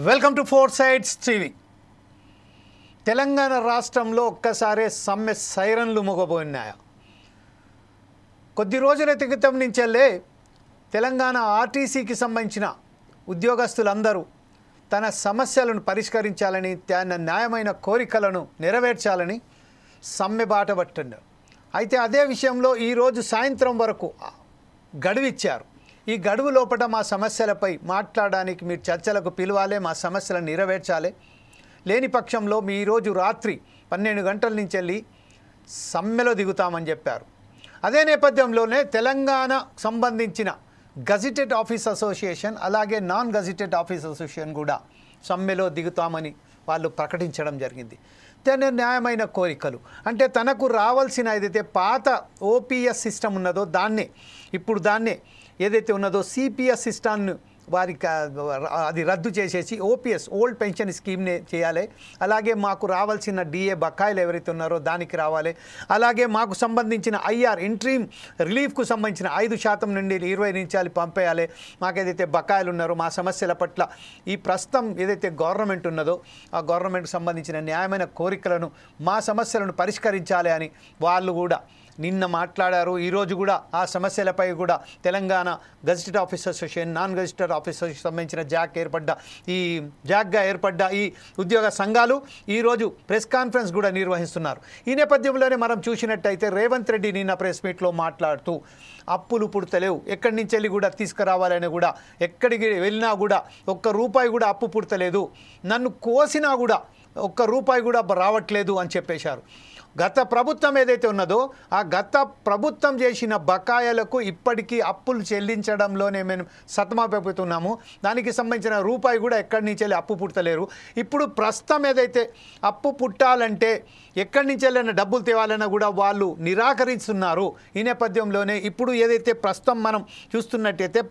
Welcome to four sides TV. Telangana రాష్ట్రంలో ఒక్కసారే సమ్మె సైరన్లు మోగబోయినాయా? కొద్ది రోజుల క్రితం నుంచెల్లే తెలంగాణ ఆర్టీసీకి సంబంధించిన ఉద్యోగస్తులందరూ తన సమస్యలను పరిష్కరించాలని, తన న్యాయమైన కోరికలను నెరవేర్చాలని సమ్మె బాట పట్టిండు. అయితే అదే విషయంలో ఈరోజు సాయంత్రం వరకు గడువిచ్చారు. ఈ గడువు లోపల మా సమస్యలపై మాట్లాడడానికి మీరు చర్చలకు పిలవాలి, మా సమస్యలను నెరవేర్చాలి. లేని పక్షంలో మీ ఈరోజు రాత్రి 12 గంటల నుంచి వెళ్ళి సమ్మెలో దిగుతామని చెప్పారు. అదే నేపథ్యంలోనే తెలంగాణ సంబంధించిన గజిటెడ్ ఆఫీస్ అసోసియేషన్ అలాగే నాన్ గజిటెడ్ ఆఫీస్ అసోసియేషన్ కూడా సమ్మెలో దిగుతామని వాళ్ళు ప్రకటించడం జరిగింది. తన న్యాయమైన కోరికలు అంటే తనకు రావాల్సిన ఏదైతే పాత ఓపీఎస్ సిస్టమ్ ఉన్నదో దాన్నే ఏదైతే ఉన్నదో సిపిఎస్ సిస్టమ్ను వారికి అది రద్దు చేసేసి ఓపీఎస్ ఓల్డ్ పెన్షన్ స్కీమ్ని చేయాలి. అలాగే మాకు రావాల్సిన డిఏ బకాయిలు ఎవరైతే ఉన్నారో దానికి రావాలి. అలాగే మాకు సంబంధించిన ఐఆర్ ఇంట్రీమ్ రిలీఫ్కు సంబంధించిన 5% నుండి 20% పంపేయాలి. మాకు ఏదైతే బకాయిలు ఉన్నారో మా సమస్యల పట్ల ఈ ప్రస్తుతం ఏదైతే గవర్నమెంట్ ఉన్నదో ఆ గవర్నమెంట్కి సంబంధించిన న్యాయమైన కోరికలను, మా సమస్యలను పరిష్కరించాలి అని వాళ్ళు కూడా నిన్న మాట్లాడారు. ఈరోజు కూడా ఆ సమస్యలపై కూడా Telangana gazetted office association, non gazetted office association సంబంధించిన జాగ్గా ఏర్పడ్డ ఈ ఉద్యోగ సంఘాలు ఈరోజు ప్రెస్ కాన్ఫరెన్స్ కూడా నిర్వహిస్తున్నారు. ఈ నేపథ్యంలోనే మనం చూసినట్టయితే రేవంత్ రెడ్డి నిన్న ప్రెస్ మీట్లో మాట్లాడుతూ అప్పులు పుడతలేవు, ఎక్కడి నుంచి వెళ్ళి కూడా తీసుకురావాలని కూడా ఎక్కడికి వెళ్ళినా కూడా ₹1 కూడా అప్పు పుడతలేదు, నన్ను కోసినా కూడా ₹1 కూడా రావట్లేదు అని చెప్పేశారు. గత ప్రభుత్వం ఏదైతే ఉన్నదో ఆ గత ప్రభుత్వం చేసిన బకాయిలకు ఇప్పటికీ అప్పులు చెల్లించడంలోనే మేము సతమతమవుతున్నాము. దానికి సంబంధించిన ₹1 కూడా ఎక్కడి నుంచి వెళ్ళి అప్పు పుట్టలేరు. ఇప్పుడు ప్రస్తుతం ఏదైతే అప్పు పుట్టాలంటే ఎక్కడి నుంచి వెళ్ళిన డబ్బులు తేవాలన్నా కూడా వాళ్ళు నిరాకరిస్తున్నారు. ఈ నేపథ్యంలోనే ఇప్పుడు ఏదైతే ప్రస్తుతం మనం చూస్తున్నట్టయితే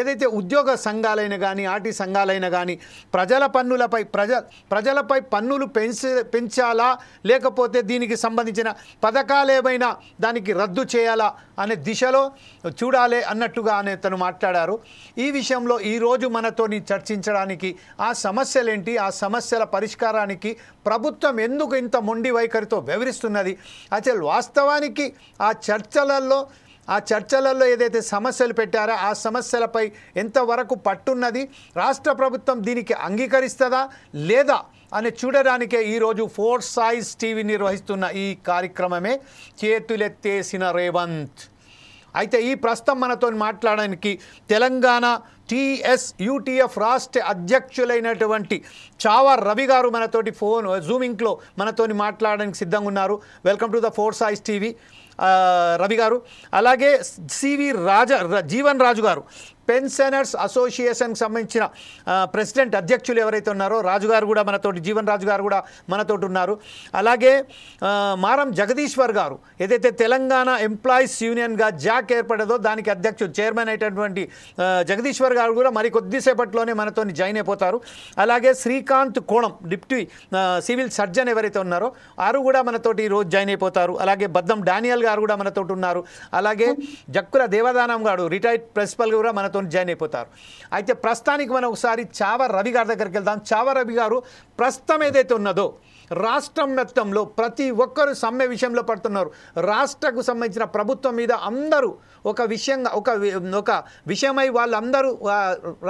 ఏదైతే ఉద్యోగ సంఘాలైనా కానీ ఆర్టీ సంఘాలైనా కానీ ప్రజలపై పన్నులు పెంచాలా లేకపోతే దీనికి సంబంధించిన పథకాలు ఏమైనా దానికి రద్దు చేయాలా అనే దిశలో చూడాలి అన్నట్టుగా తను మాట్లాడారు. ఈ విషయంలో ఈరోజు మనతోని చర్చించడానికి ఆ సమస్యలేంటి, ఆ సమస్యల పరిష్కారానికి ప్రభుత్వం ఎందుకు ఇంత మొండి వైఖరితో వ్యవహరిస్తున్నది, అసలు వాస్తవానికి ఆ చర్చలలో ఏదైతే సమస్యలు పెట్టారో ఆ సమస్యలపై ఎంతవరకు పట్టున్నది, రాష్ట్ర ప్రభుత్వం దీనికి అంగీకరిస్తుందా లేదా అని చూడడానికే ఈరోజు ఫోర్ సైజ్ టీవీ నిర్వహిస్తున్న ఈ కార్యక్రమమే చేతులెత్తేసిన రేవంత్. అయితే ఈ ప్రస్తుతం మనతో మాట్లాడడానికి తెలంగాణ టీఎస్యూటీఎఫ్ రాష్ట్ర అధ్యక్షులైనటువంటి చావా రవి గారు మనతోటి జూమింగ్లో మనతోని మాట్లాడడానికి సిద్ధంగా ఉన్నారు. Welcome to the four size TV Ravi గారు. అలాగే జీవన్ రాజు గారు పెన్షనర్స్ అసోసియేషన్కి సంబంధించిన ప్రెసిడెంట్ అధ్యక్షులు ఎవరైతే ఉన్నారో రాజుగారు కూడా మనతోటి, జీవన్ రాజు గారు కూడా మనతోటి ఉన్నారు. అలాగే మారం జగదీశ్వర్ గారు ఏదైతే తెలంగాణ ఎంప్లాయీస్ యూనియన్గా జాక్ ఏర్పడదో దానికి అధ్యక్షుడు చైర్మన్ అయినటువంటి జగదీశ్వర్ గారు కూడా మరి కొద్దిసేపట్లోనే మనతో జాయిన్ అయిపోతారు. అలాగే శ్రీకాంత్ కోణం డిప్యూటీ సివిల్ సర్జన్ ఎవరైతే ఉన్నారో వారు కూడా మనతోటి ఈరోజు జాయిన్ అయిపోతారు. అలాగే బద్దం డానియల్ గారు కూడా మనతోటి ఉన్నారు. అలాగే జక్కుల దేవదానం గారు రిటైర్డ్ ప్రిన్సిపల్ కూడా మనతో జాయిన్ అయిపోతారు. అయితే ప్రస్తుతానికి మనం ఒకసారి చావా రవి గారి దగ్గరికి వెళ్దాం. చావా రవి గారు, ప్రస్తుతం ఏదైతే ఉన్నదో రాష్ట్రం మొత్తంలో ప్రతి ఒక్కరు సమ్మె విషయంలో పడుతున్నారు. రాష్ట్రకు సంబంధించిన ప్రభుత్వం మీద అందరూ ఒక విషయమై వాళ్ళందరూ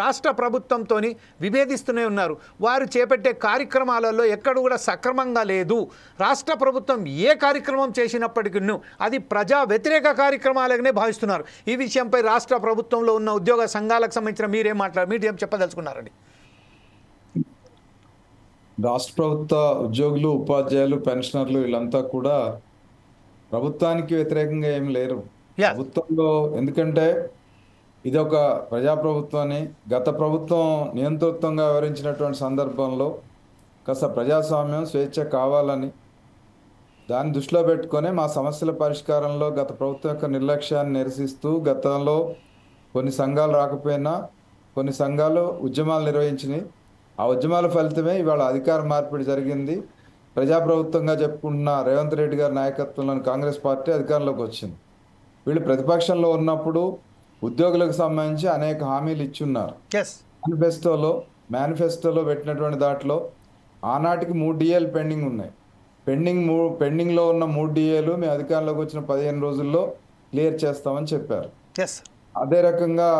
రాష్ట్ర ప్రభుత్వంతో విభేదిస్తూనే ఉన్నారు. వారు చేపట్టే కార్యక్రమాలలో ఎక్కడ కూడా సక్రమంగా లేదు. రాష్ట్ర ప్రభుత్వం ఏ కార్యక్రమం చేసినప్పటికీ అది ప్రజా వ్యతిరేక కార్యక్రమాలనే భావిస్తున్నారు. ఈ విషయంపై రాష్ట్ర ప్రభుత్వంలో ఉన్న ఉద్యోగ సంఘాలకు సంబంధించిన మీరేం చెప్పదలుచుకున్నారండి? రాష్ట్ర ప్రభుత్వ ఉద్యోగులు, ఉపాధ్యాయులు, పెన్షనర్లు వీళ్ళంతా కూడా ప్రభుత్వానికి వ్యతిరేకంగా ఏమి లేరు ప్రభుత్వంలో. ఎందుకంటే ఇది ఒక ప్రజాప్రభుత్వాన్ని గత ప్రభుత్వం నియంతృత్వంగా వ్యవహరించినటువంటి సందర్భంలో కాస్త ప్రజాస్వామ్యం, స్వేచ్ఛ కావాలని దాన్ని దృష్టిలో పెట్టుకొని మా సమస్యల పరిష్కారంలో గత ప్రభుత్వం యొక్క నిర్లక్ష్యాన్ని నిరసిస్తూ గతంలో కొన్ని సంఘాలు రాకపోయినా కొన్ని సంఘాలు ఉద్యమాలు నిర్వహించినాయి. ఆ ఉద్యమాల ఫలితమే ఇవాళ అధికార మార్పిడి జరిగింది. ప్రజాప్రభుత్వంగా చెప్పుకుంటున్న రేవంత్ రెడ్డి గారి నాయకత్వంలోని కాంగ్రెస్ పార్టీ అధికారంలోకి వచ్చింది. వీళ్ళు ప్రతిపక్షంలో ఉన్నప్పుడు ఉద్యోగులకు సంబంధించి అనేక హామీలు ఇచ్చున్నారు. మేనిఫెస్టోలో మేనిఫెస్టోలో పెట్టినటువంటి దాంట్లో ఆనాటికి 3 డిఏలు పెండింగ్ ఉన్నాయి. పెండింగ్లో ఉన్న 3 డిఏలు మేము అధికారంలోకి వచ్చిన 15 రోజుల్లో క్లియర్ చేస్తామని చెప్పారు. ఎస్. అదే రకంగా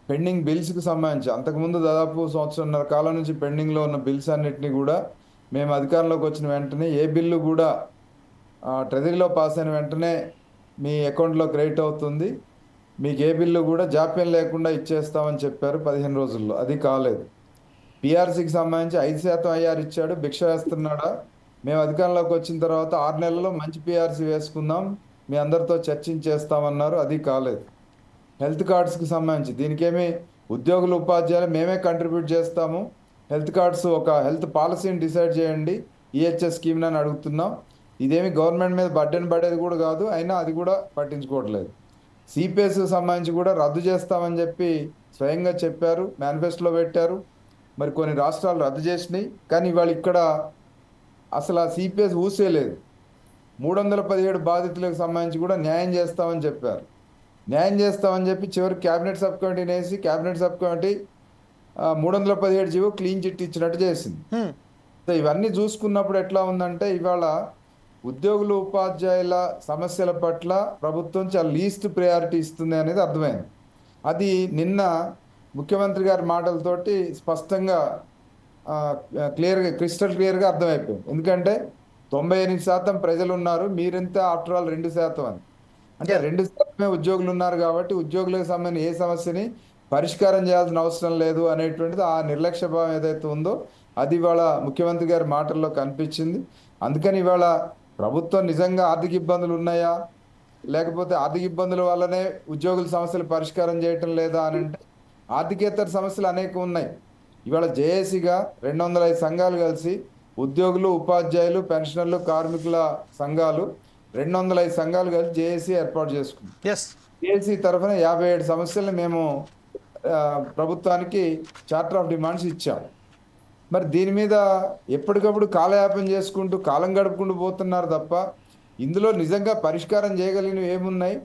పెండింగ్ బిల్స్కి సంబంధించి అంతకుముందు దాదాపు సంవత్సరంన్నర కాలం నుంచి పెండింగ్లో ఉన్న బిల్స్ అన్నిటినీ కూడా మేము అధికారంలోకి వచ్చిన వెంటనే ఏ బిల్లు కూడా ట్రెజరీలో పాస్ అయిన వెంటనే మీ అకౌంట్లో క్రెడిట్ అవుతుంది, మీకు ఏ బిల్లు కూడా జాప్యం లేకుండా ఇచ్చేస్తామని చెప్పారు 15 రోజుల్లో. అది కాలేదు. పిఆర్సీకి సంబంధించి 5% ఐఆర్ ఇచ్చాడు, భిక్ష వేస్తున్నాడా? మేము అధికారంలోకి వచ్చిన తర్వాత 6 నెలల్లో మంచి పిఆర్సీ వేసుకుందాం, మీ అందరితో చర్చించేస్తామన్నారు. అది కాలేదు. హెల్త్ కార్డ్స్కి సంబంధించి దీనికేమి ఉద్యోగులు ఉపాధ్యాయులు మేమే కంట్రిబ్యూట్ చేస్తాము, హెల్త్ కార్డ్స్ ఒక హెల్త్ పాలసీని డిసైడ్ చేయండి ఈహెచ్ఎస్ స్కీమ్ని అని అడుగుతున్నాం. ఇదేమి గవర్నమెంట్ మీద బర్డెన్ పడేది కూడా కాదు, అయినా అది కూడా పట్టించుకోవట్లేదు. సిపిఎస్కి సంబంధించి కూడా రద్దు చేస్తామని చెప్పి స్వయంగా చెప్పారు, మేనిఫెస్టోలో పెట్టారు. మరి కొన్ని రాష్ట్రాలు రద్దు చేసినాయి, కానీ ఇవాళ ఇక్కడ అసలు ఆ సిపిఎస్ ఊసేలేదు. 317 బాధితులకు సంబంధించి కూడా న్యాయం చేస్తామని చెప్పారు. న్యాయం చేస్తామని చెప్పి చివరి క్యాబినెట్ సబ్ కమిటీని వేసి cabinet sub committee 317 GO clean chit ఇచ్చినట్టు చేసింది. సో ఇవన్నీ చూసుకున్నప్పుడు ఎట్లా ఉందంటే ఇవాళ ఉద్యోగులు ఉపాధ్యాయుల సమస్యల పట్ల ప్రభుత్వం చాలా లీస్ట్ ప్రయారిటీ ఇస్తుంది అనేది అర్థమైంది. అది నిన్న ముఖ్యమంత్రి గారి మాటలతోటి స్పష్టంగా క్రిస్టల్ క్లియర్గా అర్థమైపోయింది. ఎందుకంటే 98% ప్రజలు ఉన్నారు, మీరెంత ఆఫ్టర్ ఆల్ 2% అని. అంటే 2% ఉద్యోగులు ఉన్నారు కాబట్టి ఉద్యోగులకు సంబంధించిన ఏ సమస్యని పరిష్కారం చేయాల్సిన అవసరం లేదు అనేటువంటిది ఆ నిర్లక్ష్య భావం ఏదైతే ఉందో అది ఇవాళ ముఖ్యమంత్రి గారి మాటల్లో కనిపించింది. అందుకని ఇవాళ ప్రభుత్వం నిజంగా ఆర్థిక ఇబ్బందులు ఉన్నాయా, లేకపోతే ఆర్థిక ఇబ్బందుల వల్లనే ఉద్యోగుల సమస్యలు పరిష్కారం చేయటం లేదా అని అంటే ఆర్థికేతర సమస్యలు అనేక ఉన్నాయి. ఇవాళ జేఏసీగా 205 సంఘాలు కలిసి ఉద్యోగులు ఉపాధ్యాయులు పెన్షనర్లు కార్మికుల సంఘాలు 205 సంఘాలు కలిసి జేఏసీ ఏర్పాటు చేసుకున్నాం. జేఏసీ తరఫున 57 సమస్యలను మేము ప్రభుత్వానికి చార్టర్ ఆఫ్ డిమాండ్స్ ఇచ్చాం. మరి దీని మీద ఎప్పటికప్పుడు కాలయాపన చేసుకుంటూ కాలం గడుపుకుంటూ పోతున్నారు తప్ప ఇందులో నిజంగా పరిష్కారం చేయగలిగినవి ఏమున్నాయి,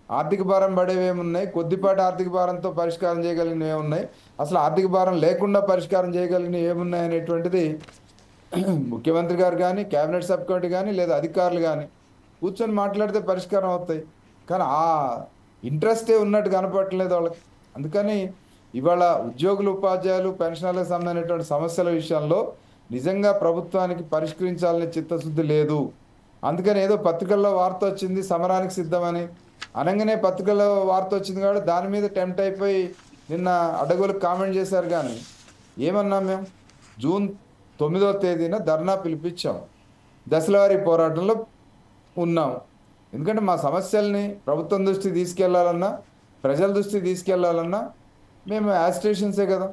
ఆర్థిక భారం పడేవి ఏమున్నాయి, కొద్దిపాటి ఆర్థిక భారంతో పరిష్కారం చేయగలిగినవి ఏమున్నాయి, అసలు ఆర్థిక భారం లేకుండా పరిష్కారం చేయగలిగినవి ఏమున్నాయి అనేటువంటిది ముఖ్యమంత్రి గారు కానీ క్యాబినెట్ సబ్ కమిటీ కానీ లేదా అధికారులు కానీ కూర్చొని మాట్లాడితే పరిష్కారం అవుతాయి. కానీ ఆ ఇంట్రెస్టే ఉన్నట్టు కనపడట్లేదు వాళ్ళకి. అందుకని ఇవాళ ఉద్యోగులు ఉపాధ్యాయులు పెన్షనర్లకు సంబంధించినటువంటి సమస్యల విషయంలో నిజంగా ప్రభుత్వానికి పరిష్కరించాలనే చిత్తశుద్ధి లేదు. అందుకని ఏదో పత్రికల్లో వార్త వచ్చింది సమరానికి సిద్ధమని అనగానే పత్రికల్లో వార్త వచ్చింది కాబట్టి దాని మీద టెంప్ట్ అయిపోయి నిన్న అడ్డగోలకు కామెంట్ చేశారు. కానీ ఏమన్నాం మేము జూన్ 9వ తేదీన ధర్నా పిలిపించాం, దశలవారీ పోరాటంలో ఉన్నాం. ఎందుకంటే మా సమస్యల్ని ప్రభుత్వం దృష్టికి తీసుకెళ్లాలన్నా ప్రజల దృష్టికి తీసుకెళ్లాలన్నా మేము యాజిటేషన్సే కదా.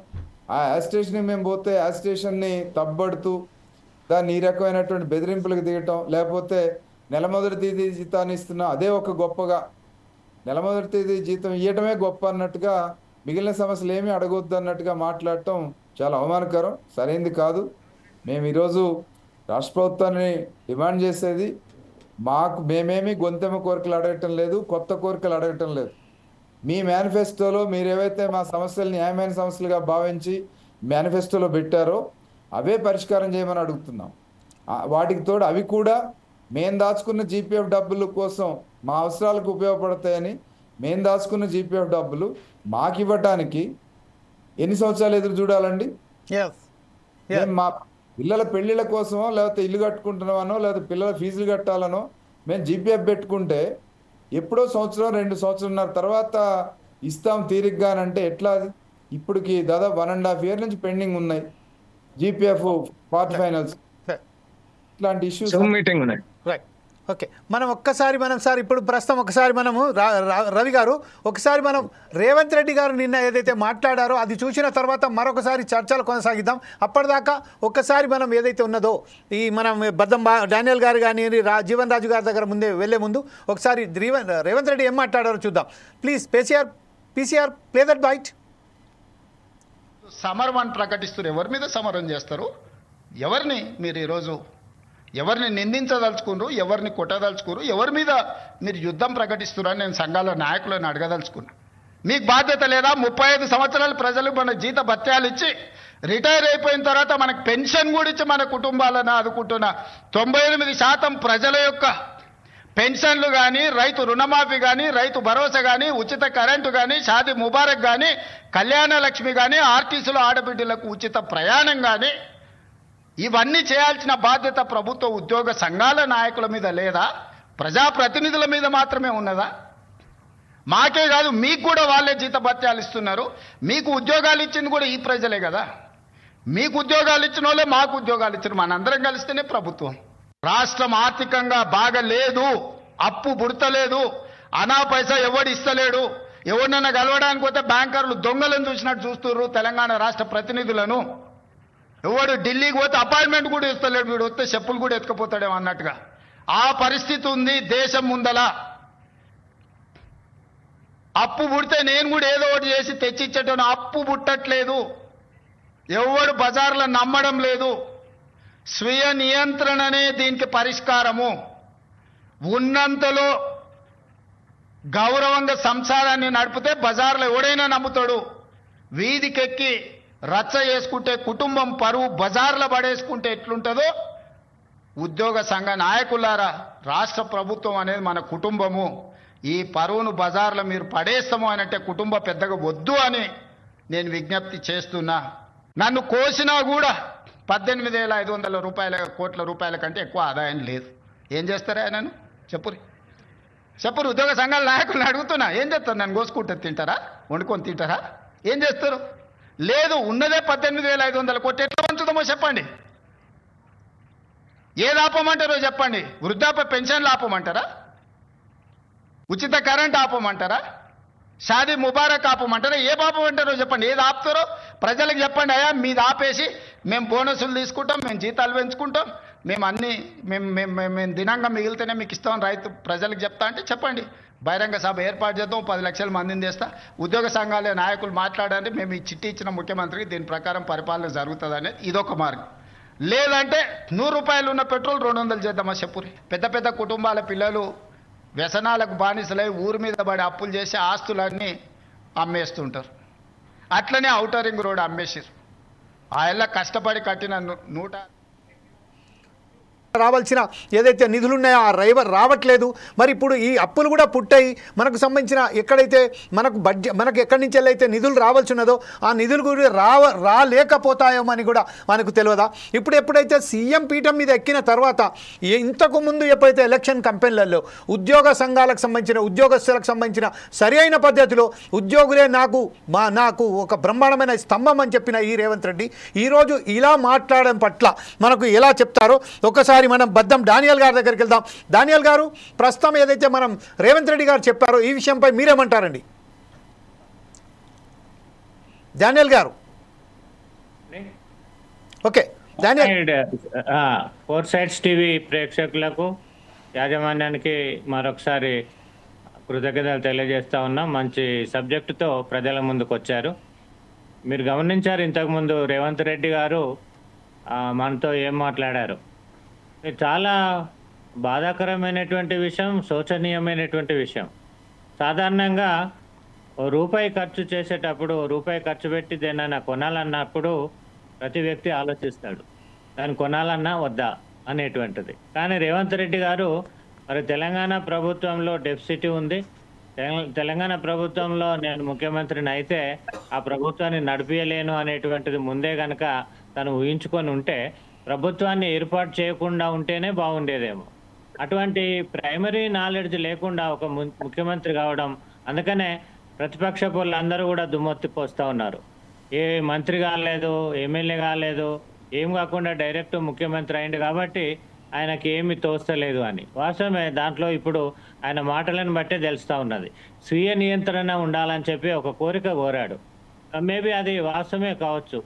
ఆ యాజిటేషన్కి మేము పోతే యాజిటేషన్ని తప్పబడుతూ దాన్ని ఈ రకమైనటువంటి బెదిరింపులకు దిగటం, లేకపోతే నెల మొదటి తేదీ జీతాన్ని ఇస్తున్నా అదే ఒక గొప్పగా, నెల మొదటి తేదీ జీతం ఇవ్వటమే గొప్ప అన్నట్టుగా మిగిలిన సమస్యలు ఏమీ అడగొద్దు అన్నట్టుగా మాట్లాడటం చాలా అవమానకరం, సరైంది కాదు. మేము ఈరోజు రాష్ట్ర ప్రభుత్వాన్ని డిమాండ్ చేసేది మేమేమి గొంతెమ్మ కోరికలు అడగటం లేదు, కొత్త కోరికలు అడగటం లేదు. మీ మేనిఫెస్టోలో మీరు ఏవైతే మా సమస్యలు న్యాయమైన సమస్యలుగా భావించి మేనిఫెస్టోలో పెట్టారో అవే పరిష్కారం చేయమని అడుగుతున్నాం. వాటికి తోడు అవి కూడా మేము దాచుకున్న జీపీఎఫ్ డబ్బుల కోసం మా అవసరాలకు ఉపయోగపడతాయని మేము దాచుకున్న జీపీఎఫ్ డబ్బులు మాకు ఇవ్వటానికి ఎన్ని సంవత్సరాలు ఎదురు చూడాలండి? మా పిల్లల పెళ్ళిళ్ళ కోసమో లేకపోతే ఇల్లు కట్టుకుంటున్నామనో లేకపోతే పిల్లల ఫీజులు కట్టాలనో మేము జీపీఎఫ్ పెట్టుకుంటే ఎప్పుడో సంవత్సరం 2 సంవత్సరాల తర్వాత ఇస్తాం తీరిగ్గానంటే ఎట్లా? అది ఇప్పటికి దాదాపు 1.5 years నుంచి పెండింగ్ ఉన్నాయి జీపీఎఫ్ పార్ట్ ఫైనల్స్, ఇట్లాంటి ఇష్యూస్ మీటింగ్ ఉన్నాయి. Right, okay. సార్ ఇప్పుడు ప్రస్తుతం ఒకసారి మనము రవి గారు ఒకసారి మనం రేవంత్ రెడ్డి గారు నిన్న ఏదైతే మాట్లాడారో అది చూసిన తర్వాత మరొకసారి చర్చలు కొనసాగిద్దాం. అప్పటిదాకా ఒక్కసారి మనం ఏదైతే ఉన్నదో ఈ మనం బద్దం డానియల్ గారు కానీ జీవన్ రాజు గారి దగ్గర వెళ్లే ముందు ఒకసారి రేవంత్ రెడ్డి ఏం మాట్లాడారో చూద్దాం. Please PCR play that bite. సమరం ప్రకటిస్తారు. ఎవరి మీద సమరం చేస్తారు? ఎవరిని మీరు ఈరోజు ఎవరిని నిందించదలుచుకున్నారు, ఎవరిని కొట్టదలుచుకున్నారు, ఎవరి మీద మీరు యుద్ధం ప్రకటిస్తున్నారని నేను సంఘాల నాయకులను అడగదలుచుకున్నా. మీకు బాధ్యత లేదా? 35 సంవత్సరాలు ప్రజలు మన జీత భత్యాలు ఇచ్చి రిటైర్ అయిపోయిన తర్వాత మనకు పెన్షన్ కూడా ఇచ్చి మన కుటుంబాలను ఆదుకుంటున్న 98% ప్రజల యొక్క పెన్షన్లు కానీ, రైతు రుణమాఫీ కానీ, రైతు భరోసా కానీ, ఉచిత కరెంటు కానీ, షాదీ ముబారక్ కానీ, కళ్యాణ లక్ష్మి కానీ, ఆర్టీసీలో ఆడబిడ్డలకు ఉచిత ప్రయాణం కానీ, ఇవన్నీ చేయాల్సిన బాధ్యత ప్రభుత్వ ఉద్యోగ సంఘాల నాయకుల మీద లేదా? ప్రజాప్రతినిధుల మీద మాత్రమే ఉన్నదా? మాకే కాదు, మీకు కూడా వాళ్ళే జీతభత్యాలు ఇస్తున్నారు. మీకు ఉద్యోగాలు ఇచ్చింది కూడా ఈ ప్రజలే కదా. మీకు ఉద్యోగాలు ఇచ్చిన వాళ్ళే మాకు ఉద్యోగాలు ఇచ్చారు. మనందరం కలిస్తేనే ప్రభుత్వం. రాష్ట్రం ఆర్థికంగా బాగలేదు, అప్పు బుడతలేదు, అనా పైసా ఎవడు ఇస్తలేడు. ఎవరినన్నా కలవడానికి పోతే బ్యాంకర్లు దొంగలను చూసినట్టు చూస్తున్నారు తెలంగాణ రాష్ట్ర ప్రతినిధులను. ఎవడు ఢిల్లీకి పోతే అపాయింట్మెంట్ కూడా ఇస్తలేడు, వీడు వస్తే చెప్పులు కూడా ఎత్తుకుపోతాడేమో అన్నట్టుగా ఆ పరిస్థితి ఉంది దేశం ముందల. అప్పు పుడితే నేను కూడా ఏదో ఒకటి చేసి తెచ్చిచ్చేటోను, అప్పు పుట్టట్లేదు. ఎవడు బజార్లో నమ్మడం లేదు. స్వీయ నియంత్రణనే దీనికి పరిష్కారము. ఉన్నంతలో గౌరవంగా సంసారాన్ని నడిపితే బజార్లో ఎవడైనా నమ్ముతాడు. వీధికెక్కి రచ్చ చేసుకుంటే, కుటుంబం పరువు బజార్లో పడేసుకుంటే ఎట్లుంటుందో, ఉద్యోగ సంఘ నాయకులారా, రాష్ట్ర ప్రభుత్వం అనేది మన కుటుంబము. ఈ పరువును బజార్లో మీరు పడేస్తాము అని అంటే కుటుంబ పెద్దగా వద్దు అని నేను విజ్ఞప్తి చేస్తున్నా. నన్ను కోసినా కూడా 18,500 కోట్ల రూపాయల కంటే ఎక్కువ ఆదాయం లేదు. ఏం చేస్తారా నన్ను చెప్పురు ఉద్యోగ సంఘాల నాయకులను అడుగుతున్నా. ఏం చేస్తారు? నన్ను కోసుకుంటే తింటారా? వండుకొని తింటారా? ఏం చేస్తారు? లేదు, ఉన్నదే 18,500 కోట్లు. ఎట్లా పంచుతామో చెప్పండి. ఏది ఆపమంటారో చెప్పండి. వృద్ధాప్య పెన్షన్లు ఆపమంటారా? ఉచిత కరెంట్ ఆపమంటారా? షాదీ ముబారక్ ఆపమంటారా? ఏ ఆపమంటారో చెప్పండి. ఏది ఆపుతారో ప్రజలకు చెప్పండి. అయ్యా మీది ఆపేసి మేము బోనసులు తీసుకుంటాం, మేము జీతాలు పెంచుకుంటాం, మేము అన్ని మేము దినంగా మిగిలితేనే మీకు ఇస్తామని రైతు ప్రజలకు చెప్తా అంటే చెప్పండి. బహిరంగ సభ ఏర్పాటు చేద్దాం, 10 లక్షల మందిని చేస్తా. ఉద్యోగ సంఘాల నాయకులు మాట్లాడండి. మేము ఈ చిట్టి ఇచ్చిన ముఖ్యమంత్రికి దీని ప్రకారం పరిపాలన జరుగుతుంది అనేది ఇదొక మార్గం. లేదంటే 100 రూపాయలు ఉన్న పెట్రోల్ 200 చేద్దామా చెప్పురి. పెద్ద పెద్ద కుటుంబాల పిల్లలు వ్యసనాలకు బానిసలై ఊరి మీద పడి అప్పులు చేసి ఆస్తులన్నీ అమ్మేస్తుంటారు. అట్లనే ఔటర్ రింగ్ రోడ్ అమ్మేసారు. ఆ కష్టపడి కట్టిన 100 రావాల్సిన ఏదైతే నిధులు ఉన్నాయో ఆ రావట్లేదు. మరి ఇప్పుడు ఈ అప్పులు కూడా పుట్టాయి. మనకు సంబంధించిన ఎక్కడైతే మనకు ఎక్కడి నుంచి అయితే నిధులు రావాల్సి ఉన్నదో ఆ నిధులు కూడా రాలేకపోతాయేమో అని కూడా మనకు తెలియదా? ఇప్పుడు ఎప్పుడైతే సీఎం పీఠం మీద ఎక్కిన తర్వాత ఇంతకు ముందు ఎప్పుడైతే ఎలక్షన్ కంపెనీలలో ఉద్యోగ సంఘాలకు సంబంధించిన ఉద్యోగస్తులకు సంబంధించిన సరి అయిన పద్ధతిలో ఉద్యోగులే నాకు ఒక బ్రహ్మాండమైన స్తంభం అని చెప్పిన ఈ రేవంత్ రెడ్డి ఈరోజు ఇలా మాట్లాడడం పట్ల మనకు ఎలా చెప్తారో ఒకసారి మనం బద్దం డానియల్ గారి దగ్గరికి వెళ్దాం. డానియల్ గారు, ప్రస్తుతం ఏదైతే మనం రేవంత్ రెడ్డి గారు చెప్పారో ఈ విషయంపై మీరేమంటారండి? డానియల్ గారు. Okay Daniel. Four sides TV ప్రేక్షకులకు, యాజమాన్యానికి మరొకసారి కృతజ్ఞతలు తెలియజేస్తా ఉన్నాం. మంచి సబ్జెక్టుతో ప్రజల ముందుకు వచ్చారు. మీరు గమనించారు ఇంతకుముందు రేవంత్ రెడ్డి గారు మనతో ఏం మాట్లాడారు. చాలా బాధాకరమైనటువంటి విషయం, శోచనీయమైనటువంటి విషయం. సాధారణంగా రూపాయి ఖర్చు చేసేటప్పుడు, రూపాయి ఖర్చు పెట్టి దేనైనా కొనాలన్నప్పుడు ప్రతి వ్యక్తి ఆలోచిస్తాడు, దాన్ని కొనాలన్నా వద్దా అనేటువంటిది. కానీ రేవంత్ రెడ్డి గారు మరి తెలంగాణ ప్రభుత్వంలో డెఫిసిట్ ఉంది, తెలంగాణ ప్రభుత్వంలో నేను ముఖ్యమంత్రిని అయితే ఆ ప్రభుత్వాన్ని నడిపించలేను అనేటువంటిది ముందే కనుక తను ఊహించుకొని ఉంటే ప్రభుత్వాన్ని ఏర్పాటు చేయకుండా ఉంటేనే బాగుండేదేమో. అటువంటి ప్రైమరీ నాలెడ్జ్ లేకుండా ఒక ముఖ్యమంత్రి కావడం, అందుకనే ప్రతిపక్ష వాళ్ళందరూ కూడా దుమ్మెత్తిపోస్తూ ఉన్నారు. ఏ మంత్రి కాలేదు, ఎమ్మెల్యే కాలేదు, ఏం కాకుండా డైరెక్ట్ ముఖ్యమంత్రి అయింది కాబట్టి ఆయనకి ఏమి తోస్తలేదు అని. వాస్తవమే, దాంట్లో ఇప్పుడు ఆయన మాటలను బట్టే తెలుస్తూ ఉన్నది. స్వీయ నియంత్రణ ఉండాలని చెప్పి ఒక కోరిక కోరాడు. మేబీ అది వాస్తవమే కావచ్చు.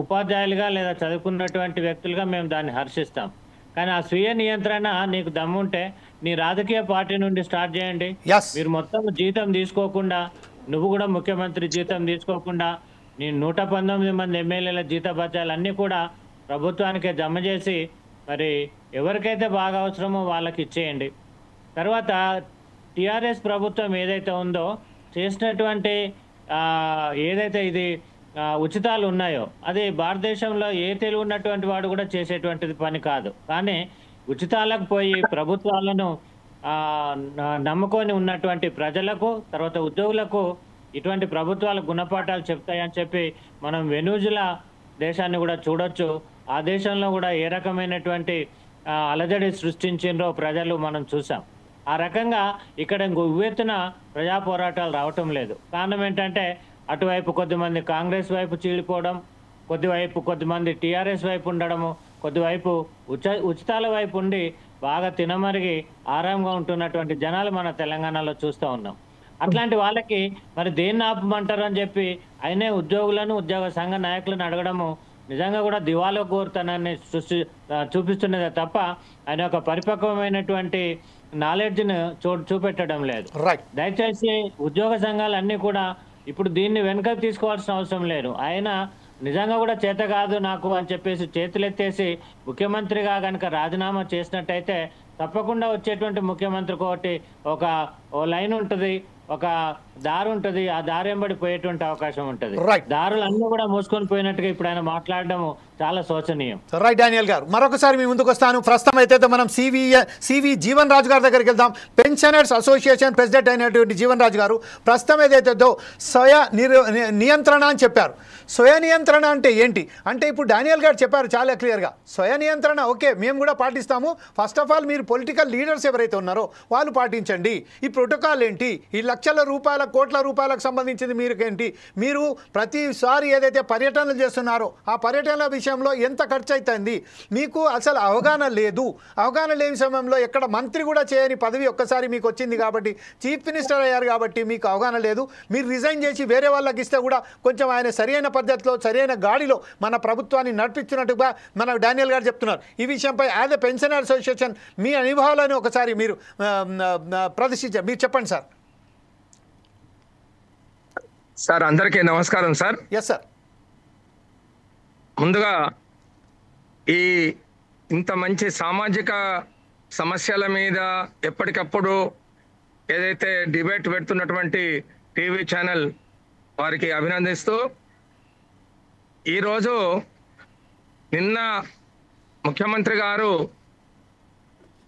ఉపాధ్యాయులుగా లేదా చదువుకున్నటువంటి వ్యక్తులుగా మేము దాన్ని హర్షిస్తాం. కానీ ఆ స్వీయ నియంత్రణ నీకు దమ్ముంటే నీ రాజకీయ పార్టీ నుండి స్టార్ట్ చేయండి. మీరు మొత్తం జీతం తీసుకోకుండా, నువ్వు కూడా ముఖ్యమంత్రి జీతం తీసుకోకుండా, నీ 119 మంది ఎమ్మెల్యేల జీతభత్యాలన్నీ కూడా ప్రభుత్వానికే జమ చేసి మరి ఎవరికైతే బాగా అవసరమో వాళ్ళకి ఇచ్చేయండి. తర్వాత టీఆర్ఎస్ ప్రభుత్వం ఏదైతే ఉందో చేసినటువంటి ఏదైతే ఇది ఉచితాలు ఉన్నాయో అది భారతదేశంలో ఏ తెలివి ఉన్నటువంటి వాడు కూడా చేసేటువంటిది పని కాదు. కానీ ఉచితాలకు పోయి ప్రభుత్వాలను నమ్ముకొని ఉన్నటువంటి ప్రజలకు, తర్వాత ఉద్యోగులకు ఇటువంటి ప్రభుత్వాల గుణపాఠాలు చెప్తాయని చెప్పి మనం వెనుజులా దేశాన్ని కూడా చూడొచ్చు. ఆ దేశంలో కూడా ఏ రకమైనటువంటి అలజడి సృష్టించిండ్రో ప్రజలు మనం చూసాం. ఆ రకంగా ఇక్కడ ఉవ్వెత్తున ప్రజా పోరాటాలు రావటం లేదు. కారణం ఏంటంటే అటువైపు కొద్దిమంది కాంగ్రెస్ వైపు చీలిపోవడం, కొద్దిమంది టీఆర్ఎస్ వైపు ఉండడము, కొద్దివైపు ఉచితాల వైపు ఉండి బాగా తినమరిగి ఆరాంగా ఉంటున్నటువంటి జనాలు మన తెలంగాణలో చూస్తూ ఉన్నాం. అట్లాంటి వాళ్ళకి మరి దేన్ని ఆపమంటారు అని చెప్పి ఆయనే ఉద్యోగులను, ఉద్యోగ సంఘ నాయకులను అడగడము నిజంగా కూడా దివాలా కోరుతనాన్ని చూపిస్తున్నదే తప్ప ఆయన ఒక పరిపక్వమైనటువంటి నాలెడ్జ్ను చూపెట్టడం లేదు. దయచేసి ఉద్యోగ సంఘాలన్నీ కూడా ఇప్పుడు దీన్ని వెనుకకు తీసుకోవాల్సిన అవసరం లేదు. ఆయన నిజంగా కూడా చేత కాదు నాకు అని చెప్పేసి చేతులెత్తేసి ముఖ్యమంత్రిగా కనుక రాజీనామా చేసినట్టయితే తప్పకుండా వచ్చేటువంటి ముఖ్యమంత్రికి ఒకటి ఓ లైన్ ఉంటుంది, ఒక దారి ఉంటుంది, ఆ దారి వెంబడి పోయేటువంటి అవకాశం ఉంటుంది. దారులన్నీ కూడా మూసుకొని పోయినట్టుగా ఇప్పుడు ఆయన మాట్లాడడం చాలా శోచనీయం. రైట్ డానియల్ గారు, మరొకసారి మీ ముందుకు వస్తాను. ప్రస్తుతం అయితే మనం సివి జీవన్ రాజు గారి దగ్గరికి వెళ్దాం. పెన్షనర్స్ అసోసియేషన్ ప్రెసిడెంట్ అయినటువంటి జీవన్ రాజు గారు, ప్రస్తుతం ఏదైతే నియంత్రణ అని చెప్పారు. స్వయ నియంత్రణ అంటే ఏంటి అంటే ఇప్పుడు డానియల్ గారు చెప్పారు చాలా క్లియర్గా. స్వయ నియంత్రణ ఓకే, మేము కూడా పాటిస్తాము. ఫస్ట్ ఆఫ్ ఆల్ మీరు పొలిటికల్ లీడర్స్ ఎవరైతే ఉన్నారో వాళ్ళు పాటించండి. ఈ ప్రోటోకాల్ ఏంటి, ఈ లక్షల రూపాయల కోట్ల రూపాయలకు సంబంధించింది మీరుకేంటి, మీరు ప్రతిసారి ఏదైతే పర్యటనలు చేస్తున్నారో ఆ పర్యటనల విషయంలో ఎంత ఖర్చు అవుతుంది మీకు అసలు అవగాహన లేదు. అవగాహన లేని సమయంలో ఎక్కడ మంత్రి కూడా చేయని పదవి ఒక్కసారి మీకు వచ్చింది కాబట్టి, చీఫ్ మినిస్టర్ అయ్యారు కాబట్టి మీకు అవగాహన లేదు. మీరు రిజైన్ చేసి వేరే వాళ్ళకి ఇస్తే కూడా కొంచెం ఆయన సరైన పద్ధతిలో సరైన గాడిలో మన ప్రభుత్వాన్ని నడిపించినట్టుగా మన డానియల్ గారు చెప్తున్నారు. ఈ విషయంపై యాజ్ ఎ పెన్షనర్ అసోసియేషన్ మీ అనుభవాలను ఒకసారి మీరు ప్రదర్శించారు, మీరు చెప్పండి సార్. సార్ అందరికీ నమస్కారం సార్. Yes sir. ముందుగా ఇంత మంచి సామాజిక సమస్యల మీద ఎప్పటికప్పుడు ఏదైతే డిబేట్ పెడుతున్నటువంటి టీవీ ఛానల్ వారికి అభినందిస్తూ, ఈరోజు నిన్న ముఖ్యమంత్రి గారు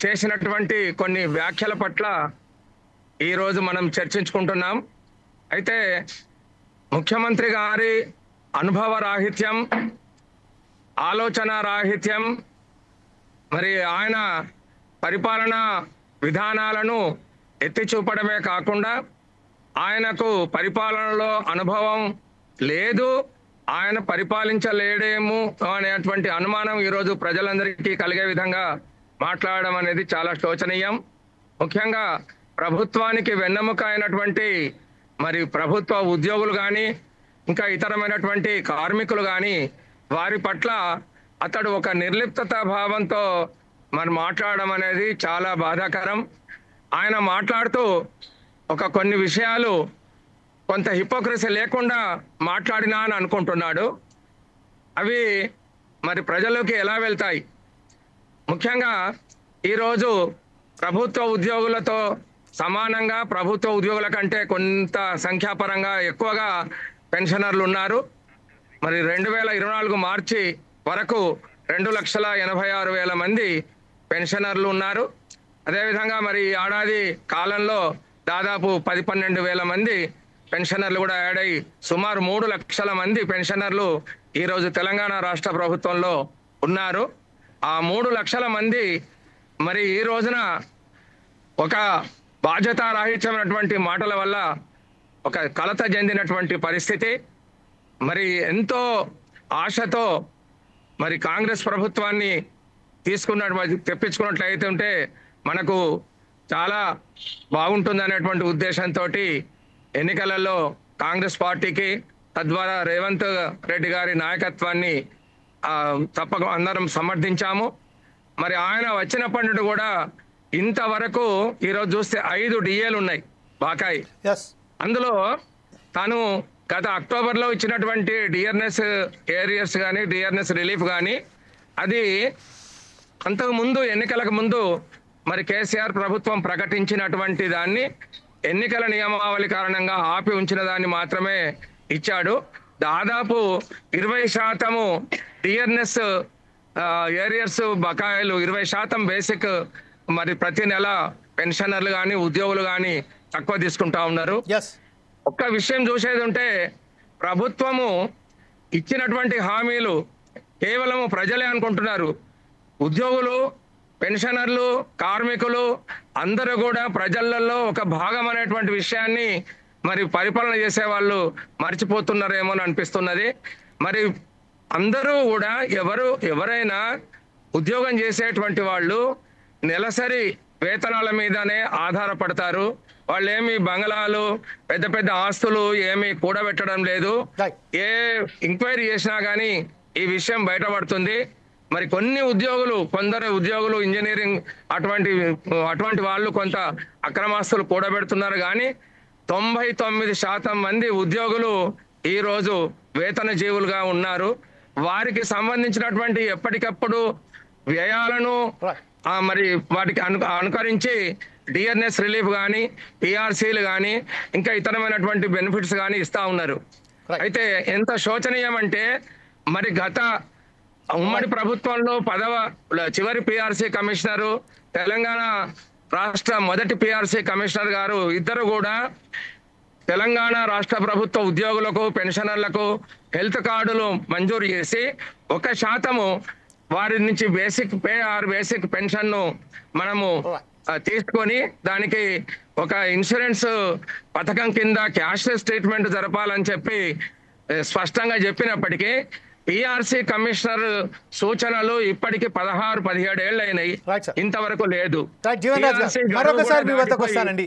చేసినటువంటి కొన్ని వ్యాఖ్యల పట్ల ఈరోజు మనం చర్చించుకుంటున్నాం. అయితే ముఖ్యమంత్రి గారి అనుభవ రాహిత్యం, ఆలోచన రాహిత్యం, మరి ఆయన పరిపాలనా విధానాలను ఎత్తి చూపడమే కాకుండా ఆయనకు పరిపాలనలో అనుభవం లేదు, ఆయన పరిపాలించలేడేమో అనేటువంటి అనుమానం ఈరోజు ప్రజలందరికీ కలిగే విధంగా మాట్లాడడం అనేది చాలా శోచనీయం. ముఖ్యంగా ప్రభుత్వానికి వెన్నెముక అయినటువంటి మరి ప్రభుత్వ ఉద్యోగులు కానీ ఇంకా ఇతరమైనటువంటి కార్మికులు కానీ వారి పట్ల అతడు ఒక నిర్లిప్తత భావంతో మరి మాట్లాడడం అనేది చాలా బాధాకరం. ఆయన మాట్లాడుతూ కొన్ని విషయాలు కొంత హిపోక్రసీ లేకుండా మాట్లాడినా అని అనుకుంటున్నాడు. అవి మరి ప్రజల్లోకి ఎలా వెళ్తాయి? ముఖ్యంగా ఈరోజు ప్రభుత్వ ఉద్యోగులతో సమానంగా, ప్రభుత్వ ఉద్యోగుల కంటే కొంత సంఖ్యాపరంగా ఎక్కువగా పెన్షనర్లు ఉన్నారు. మరి 2024 మార్చి వరకు 2,86,000 మంది పెన్షనర్లు ఉన్నారు. అదేవిధంగా మరి ఏడాది కాలంలో దాదాపు 10-12 మంది పెన్షనర్లు కూడా యాడ్ అయ్యి సుమారు 3 లక్షల మంది పెన్షనర్లు ఈరోజు తెలంగాణ రాష్ట్ర ప్రభుత్వంలో ఉన్నారు. ఆ 3 లక్షల మంది మరి ఈ రోజున ఒక బాధ్యతారాహిత్యమైనటువంటి మాటల వల్ల ఒక కలత చెందినటువంటి పరిస్థితి. మరి ఎంతో ఆశతో మరి కాంగ్రెస్ ప్రభుత్వాన్ని తెప్పించుకున్నట్లయితే ఉంటే మనకు చాలా బాగుంటుంది అనేటువంటి ఉద్దేశంతో ఎన్నికలలో కాంగ్రెస్ పార్టీకి, తద్వారా రేవంత్ రెడ్డి గారి నాయకత్వాన్ని తప్పక అందరం సమర్థించాము. మరి ఆయన వచ్చినప్పటి నుండి కూడా ఇంతవరకు ఈరోజు చూస్తే 5 డిఏలు ఉన్నాయి బాకాయి. అందులో తాను గత అక్టోబర్లో ఇచ్చినటువంటి డిఆర్ఎస్ ఏరియర్స్ కానీ డిఆర్ఎస్ రిలీఫ్ కానీ అది అంతకు ముందు ఎన్నికలకు ముందు మరి కేసీఆర్ ప్రభుత్వం ప్రకటించినటువంటి దాన్ని ఎన్నికల నియమావళి కారణంగా ఆపి ఉంచిన దాన్ని మాత్రమే ఇచ్చాడు. దాదాపు 20% టిఆర్ఎస్ ఏరియర్స్ బకాయిలు 20% బేసిక్ మరి ప్రతి నెల పెన్షనర్లు కానీ ఉద్యోగులు కానీ తక్కువ తీసుకుంటా ఉన్నారు. ఒక్క విషయం చూసేది ఉంటే ప్రభుత్వము ఇచ్చినటువంటి హామీలు కేవలం ప్రజలే అనుకుంటున్నారు. ఉద్యోగులు, పెన్షనర్లు, కార్మికులు అందరూ కూడా ప్రజలలో ఒక భాగం అనేటువంటి విషయాన్ని మరి పరిపాలన చేసే వాళ్ళు మర్చిపోతున్నారేమో అని అనిపిస్తున్నది. మరి అందరూ కూడా ఎవరైనా ఉద్యోగం చేసేటువంటి వాళ్ళు నెలసరి వేతనాల మీదనే ఆధారపడతారు. వాళ్ళు ఏమి బంగళాలు, పెద్ద పెద్ద ఆస్తులు ఏమి కూడబెట్టడం లేదు. ఏ ఎంక్వైరీ చేసినా కానీ ఈ విషయం బయటపడుతుంది. మరి కొందరు ఉద్యోగులు ఇంజనీరింగ్ అటువంటి వాళ్ళు కొంత అక్రమాస్తులు కూడబెడుతున్నారు. కానీ 99% మంది ఉద్యోగులు ఈ రోజు వేతన జీవులుగా ఉన్నారు. వారికి సంబంధించినటువంటి ఎప్పటికప్పుడు వ్యయాలను మరి వాటికి అనుకరించి డిఆర్ఎస్ రిలీఫ్ కానీ, పిఆర్సీలు కానీ, ఇంకా ఇతరమైనటువంటి బెనిఫిట్స్ కానీ ఇస్తా ఉన్నారు. అయితే ఎంత శోచనీయం అంటే మరి గత ఉమ్మడి ప్రభుత్వంలో చివరి పిఆర్సీ కమిషనరు, తెలంగాణ రాష్ట్ర మొదటి పిఆర్సీ కమిషనర్ గారు ఇద్దరు కూడా తెలంగాణ రాష్ట్ర ప్రభుత్వ ఉద్యోగులకు, పెన్షనర్లకు హెల్త్ కార్డులు మంజూరు చేసి 1% వారి నుంచి basic pay or basic pension ను మనము తీసుకొని దానికి ఒక ఇన్సూరెన్స్ పథకం కింద క్యాష్లెస్ ట్రీట్మెంట్ జరపాలని చెప్పి స్పష్టంగా చెప్పినప్పటికీ పిఆర్సీ కమిషనర్ సూచనలు ఇప్పటికి 16-17 ఏళ్ళు అయినాయి, ఇంతవరకు లేదు. జీవన్ రాజ్ గారు మరొకసారి మీ వద్దకు వస్తానండి.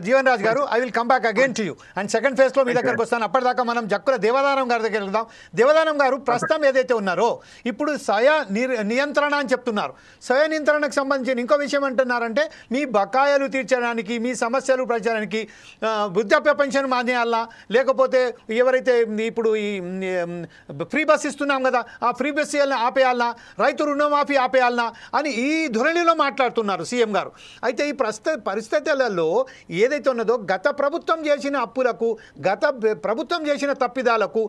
జీవన్ రాజ్ గారు, I will come back again to you and second phase లో మీ దగ్గరకు వస్తాను. అప్పటిదాకా మనం జక్కుల దేవదానం గారి దగ్గర వెళ్దాం. దేవదానం గారు ప్రస్తుతం ఏదైతే ఉన్నారో ఇప్పుడు నియంత్రణ అని చెప్తున్నారు. స్వయ నియంత్రణకు సంబంధించిన ఇంకో విషయం అంటున్నారంటే మీ బకాయిలు తీర్చడానికి, మీ సమస్యలు ప్రచారానికి వృద్ధాప్య పెన్షన్ మానేయాలా, లేకపోతే ఎవరైతే ఇప్పుడు ఈ ఫ్రీ బస్ ఇస్తున్నారు కదా ఆ ఫ్రీ బస్ ఆపేయాలనా, రైతు రుణమాఫీ ఆపేయాలనా అని ఈ ధోరణిలో మాట్లాడుతున్నారు సీఎం గారు. అయితే ఈ పరిస్థితులలో ఏదైతే ఉన్నదో గత ప్రభుత్వం చేసిన అప్పులకు, గత ప్రభుత్వం చేసిన తప్పిదాలకు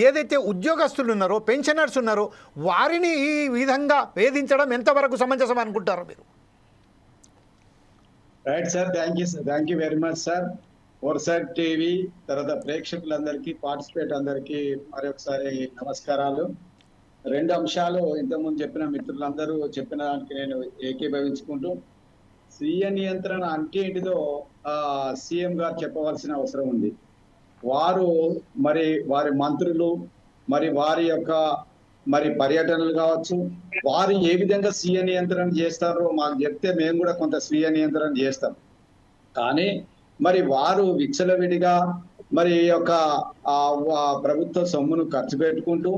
ఏదైతే ఉద్యోగస్తులు ఉన్నారో, పెన్షనర్స్ ఉన్నారో వారిని ఈ విధంగా వేధించడం ఎంతవరకు సమంజసం అనుకుంటారు మీరు? Right sir, thank you very much sir. Foresight TV తర్వాత ప్రేక్షకులందరికీ, పార్టిసిపేట్ అందరికీ మరొకసారి నమస్కారాలు. 2 అంశాలు ఇంతకుముందు చెప్పిన మిత్రులందరూ చెప్పిన దానికి నేను ఏకీభవించుకుంటూ, స్వీయ నియంత్రణ అంటే ఏంటిదో సీఎం గారు చెప్పవలసిన అవసరం ఉంది. వారి మంత్రులు వారి యొక్క పర్యటనలు కావచ్చు, వారు ఏ విధంగా స్వీయ నియంత్రణ చేస్తారో మాకు చెప్తే మేము కూడా కొంత స్వీయ నియంత్రణ చేస్తాం. కానీ వారు విచ్చలవిడిగా యొక్క ప్రభుత్వ సొమ్మును ఖర్చు పెట్టుకుంటూ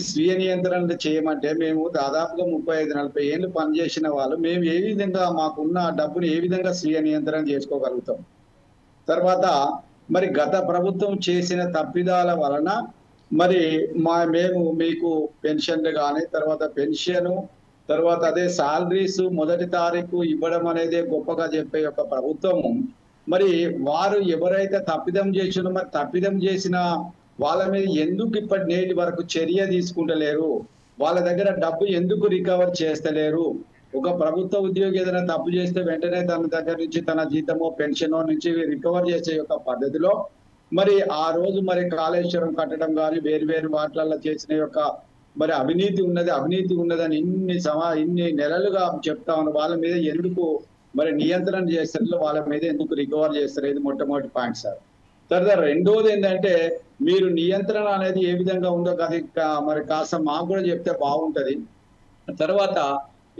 స్వీయ నియంత్రణ చేయమంటే, మేము దాదాపుగా 35-40 ఏళ్ళు పనిచేసిన వాళ్ళు మేము ఏ విధంగా మాకున్న డబ్బుని ఏ విధంగా స్వీయ నియంత్రణ చేసుకోగలుగుతాం? తర్వాత గత ప్రభుత్వం చేసిన తప్పిదాల వలన మేము మీకు పెన్షన్లు కానీ, తర్వాత పెన్షన్, తర్వాత అదే సాలరీస్ మొదటి తారీఖు ఇవ్వడం అనేది గొప్పగా చెప్పే యొక్క ప్రభుత్వము వారు ఎవరైతే తప్పిదం చేసినో తప్పిదం చేసిన వాళ్ళ మీద ఎందుకు ఇప్పటి నేటి వరకు చర్య తీసుకుంటలేరు? వాళ్ళ దగ్గర డబ్బు ఎందుకు రికవర్ చేస్తలేరు? ఒక ప్రభుత్వ ఉద్యోగి ఏదైనా తప్పు చేస్తే వెంటనే తన దగ్గర నుంచి తన జీతమో పెన్షనో నుంచి రికవర్ చేసే యొక్క పద్ధతిలో ఆ రోజు కాళేశ్వరం కట్టడం కానీ వేరు వాటిలలో చేసిన యొక్క అవినీతి ఉన్నదని ఇన్ని నెలలుగా చెప్తా ఉన్నారు. వాళ్ళ మీద ఎందుకు నియంత్రణ చేస్తారు? వాళ్ళ మీద ఎందుకు రికవర్ చేస్తారు? ఇది మొట్టమొదటి పాయింట్ సార్. తర్వాత రెండోది ఏంటంటే, మీరు నియంత్రణ అనేది ఏ విధంగా ఉందో అది కాస్త మాకు కూడా చెప్తే బాగుంటది. తర్వాత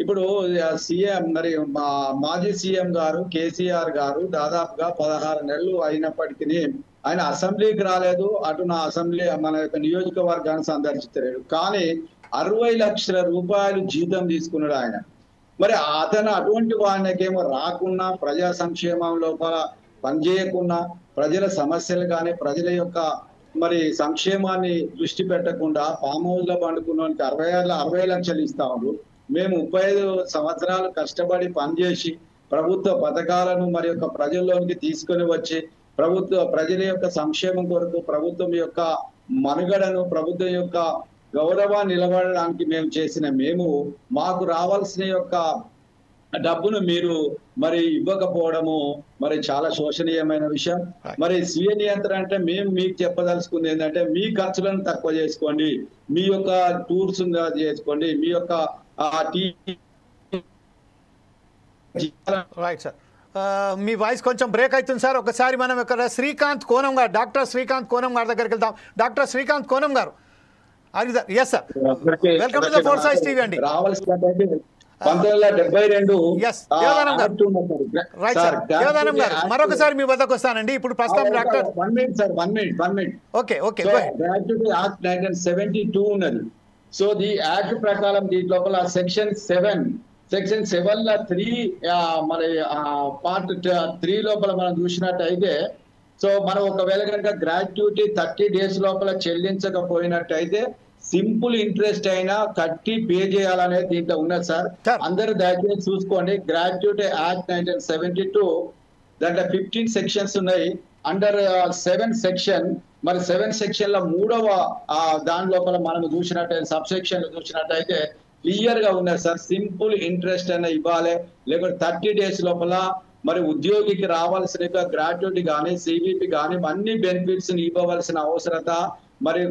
ఇప్పుడు సీఎం మాజీ సీఎం గారు కేసీఆర్ గారు దాదాపుగా 16 నెలలు అయినప్పటికీ ఆయన అసెంబ్లీకి రాలేదు, అటు నా అసెంబ్లీ మన యొక్క నియోజకవర్గాన్ని సందర్శించలేడు. కానీ 60 లక్షల రూపాయలు జీతం తీసుకున్నాడు ఆయన. అతను అటువంటి వాడికేమో రాకున్నా, ప్రజా సంక్షేమం లోపల పనిచేయకుండా, ప్రజల సమస్యలు కానీ ప్రజల యొక్క సంక్షేమాన్ని దృష్టి పెట్టకుండా ఫామ్ హౌస్ లో పండుకున్నానికి 60 లక్షలు ఇస్తా ఉన్నారు. మేము 35 సంవత్సరాలు కష్టపడి పనిచేసి ప్రభుత్వ పథకాలను మరి యొక్క ప్రజల్లోనికి తీసుకొని వచ్చి ప్రజల యొక్క సంక్షేమం కొరకు ప్రభుత్వం యొక్క మనుగడను ప్రభుత్వం యొక్క గౌరవాన్ని నిలబడడానికి మేము మాకు రావాల్సిన యొక్క డబ్బును మీరు మరి ఇవ్వకపోవడము మరి చాలా శోచనీయమైన విషయం. మరి స్వీయ నియంత్రణ అంటే మేము మీకు చెప్పదలుచుకుంది ఏంటంటే మీ ఖర్చులను తక్కువ చేసుకోండి, మీ యొక్క టూర్స్ చేసుకోండి, మీ యొక్క రైట్ సార్, మీ వాయిస్ కొంచెం బ్రేక్ అవుతుంది సార్. ఒకసారి మనం ఇక్కడ శ్రీకాంత్ కోనం గారు, డాక్టర్ శ్రీకాంత్ కోనం గారి దగ్గరికి వెళ్దాం. డాక్టర్ శ్రీకాంత్ కోనం గారు, yes sir, welcome to the four size TV అండి. 1972 మరొకసారి మీ వద్దకు వస్తానండి. ఇప్పుడు ప్రస్తుతం doctor okay okay gratuity act 1972 ఉన్నది. సో ది యాక్ట్ ప్రకారం దీని లోపల సెక్షన్ 7 లో 3 మరి పార్ట్ 3 లోపల మనం చూసినట్టయితే, సో మనం ఒకవేళ కనుక గ్రాట్యుటీ 30 days లోపల చెల్లించకపోయినట్టయితే సింపుల్ ఇంట్రెస్ట్ అయినా కట్టి పే చేయాలనేది దీంట్లో ఉన్నది సార్. అందరూ దయచేసి చూసుకోండి. గ్రాట్యుటీ యాక్ట్ 1972 దాంట్లో 15 సెక్షన్స్ ఉన్నాయి. అండర్ 7 సెక్షన్, మరి 7 సెక్షన్ లో 3వ దాని లోపల మనం చూసినట్టయితే సబ్ సెక్షన్ చూసినట్టయితే క్లియర్ గా ఉన్నది సార్. సింపుల్ ఇంట్రెస్ట్ అయినా ఇవ్వాలి, లేకపోతే 30 days లోపల మరి ఉద్యోగికి రావాల్సిన గ్రాట్యుటీ కానీ సిబిపి కానీ అన్ని బెనిఫిట్స్ ఇవ్వవలసిన అవసరత మరి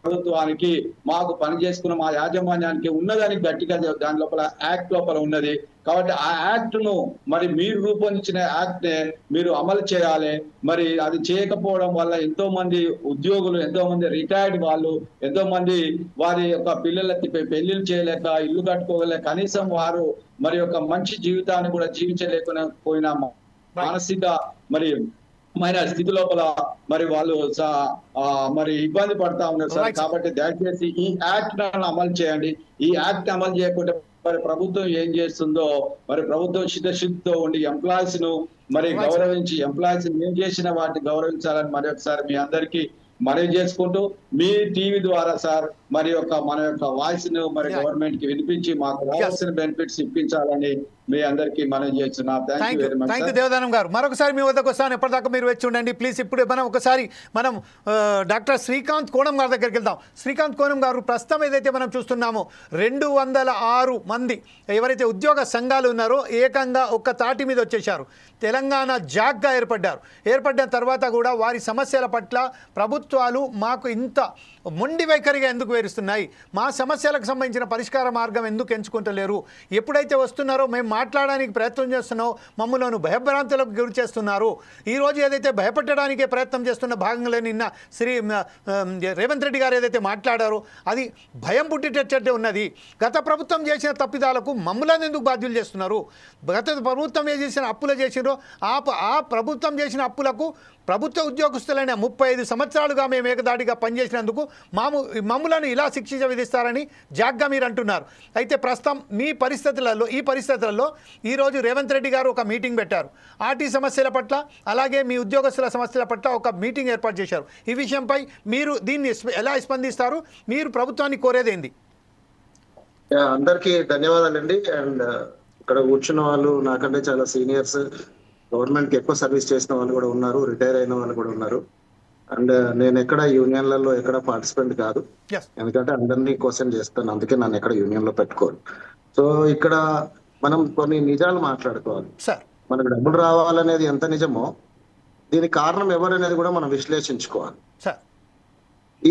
ప్రభుత్వానికి మాకు పని చేసుకున్న మా యాజమాన్యానికి ఉన్నదని గట్టిగా దాని లోపల యాక్ట్ లోపల ఉన్నది. కాబట్టి ఆ యాక్ట్ ను మరి మీరు రూపొందించిన యాక్ట్ నే మీరు అమలు చేయాలి. మరి అది చేయకపోవడం వల్ల ఎంతో మంది ఉద్యోగులు, ఎంతో మంది రిటైర్డ్ వాళ్ళు, ఎంతో మంది వారి యొక్క పిల్లలకి పెళ్లిళ్ళు చేయలేక, ఇల్లు కట్టుకోలేక, కనీసం వారు మరి యొక్క మంచి జీవితాన్ని కూడా జీవించలేకపోయినా మానసిక మరి స్థితి లోపల మరి వాళ్ళు మరి ఇబ్బంది పడతా ఉన్నారు సార్. కాబట్టి దయచేసి ఈ యాక్ట్ అమలు చేయండి. ఈ యాక్ట్ అమలు చేయకుండా మరి ప్రభుత్వం ఏం చేస్తుందో, మరి ప్రభుత్వం చిత్తశుద్ధితో ఉండి ఎంప్లాయీస్ ను మరి గౌరవించి, ఎంప్లాయీస్ ఏం చేసిన వాటిని గౌరవించాలని మరి ఒకసారి మీ అందరికీ మనవి చేసుకుంటూ, మీ టీవీ ద్వారా సార్ మరి మన యొక్క వాయిస్ ను మరి గవర్నమెంట్ కి వినిపించి మాకు రావాల్సిన బెనిఫిట్స్ ఇప్పించాలని మీ అందరికీ మనవి చేస్తున్నా. థ్యాంక్ యూ దేవదానం గారు. మరొకసారి మీ వద్దకు వస్తాను, ఎప్పటిదాకా మీరు వచ్చి ఉండండి ప్లీజ్. ఇప్పుడు మనం డాక్టర్ శ్రీకాంత్ కోనం గారి దగ్గరికి వెళ్దాం. శ్రీకాంత్ కోనం గారు, ప్రస్తుతం ఏదైతే మనం చూస్తున్నామో 206 మంది ఎవరైతే ఉద్యోగ సంఘాలు ఉన్నారో ఏకంగా ఒక్క తాటి మీద వచ్చేశారు. తెలంగాణ జాగ్గా ఏర్పడిన తర్వాత కూడా వారి సమస్యల పట్ల ప్రభుత్వాలు మాకు ఇంత మొండి వైఖరిగా ఎందుకు వేరుస్తున్నాయి, మా సమస్యలకు సంబంధించిన పరిష్కార మార్గం ఎందుకు ఎంచుకుంటలేరు, ఎప్పుడైతే వస్తున్నారో మేము మాట్లాడడానికి ప్రయత్నం చేస్తున్నామో మమ్మల్ని భయభ్రాంతులకు గురి చేస్తున్నారు. ఈరోజు ఏదైతే భయపెట్టడానికే ప్రయత్నం చేస్తున్న భాగంలో నిన్న రేవంత్ రెడ్డి గారు ఏదైతే మాట్లాడారో అది భయం పుట్టినట్టే ఉన్నది. గత ప్రభుత్వం చేసిన తప్పిదాలకు మమ్మల్ని ఎందుకు బాధ్యులు చేస్తున్నారు, గత ప్రభుత్వం ఏ చేసిన అప్పులు చేసినో ఆ ప్రభుత్వం చేసిన అప్పులకు ప్రభుత్వ ఉద్యోగస్తులైన 35 సంవత్సరాలుగా మేము ఏకదాటిగా పనిచేసినందుకు మమ్ములను ఇలా శిక్ష విధిస్తారని జాగ్గా మీరు అంటున్నారు. అయితే ప్రస్తుతం ఈ పరిస్థితులలో ఈరోజు రేవంత్ రెడ్డి గారు ఒక మీటింగ్ పెట్టారు. ఆర్టీ సమస్యల పట్ల అలాగే మీ ఉద్యోగస్తుల సమస్యల పట్ల ఒక మీటింగ్ ఏర్పాటు చేశారు. ఈ విషయంపై మీరు దీన్ని ఎలా స్పందిస్తారు, మీరు ప్రభుత్వాన్ని కోరేదేంది? అందరికీ ధన్యవాదాలండి. అండ్ ఇక్కడ కూర్చున్న వాళ్ళు నాకంటే చాలా సీనియర్స్, గవర్నమెంట్కి ఎక్కువ సర్వీస్ చేసిన వాళ్ళు కూడా ఉన్నారు, రిటైర్ అయిన వాళ్ళు కూడా ఉన్నారు. అండ్ నేను ఎక్కడ యూనియన్లలో ఎక్కడ పార్టిసిపెంట్ కాదు, ఎందుకంటే అందరినీ క్వశ్చన్ చేస్తాను, అందుకే నన్ను ఎక్కడ యూనియన్ లో పెట్టుకోను. సో ఇక్కడ మనం కొన్ని నిజాలు మాట్లాడుకోవాలి. మనకు డబ్బులు రావాలనేది ఎంత నిజమో దీనికి కారణం ఎవరనేది కూడా మనం విశ్లేషించుకోవాలి.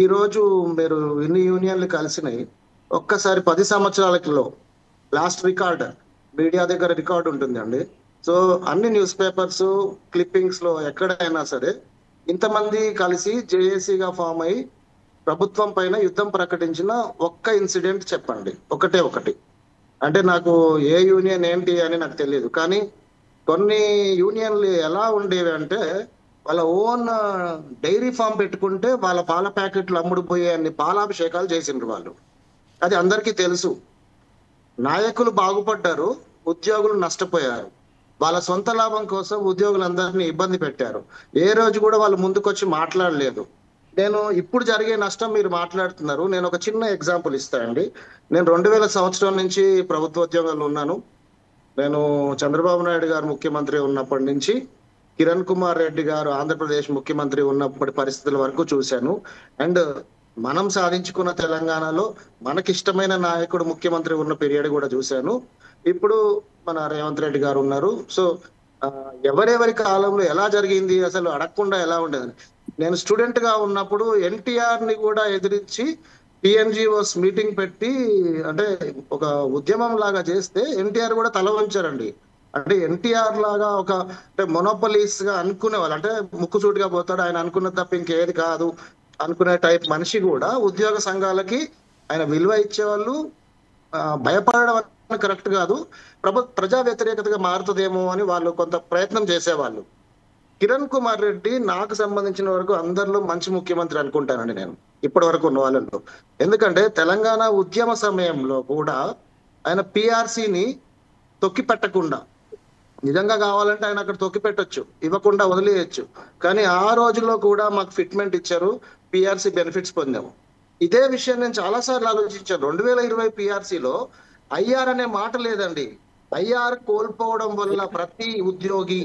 ఈ రోజు మీరు ఎన్ని యూనియన్లు కలిసినాయి, ఒక్కసారి 10 సంవత్సరాలలో లాస్ట్ రికార్డ్ మీడియా దగ్గర రికార్డు ఉంటుందండి. సో అన్ని న్యూస్ పేపర్స్ క్లిప్పింగ్స్ లో ఎక్కడైనా సరే ఇంతమంది కలిసి జేఏసీగా ఫామ్ అయి ప్రభుత్వం పైన యుద్ధం ప్రకటించిన ఒక్క ఇన్సిడెంట్ చెప్పండి, ఒకటి. అంటే నాకు ఏ యూనియన్ ఏంటి అని నాకు తెలియదు, కానీ కొన్ని యూనియన్లు ఎలా ఉండేవి అంటే వాళ్ళ ఓన్ డైరీ ఫామ్ పెట్టుకుంటే వాళ్ళ పాల ప్యాకెట్లు అమ్ముడుపోయే అన్ని పాలాభిషేకాలు చేసిండ్రు వాళ్ళు. అది అందరికీ తెలుసు. నాయకులు బాగుపడ్డారు, ఉద్యోగులు నష్టపోయారు. వాళ్ళ సొంత లాభం కోసం ఉద్యోగులందరినీ ఇబ్బంది పెట్టారు. ఏ రోజు కూడా వాళ్ళు ముందుకొచ్చి మాట్లాడలేదు. నేను ఇప్పుడు జరిగే నష్టం మీరు మాట్లాడుతున్నారు. నేను ఒక చిన్న ఎగ్జాంపుల్ ఇస్తానండి. నేను 2000 సంవత్సరం నుంచి ప్రభుత్వ ఉద్యోగాల్లో ఉన్నాను. నేను చంద్రబాబు నాయుడు గారు ముఖ్యమంత్రి ఉన్నప్పటి నుంచి కిరణ్ కుమార్ రెడ్డి గారు ఆంధ్రప్రదేశ్ ముఖ్యమంత్రి ఉన్నప్పటి పరిస్థితుల వరకు చూశాను. అండ్ మనం సాధించుకున్న తెలంగాణలో మనకిష్టమైన నాయకుడు ముఖ్యమంత్రి ఉన్న పీరియడ్ కూడా చూశాను. ఇప్పుడు మన రేవంత్ రెడ్డి గారు ఉన్నారు. సో ఎవరెవరి కాలంలో ఎలా జరిగింది అసలు అడగకుండా ఎలా ఉండేది. నేను స్టూడెంట్ గా ఉన్నప్పుడు ఎన్టీఆర్ ని కూడా ఎదిరించి టిఎన్జిఓస్ మీటింగ్ పెట్టి అంటే ఒక ఉద్యమం లాగా చేస్తే ఎన్టీఆర్ కూడా తల వంచారండి. అంటే ఎన్టీఆర్ లాగా ఒక అంటే మొనోపలీస్ గా అనుకునేవాళ్ళు, అంటే ముక్కుసూటిగా పోతాడు ఆయన అనుకున్న తప్ప ఇంకేది కాదు అనుకునే టైప్ మనిషి కూడా ఉద్యోగ సంఘాలకి ఆయన విలువ ఇచ్చేవాళ్ళు. భయపడడం కరెక్ట్ కాదు, ప్రజా వ్యతిరేకతగా మారుతుందేమో అని వాళ్ళు కొంత ప్రయత్నం చేసేవాళ్ళు. కిరణ్ కుమార్ రెడ్డి నాకు సంబంధించిన వరకు అందరిలో మంచి ముఖ్యమంత్రి అనుకుంటానండి నేను ఇప్పటి వరకు ఉన్న వాళ్ళలో. ఎందుకంటే తెలంగాణ ఉద్యమ సమయంలో కూడా ఆయన పిఆర్సీని తొక్కి పెట్టకుండా, నిజంగా కావాలంటే ఆయన అక్కడ తొక్కి పెట్టొచ్చు, ఇవ్వకుండా వదిలేయచ్చు, కానీ ఆ రోజుల్లో కూడా మాకు ఫిట్మెంట్ ఇచ్చారు, పిఆర్సీ బెనిఫిట్స్ పొందాము. ఇదే విషయం నేను చాలా సార్లు ఆలోచించాను. 2020 పిఆర్సీలో ఐఆర్ అనే మాట లేదండి. ఐఆర్ కోల్పోవడం వల్ల ప్రతి ఉద్యోగి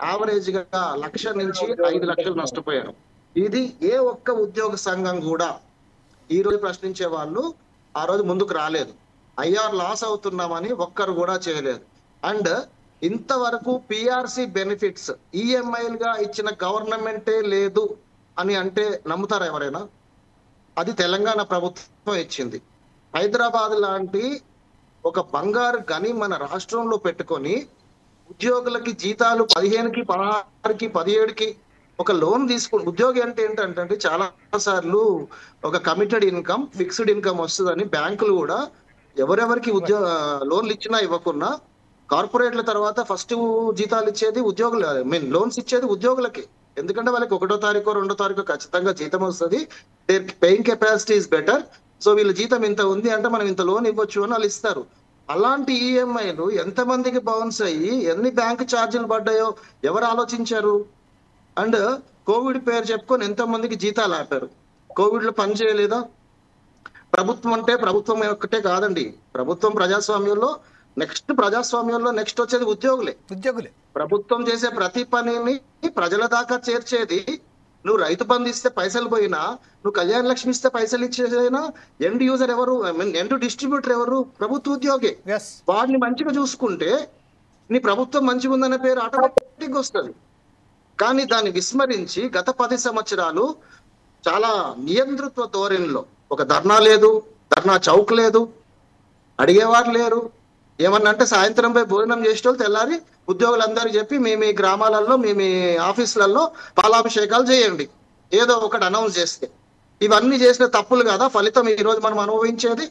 యావరేజ్ గా 1 లక్ష నుంచి 5 లక్షలు నష్టపోయారు. ఇది ఏ ఒక్క ఉద్యోగ సంఘం కూడా ఈ రోజు ప్రశ్నించే వాళ్ళు ఆ రోజు ముందుకు రాలేదు. ఐఆర్ లాస్ అవుతున్నామని ఒక్కరు కూడా చేయలేదు. అండ్ ఇంతవరకు పిఆర్సీ బెనిఫిట్స్ ఈఎంఐలుగా ఇచ్చిన గవర్నమెంటే లేదు అని అంటే నమ్ముతారా ఎవరైనా? అది తెలంగాణ ప్రభుత్వం ఇచ్చింది. హైదరాబాద్ లాంటి ఒక బంగారు గని మన రాష్ట్రంలో పెట్టుకొని ఉద్యోగులకి జీతాలు 15కి 16కి 17కి ఒక లోన్ తీసుకుని, ఉద్యోగి అంటే ఏంటంటే చాలా సార్లు ఒక కమిటెడ్ ఇన్కమ్ ఫిక్స్డ్ ఇన్కమ్ వస్తుందని బ్యాంకులు కూడా ఎవరెవరికి లోన్లు ఇచ్చినా ఇవ్వకున్నా కార్పొరేట్ల తర్వాత ఫస్ట్ జీతాలు ఇచ్చేది ఉద్యోగులు, లోన్స్ ఇచ్చేది ఉద్యోగులకి. ఎందుకంటే వాళ్ళకి 1వ తారీఖు 2వ తారీఖు ఖచ్చితంగా జీతం వస్తుంది. Paying capacity is better. So వీళ్ళ జీతం ఇంత ఉంది అంటే మనం ఇంత లోన్ ఇవ్వచ్చు అని వాళ్ళు ఇస్తారు. అలాంటి ఈఎంఐలు ఎంతమందికి బౌన్స్ అయ్యి ఎన్ని బ్యాంకు ఛార్జీలు పడ్డాయో ఎవరు ఆలోచించారు? అండ్ కోవిడ్ పేరు చెప్పుకొని ఎంతమందికి జీతాలు ఆపారు. కోవిడ్ లో పని చేయలేదా? ప్రభుత్వం అంటే ప్రభుత్వం ఒక్కటే కాదండి. ప్రభుత్వం ప్రజాస్వామ్యంలో నెక్స్ట్ వచ్చేది ఉద్యోగులే. ప్రభుత్వం చేసే ప్రతి పనిని ప్రజల దాకా చేర్చేది. నువ్వు రైతు బంధు ఇస్తే పైసలు పోయినా, నువ్వు కళ్యాణ లక్ష్మి ఇస్తే పైసలు ఇచ్చేదైనా ఎండ్ యూజర్ ఎవరు, ఎండ్ డిస్ట్రిబ్యూటర్ ఎవరు? ప్రభుత్వ ఉద్యోగి. వాడిని మంచిగా చూసుకుంటే నీ ప్రభుత్వం మంచిగా ఉందనే పేరు ఆటోమేటిక్ వస్తుంది. కానీ దాన్ని విస్మరించి గత 10 సంవత్సరాలు చాలా నియంతృత్వ ధోరణిలో ఒక ధర్నా లేదు, ధర్నా చౌక్ లేదు, అడిగేవారు లేరు. ఏమన్నా అంటే సాయంత్రం పోయి భోజనం చేసేటోళ్ళు తెల్లారి ఉద్యోగులందరూ చెప్పి మీ గ్రామాలలో మీ ఆఫీసులలో పాలాభిషేకాలు చేయండి ఏదో ఒకటి అనౌన్స్ చేస్తే. ఇవన్నీ చేసిన తప్పులు కదా ఫలితం ఈ రోజు మనం అనుభవించేది.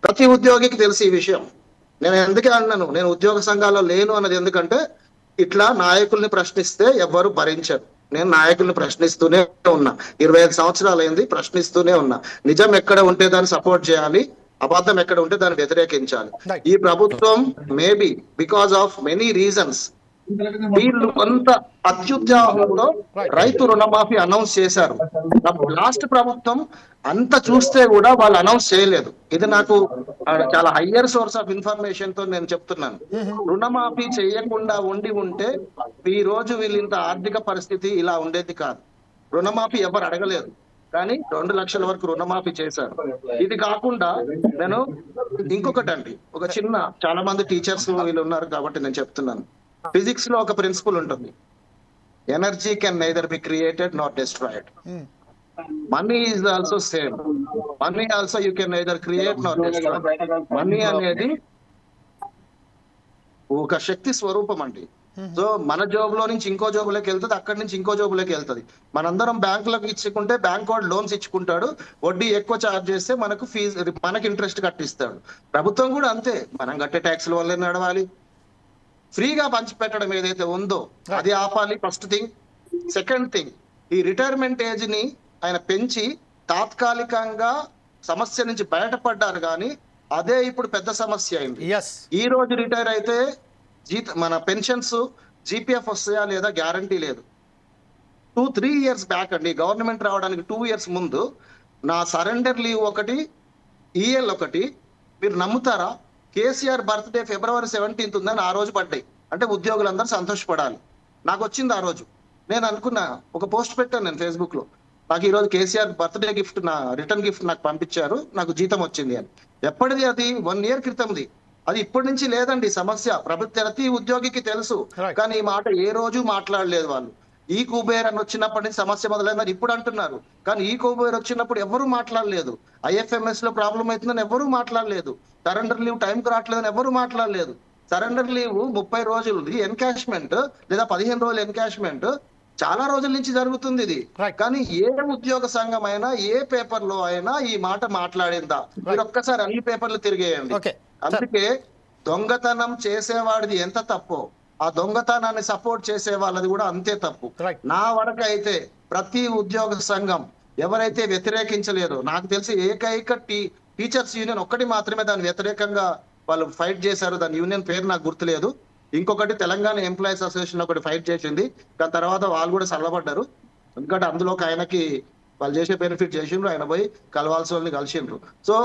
ప్రతి ఉద్యోగికి తెలుసు ఈ విషయం. నేను ఎందుకే అన్నాను నేను ఉద్యోగ సంఘాల్లో లేను అన్నది, ఎందుకంటే ఇట్లా నాయకుల్ని ప్రశ్నిస్తే ఎవ్వరు భరించరు. నేను నాయకుల్ని ప్రశ్నిస్తూనే ఉన్నా, 25 సంవత్సరాలు అయింది ప్రశ్నిస్తూనే ఉన్నా. నిజం ఎక్కడ ఉంటే దాన్ని సపోర్ట్ చేయాలి, అబద్ధం ఎక్కడ ఉంటే దాన్ని వ్యతిరేకించాలి. ఈ ప్రభుత్వం maybe because of many reasons వీళ్ళు కొంత అత్యుత్సాహంతో రైతు రుణమాఫీ అనౌన్స్ చేశారు. లాస్ట్ ప్రభుత్వం అంత చూస్తే కూడా వాళ్ళు అనౌన్స్ చేయలేదు. ఇది నాకు చాలా హయ్యర్ సోర్స్ ఆఫ్ ఇన్ఫర్మేషన్ తో నేను చెప్తున్నాను. రుణమాఫీ చేయకుండా ఉంటే ఈ రోజు వీళ్ళింత ఆర్థిక పరిస్థితి ఇలా ఉండేది కాదు. రుణమాఫీ ఎవరు అడగలేదు, కానీ 2 లక్షల వరకు రుణమాఫీ చేశారు. ఇది కాకుండా నేను ఇంకొకటి అండి, ఒక చిన్న, చాలా మంది టీచర్స్ వీళ్ళు ఉన్నారు కాబట్టి నేను చెప్తున్నాను. ఫిజిక్స్ లో ఒక ప్రిన్సిపల్ ఉంటుంది, energy can neither be created not destroyed. Money is also same. Money also you can neither create not destroyed. Money అనేది ఒక శక్తి స్వరూపం అండి. సో మన జోబులో నుంచి ఇంకో జోబులోకి వెళ్తుంది, అక్కడి నుంచి ఇంకో జోబులోకి వెళ్తుంది. మనందరం బ్యాంకులకు ఇచ్చుకుంటే బ్యాంక్ వాడు లోన్స్ ఇచ్చుకుంటాడు, వడ్డీ ఎక్కువ ఛార్జ్ చేస్తే మనకు ఫీజు, మనకి ఇంట్రెస్ట్ కట్టిస్తాడు. ప్రభుత్వం కూడా అంతే, మనం కట్టే ట్యాక్సుల వల్లే నడవాలి. ఫ్రీగా పంచిపెట్టడం ఏదైతే ఉందో అది ఆపాలి, ఫస్ట్ థింగ్. సెకండ్ థింగ్, ఈ రిటైర్మెంట్ ఏజ్ ని ఆయన పెంచి తాత్కాలికంగా సమస్య నుంచి బయటపడ్డారు, కానీ అదే ఇప్పుడు పెద్ద సమస్య అయింది. ఈ రోజు రిటైర్ అయితే మన పెన్షన్స్ జీపీఎఫ్ వస్తాయా లేదా గ్యారంటీ లేదు. 2-3 ఇయర్స్ బ్యాక్ అండి, గవర్నమెంట్ రావడానికి 2 ఇయర్స్ ముందు నా సరెండర్ లీవ్ ఒకటి, ఈఎల్ ఒకటి, మీరు నమ్ముతారా? కేసీఆర్ బర్త్డే February 17 ఉందని ఆ రోజు పడ్డాయి. అంటే ఉద్యోగులందరూ సంతోషపడాలి. నాకు వచ్చింది ఆ రోజు. నేను అనుకున్నా, ఒక పోస్ట్ పెట్టాను నేను ఫేస్బుక్ లో, నాకు ఈ రోజు కేసీఆర్ బర్త్డే గిఫ్ట్, నా రిటర్న్ గిఫ్ట్ నాకు పంపించారు, నాకు జీతం వచ్చింది అని. ఎప్పటిది అది? 1 year క్రితంది. అది ఇప్పటి నుంచి లేదండి సమస్య. ప్రతి ఉద్యోగికి తెలుసు, కానీ ఈ మాట ఏ రోజు మాట్లాడలేదు వాళ్ళు. ఈ కుబేర్ అని వచ్చినప్పటి నుంచి సమస్య మొదలైందని ఇప్పుడు అంటున్నారు, కానీ ఈ కుబేర్ వచ్చినప్పుడు ఎవరు మాట్లాడలేదు. IFMS లో ప్రాబ్లం అవుతుందని ఎవరు మాట్లాడలేదు. సరెండర్ లీవ్ టైంకి రావట్లేదని ఎవరు మాట్లాడలేదు. సరెండర్ లీవ్ 30 రోజులది ఎన్కాష్మెంట్ లేదా 15 రోజుల ఎన్కాష్మెంట్ చాలా రోజుల నుంచి జరుగుతుంది ఇది. కానీ ఏ ఉద్యోగ సంఘం అయినా ఏ పేపర్ లో అయినా ఈ మాట మాట్లాడిందా? మీరు ఒక్కసారి అన్ని పేపర్లు తిరిగేయండి. అందుకే దొంగతనం చేసేవాడిది ఎంత తప్పో ఆ దొంగతనాన్ని సపోర్ట్ చేసే వాళ్ళది కూడా అంతే తప్పు. నా వరకు అయితే ప్రతి ఉద్యోగ సంఘం ఎవరైతే వ్యతిరేకించలేరో, నాకు తెలిసి ఏకైక టీచర్స్ యూనియన్ ఒక్కటి మాత్రమే దాని వ్యతిరేకంగా వాళ్ళు ఫైట్ చేశారు. దాని యూనియన్ పేరు నాకు గుర్తులేదు. ఇంకొకటి తెలంగాణ ఎంప్లాయీస్ అసోసియేషన్ ఒకటి ఫైట్ చేసింది, దాని తర్వాత వాళ్ళు కూడా చల్లబడ్డారు. ఎందుకంటే అందులో ఆయనకి వాళ్ళు చేసే బెనిఫిట్ చేసిండ్రు, ఆయన పోయి కలవాల్సిన వాళ్ళని కలిసిండ్రు. సో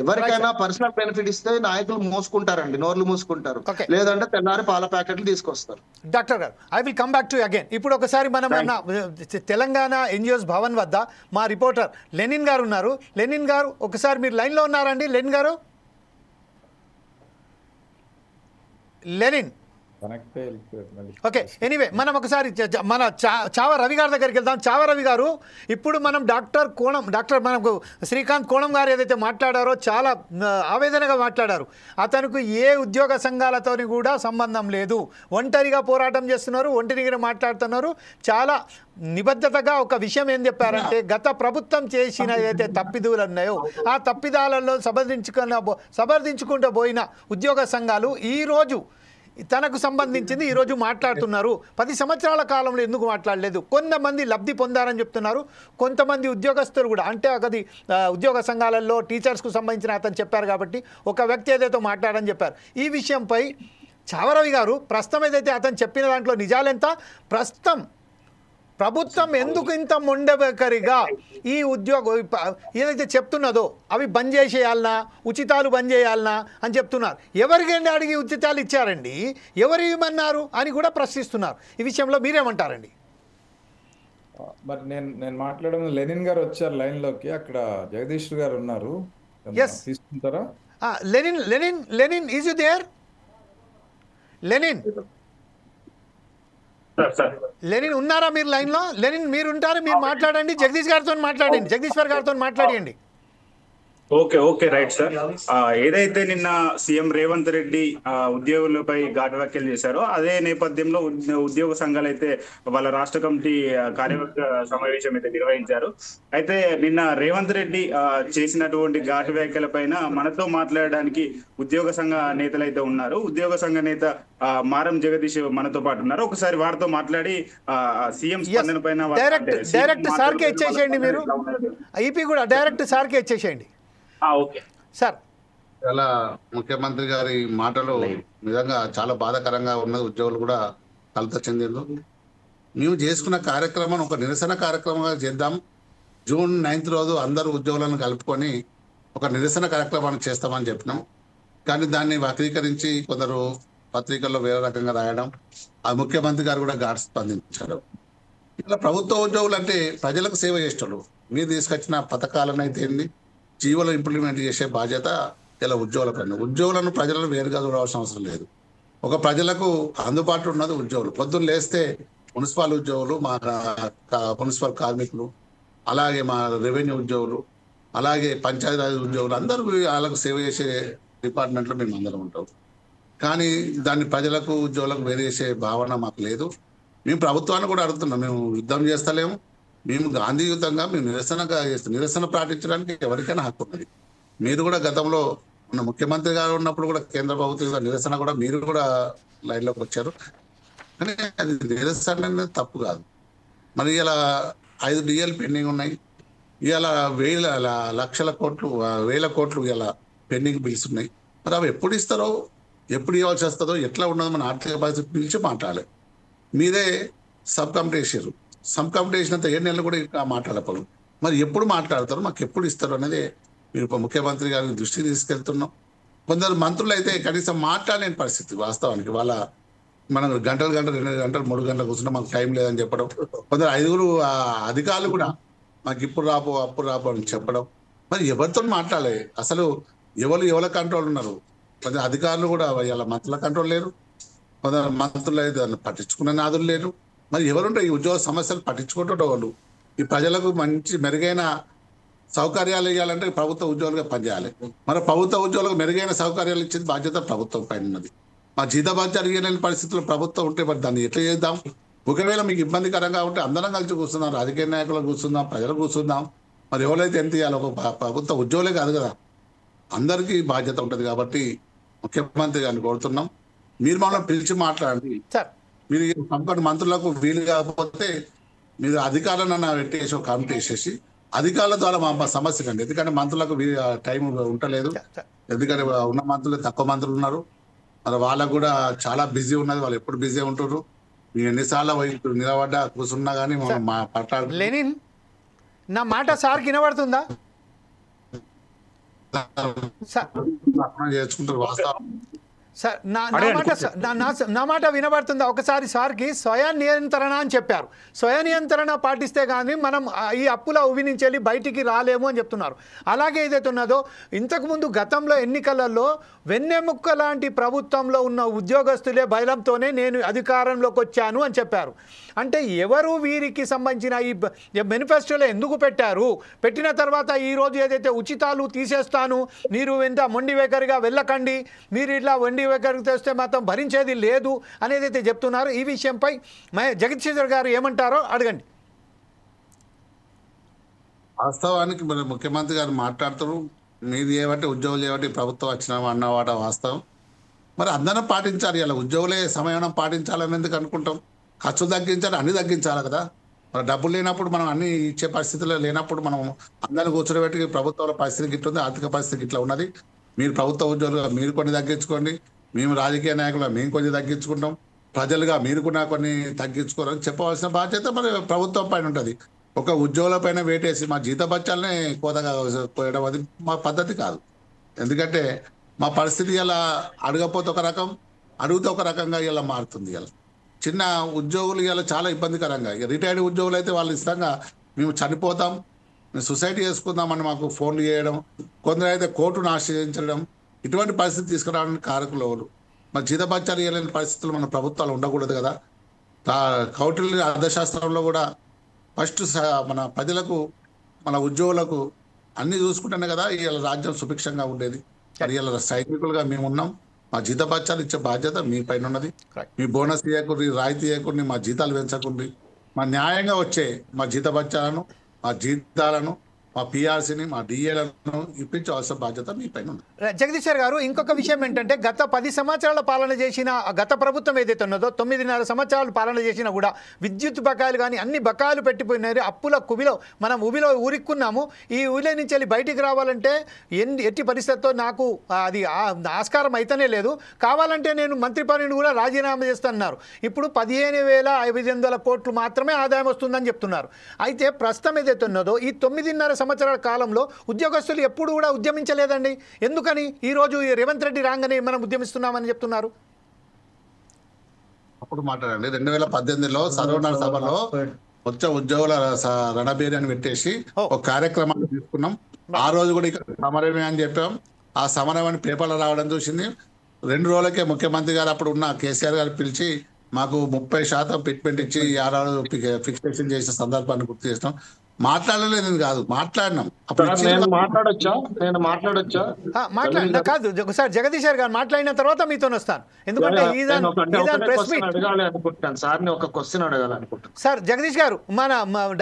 ఎవరికైనా పర్సనల్ బెనిఫిట్ ఇస్తే నాయకులు మోసుకుంటారండి, నోర్లు మూసుకుంటారు, లేదంటే తెల్లారి పాల ప్యాకెట్లు తీసుకొస్తారు. డాక్టర్ గారు, I will come back to again. ఇప్పుడు ఒకసారి మనం తెలంగాణ NGOs భవన్ వద్ద మా రిపోర్టర్ లెనిన్ గారు ఉన్నారు. లెనిన్ గారు, ఒకసారి మీరు లైన్లో ఉన్నారండి? లెనిన్ గారు, లెనిన్. ఓకే, ఎనీవే మనం ఒకసారి మన చావ రవి గారి దగ్గరికి వెళ్దాం. చావ రవి గారు, ఇప్పుడు మనం డాక్టర్ మనకు శ్రీకాంత్ కోణం గారు ఏదైతే మాట్లాడారో చాలా ఆవేదనగా మాట్లాడారు. అతనికి ఏ ఉద్యోగ సంఘాలతో కూడా సంబంధం లేదు, ఒంటరిగా పోరాటం చేస్తున్నారు, ఒంటరిగా మాట్లాడుతున్నారు. చాలా నిబద్ధతగా ఒక విషయం ఏం చెప్పారంటే, గత ప్రభుత్వం చేసిన ఏదైతే తప్పిదాలు ఉన్నాయో ఆ తప్పిదాలలో సమర్థించుకుంటూ పోయిన ఉద్యోగ సంఘాలు ఈరోజు తనకు సంబంధించింది ఈరోజు మాట్లాడుతున్నారు. 10 సంవత్సరాల కాలంలో ఎందుకు మాట్లాడలేదు? కొంతమంది లబ్ధి పొందారని చెప్తున్నారు, కొంతమంది ఉద్యోగస్తులు కూడా, అంటే అది ఉద్యోగ సంఘాలలో టీచర్స్కు సంబంధించిన అతను చెప్పారు కాబట్టి ఒక వ్యక్తి ఏదైతే మాట్లాడని చెప్పారు. ఈ విషయంపై చావరవి గారు, ప్రస్తుతం ఏదైతే అతను చెప్పిన దాంట్లో నిజాలెంత, ప్రస్తుతం ప్రభుత్వం ఎందుకు ఇంత మొండబెకరిగా ఈ ఏదైతే చెప్తున్నదో అవి బంద్ చేసేయాలనా, ఉచితాలు బంద్ చేయాలనా అని చెప్తున్నారు. ఎవరికండి అడిగి ఉచితాలు ఇచ్చారండి, ఎవరు ఇవ్వమన్నారు అని కూడా ప్రశ్నిస్తున్నారు. ఈ విషయంలో మీరేమంటారండి? మరి నేను మాట్లాడడం, లెనిన్ గారు వచ్చారు లైన్లోకి, అక్కడ జగదీష్ గారు ఉన్నారు, తీసుకుంటారా? Lenin is you there? Lenin ఉన్నారా మీరు లైన్లో? లెనిన్ మీరు ఉంటారు, మీరు మాట్లాడండి. జగదీష్ గారితో మాట్లాడండి, జగదీశ్వర్ గారితో మాట్లాడండి. Okay right sir. ఏదైతే నిన్న సీఎం రేవంత్ రెడ్డి ఉద్యోగులపై ఘాటు వ్యాఖ్యలు చేశారో అదే నేపథ్యంలో ఉద్యోగ సంఘాలు అయితే వాళ్ళ రాష్ట్ర కమిటీ కార్యవర్గ సమావేశం అయితే నిర్వహించారు. అయితే నిన్న రేవంత్ రెడ్డి చేసినటువంటి ఘాటు వ్యాఖ్యల పైన మనతో మాట్లాడడానికి ఉద్యోగ సంఘ నేతలు అయితే ఉన్నారు. ఉద్యోగ సంఘ నేత మారం జగదీష్ మనతో పాటు ఉన్నారు. ఒకసారి వారితో మాట్లాడి సీఎం స్పందన పైన డైరెక్ట్ సార్కే ఇచ్చేసేయండి, మీరు ఐపీ కూడా డైరెక్ట్ సార్కే ఇచ్చేసేయండి. Okay sir. చాలా ముఖ్యమంత్రి గారి మాటలు నిజంగా చాలా బాధాకరంగా ఉన్నది. ఉద్యోగులు కూడా కలత చెందిండ్రు. మేము చేసుకున్న కార్యక్రమాన్ని ఒక నిరసన కార్యక్రమంగా చేద్దాం, June 9th రోజు అందరూ ఉద్యోగులను కలుపుకొని ఒక నిరసన కార్యక్రమాన్ని చేస్తామని చెప్పినాం. కానీ దాన్ని వక్రీకరించి కొందరు పత్రికల్లో వేరే రకంగా రాయడం, ఆ ముఖ్యమంత్రి గారు కూడా ఘాటు స్పందించారు. ఇలా ప్రభుత్వ ఉద్యోగులు అంటే ప్రజలకు సేవ చేసేవాళ్ళు. మీరు తీసుకొచ్చిన పథకాలను అయితే ఏంది, జీవోలు ఇంప్లిమెంట్ చేసే బాధ్యత ఇలా ఉద్యోగుల పైన. ఉద్యోగులను ప్రజలను వేరుగా చూడాల్సిన అవసరం లేదు. ఒక ప్రజలకు అందుబాటులో ఉన్నది ఉద్యోగులు. పొద్దున్న లేస్తే మున్సిపల్ ఉద్యోగులు, మా మున్సిపల్ కార్మికులు, అలాగే మా రెవెన్యూ ఉద్యోగులు, అలాగే పంచాయతీరాజ్ ఉద్యోగులు, అందరూ వాళ్ళకు సేవ చేసే డిపార్ట్మెంట్లో మేము అందరం ఉంటాం. కానీ దాన్ని ప్రజలకు ఉద్యోగులకు వేరు చేసే భావన మాకు లేదు. మేము ప్రభుత్వాన్ని కూడా అడుగుతున్నాం, మేము యుద్ధం చేస్తలేము, మేము గాంధీయుతంగా మేము నిరసన ప్రకటించడానికి ఎవరికైనా హక్కు ఉన్నది. మీరు కూడా గతంలో ఉన్న ముఖ్యమంత్రి గారు ఉన్నప్పుడు కూడా కేంద్ర ప్రభుత్వం నిరసన కూడా మీరు కూడా లైన్లోకి వచ్చారు. కానీ అది నిరసన అనేది తప్పు కాదు. మరి ఇలా 5 DL పెండింగ్ ఉన్నాయి, ఇలా లక్షల కోట్లు 1000 కోట్లు ఇలా పెండింగ్ బిల్స్ ఉన్నాయి. మరి అవి ఎప్పుడు ఇస్తారో, ఎప్పుడు ఇవ్వాల్సి వస్తుందో, ఎట్లా ఉన్నదో మన ఆర్థిక పరిస్థితి గురించి మాట్లాడాలి. మీరే సబ్ కమిటీ వేసారు, సబ్ కమిటీ వేసినంత 7 నెలలు కూడా ఇంకా మాట్లాడపడు. మరి ఎప్పుడు మాట్లాడతారు, మాకు ఎప్పుడు ఇస్తారు అనేది మీరు ముఖ్యమంత్రి గారికి దృష్టికి తీసుకెళ్తున్నాం. కొందరు మంత్రులు అయితే కనీసం మాట్లాడలేని పరిస్థితి వాస్తవానికి. మనం గంటలు 2 గంటలు 3 గంటలు కూర్చున్నా మాకు టైం లేదని చెప్పడం. కొందరు 5 అధికారులు కూడా మాకు ఇప్పుడు రాబో అప్పుడు రాబో అని చెప్పడం. మరి ఎవరితో మాట్లాడాలి అసలు? ఎవరి కంట్రోల్ ఉన్నారు? కొందరు అధికారులు కూడా వాళ్ళ మంత్రుల కంట్రోల్ లేరు, కొందరు మంత్రులు అయితే పట్టించుకున్న నాదులు లేరు. మరి ఎవరుంటారు ఈ ఉద్యోగ సమస్యలు పట్టించుకుంటుంటే వాళ్ళు? ఈ ప్రజలకు మంచి మెరుగైన సౌకర్యాలు ఇవ్వాలంటే ప్రభుత్వ ఉద్యోగులుగా పనిచేయాలి. మరి ప్రభుత్వ ఉద్యోగులకు మెరుగైన సౌకర్యాలు ఇచ్చేది బాధ్యత ప్రభుత్వం పైన ఉన్నది. మా జీతభత్యాలు ఇవ్వలేని పరిస్థితుల్లో ప్రభుత్వం ఉంటే మరి దాన్ని ఎట్లా చేద్దాం? ఒకవేళ మీకు ఇబ్బందికరంగా ఉంటే అందరం కలిసి కూర్చుందాం, రాజకీయ నాయకులు కూర్చుందాం, ప్రజలు కూర్చుందాం. మరి ఎవరైతే ఎంత ఇవ్వాలి? ఒక ప్రభుత్వ ఉద్యోగులే కాదు కదా, అందరికీ బాధ్యత ఉంటుంది. కాబట్టి ముఖ్యమంత్రి గారిని కోరుతున్నాం, మీరు మనం పిలిచి మాట్లాడండి. మీరు సంపన్న మంత్రులకు వీలు కాకపోతే మీరు అధికారులను పెట్టేసి ఒక కమిటీ వేసేసి అధికారుల ద్వారా మా సమస్య కండి. ఎందుకంటే మంత్రులకు టైం ఉండలేదు, ఎందుకంటే ఉన్న మంత్రులు తక్కువ మంత్రులు ఉన్నారు. మరి వాళ్ళకు కూడా చాలా బిజీ ఉన్నది, వాళ్ళు ఎప్పుడు బిజీ ఉంటున్నారు. మీరు ఎన్నిసార్లు నిలబడ్డా కూర్చున్నా కానీ మా పట్ల లెనిన్ నా మాట సార్కి వినబడుతుందా? చేసుకుంటారు వాస్తవం. సార్ నా మాట వినబడుతుందా? ఒకసారి సార్కి స్వయం నియంత్రణ అని చెప్పారు. స్వయం నియంత్రణ పాటిస్తే కానీ మనం ఈ అప్పుల ఉవి నుంచి వెళ్ళి బయటికి రాలేము అని చెప్తున్నారు. అలాగే ఏదైతే ఉన్నదో ఇంతకుముందు గతంలో ఎన్నికలలో వెన్నెముక్క లాంటి ప్రభుత్వంలో ఉన్న ఉద్యోగస్తులే బయలంతోనే నేను అధికారంలోకి వచ్చాను అని చెప్పారు. అంటే ఎవరు వీరికి సంబంధించిన ఈ మేనిఫెస్టోలో ఎందుకు పెట్టారు? పెట్టిన తర్వాత ఈరోజు ఏదైతే ఉచితాలు తీసేస్తాను, మీరు ఎంత మొండి వైఖరిగా వెళ్ళకండి, మీరు ఇట్లా మొండి వైఖరికి తెస్తే మాత్రం భరించేది లేదు అనేదైతే చెప్తున్నారు. ఈ విషయంపై జగదీశ్వర్ గారు ఏమంటారో అడగండి. వాస్తవానికి మరి ముఖ్యమంత్రి గారు మాట్లాడుతారు, మీది ఏమంటే ఉద్యోగులు ఏమంటే ప్రభుత్వం వచ్చిన అన్నవాట వాస్తవం. మరి అందరం పాటించాలి. ఇలా ఉద్యోగులే సమయం పాటించాలని ఎందుకు అనుకుంటాం? ఖర్చులు తగ్గించాలి, అన్ని తగ్గించాలి కదా. మరి డబ్బులు లేనప్పుడు మనం అన్ని ఇచ్చే పరిస్థితుల్లో లేనప్పుడు మనం అందరిని కూర్చోబెట్టి ప్రభుత్వాల పరిస్థితి ఇట్లా ఉంది, ఆర్థిక పరిస్థితి ఇట్లా ఉన్నది, మీరు ప్రభుత్వ ఉద్యోగులుగా మీరు కొన్ని తగ్గించుకోండి, మేము రాజకీయ నాయకులుగా మేము కొన్ని తగ్గించుకుంటాం, ప్రజలుగా మీరు కూడా కొన్ని తగ్గించుకోవాలని చెప్పవలసిన బాధ్యత మరి ప్రభుత్వం పైన ఉంటుంది. ఒక ఉద్యోగుల పైన వేటేసి మా జీతభత్యాలనే కోతగా పోయడం అది మా పద్ధతి కాదు. ఎందుకంటే మా పరిస్థితి ఇలా అడగపోతే ఒక రకం, అడిగితే ఒక రకంగా ఇలా మారుతుంది. ఇలా చిన్న ఉద్యోగులు ఇలా చాలా ఇబ్బందికరంగా, రిటైర్డ్ ఉద్యోగులు అయితే వాళ్ళు ఇష్టంగా మేము చనిపోతాం, మేము సొసైటీ చేసుకుందామని మాకు ఫోన్లు చేయడం, కొందరు అయితే కోర్టును ఆశ్రయించడం, ఇటువంటి పరిస్థితి తీసుకురావడానికి కారకులు ఎవరు? మరి జీతభత్యాలు ఇవ్వలేని పరిస్థితులు మన ప్రభుత్వాలు ఉండకూడదు కదా. కౌటిల్య అర్థశాస్త్రంలో కూడా ఫస్ట్ మన ప్రజలకు మన ఉద్యోగులకు అన్ని చూసుకుంటేనే కదా ఇలా రాజ్యం సుభిక్షంగా ఉండేది. మరి ఇలా సైనికులుగా మేము ఉన్నాం, మా జీతభత్యాలు ఇచ్చే బాధ్యత మీ పైన ఉన్నది. మీ బోనస్ ఇవ్వకుండి, రాయితీ ఇవ్వకుండి, మా జీతాలు పెంచకుండి, మా న్యాయంగా వచ్చే మా జీతభత్యాలను, మా జీతాలను, మా పిఆర్సీని, మా డిఏలను ఇప్పించవలసిన బాధ్యత మీ పైన ఉంది. జగదీశ్వర్ గారు, ఇంకొక విషయం ఏంటంటే గత 10 సంవత్సరాల పాలన చేసిన గత ప్రభుత్వం ఏదైతే ఉన్నదో 9.5 సంవత్సరాలు పాలన చేసినా కూడా విద్యుత్ బకాయిలు కానీ అన్ని బకాయిలు పెట్టిపోయినారు. అప్పుల కుబిలో మనం ఉబిలో ఊరిక్కున్నాము. ఈ ఊరిలో నుంచి వెళ్ళి బయటికి రావాలంటే ఎట్టి పరిస్థితుల్లో నాకు అది ఆస్కారం అయితేనే లేదు. కావాలంటే నేను మంత్రి పనిని కూడా రాజీనామా చేస్తున్నారు. ఇప్పుడు 15,500 కోట్లు మాత్రమే ఆదాయం వస్తుందని చెప్తున్నారు. అయితే ప్రస్తుతం ఏదైతే ఉన్నదో ఈ 9.5 సంవత్సరాల కాలంలో ఉద్యోగస్తులు ఎప్పుడు కూడా ఉద్యమించలేదండి. ఎందుకని ఈరోజు రేవంత్ రెడ్డి రాగానే మనం ఉద్యమిస్తున్నామని చెప్తున్నారు? అప్పుడు మాట్లాడండి 2018లో సర్వనార సభలో వచ్చే ఉద్యోగుల రణబేరి అని పెట్టేసి ఒక కార్యక్రమాన్ని తీసుకున్నాం. ఆ రోజు కూడా ఇక్కడ సమరమే అని చెప్పాం. ఆ సమరమని పేపర్లో రావడం చూసింది. 2 రోజులకే ముఖ్యమంత్రి గారు అప్పుడు ఉన్న కేసీఆర్ గారు పిలిచి మాకు 30% పిట్మెంట్ ఇచ్చి 6 ఫిక్సేషన్ చేసిన సందర్భాన్ని గుర్తు చేసినాం. మాట్లాడలేదు కాదు, మాట్లాడినాం. కాదు ఒకసారి జగదీశ్వర్ గారు మాట్లాడిన తర్వాత మీతో వస్తాను. ఎందుకంటే సార్ జగదీష్ గారు, మన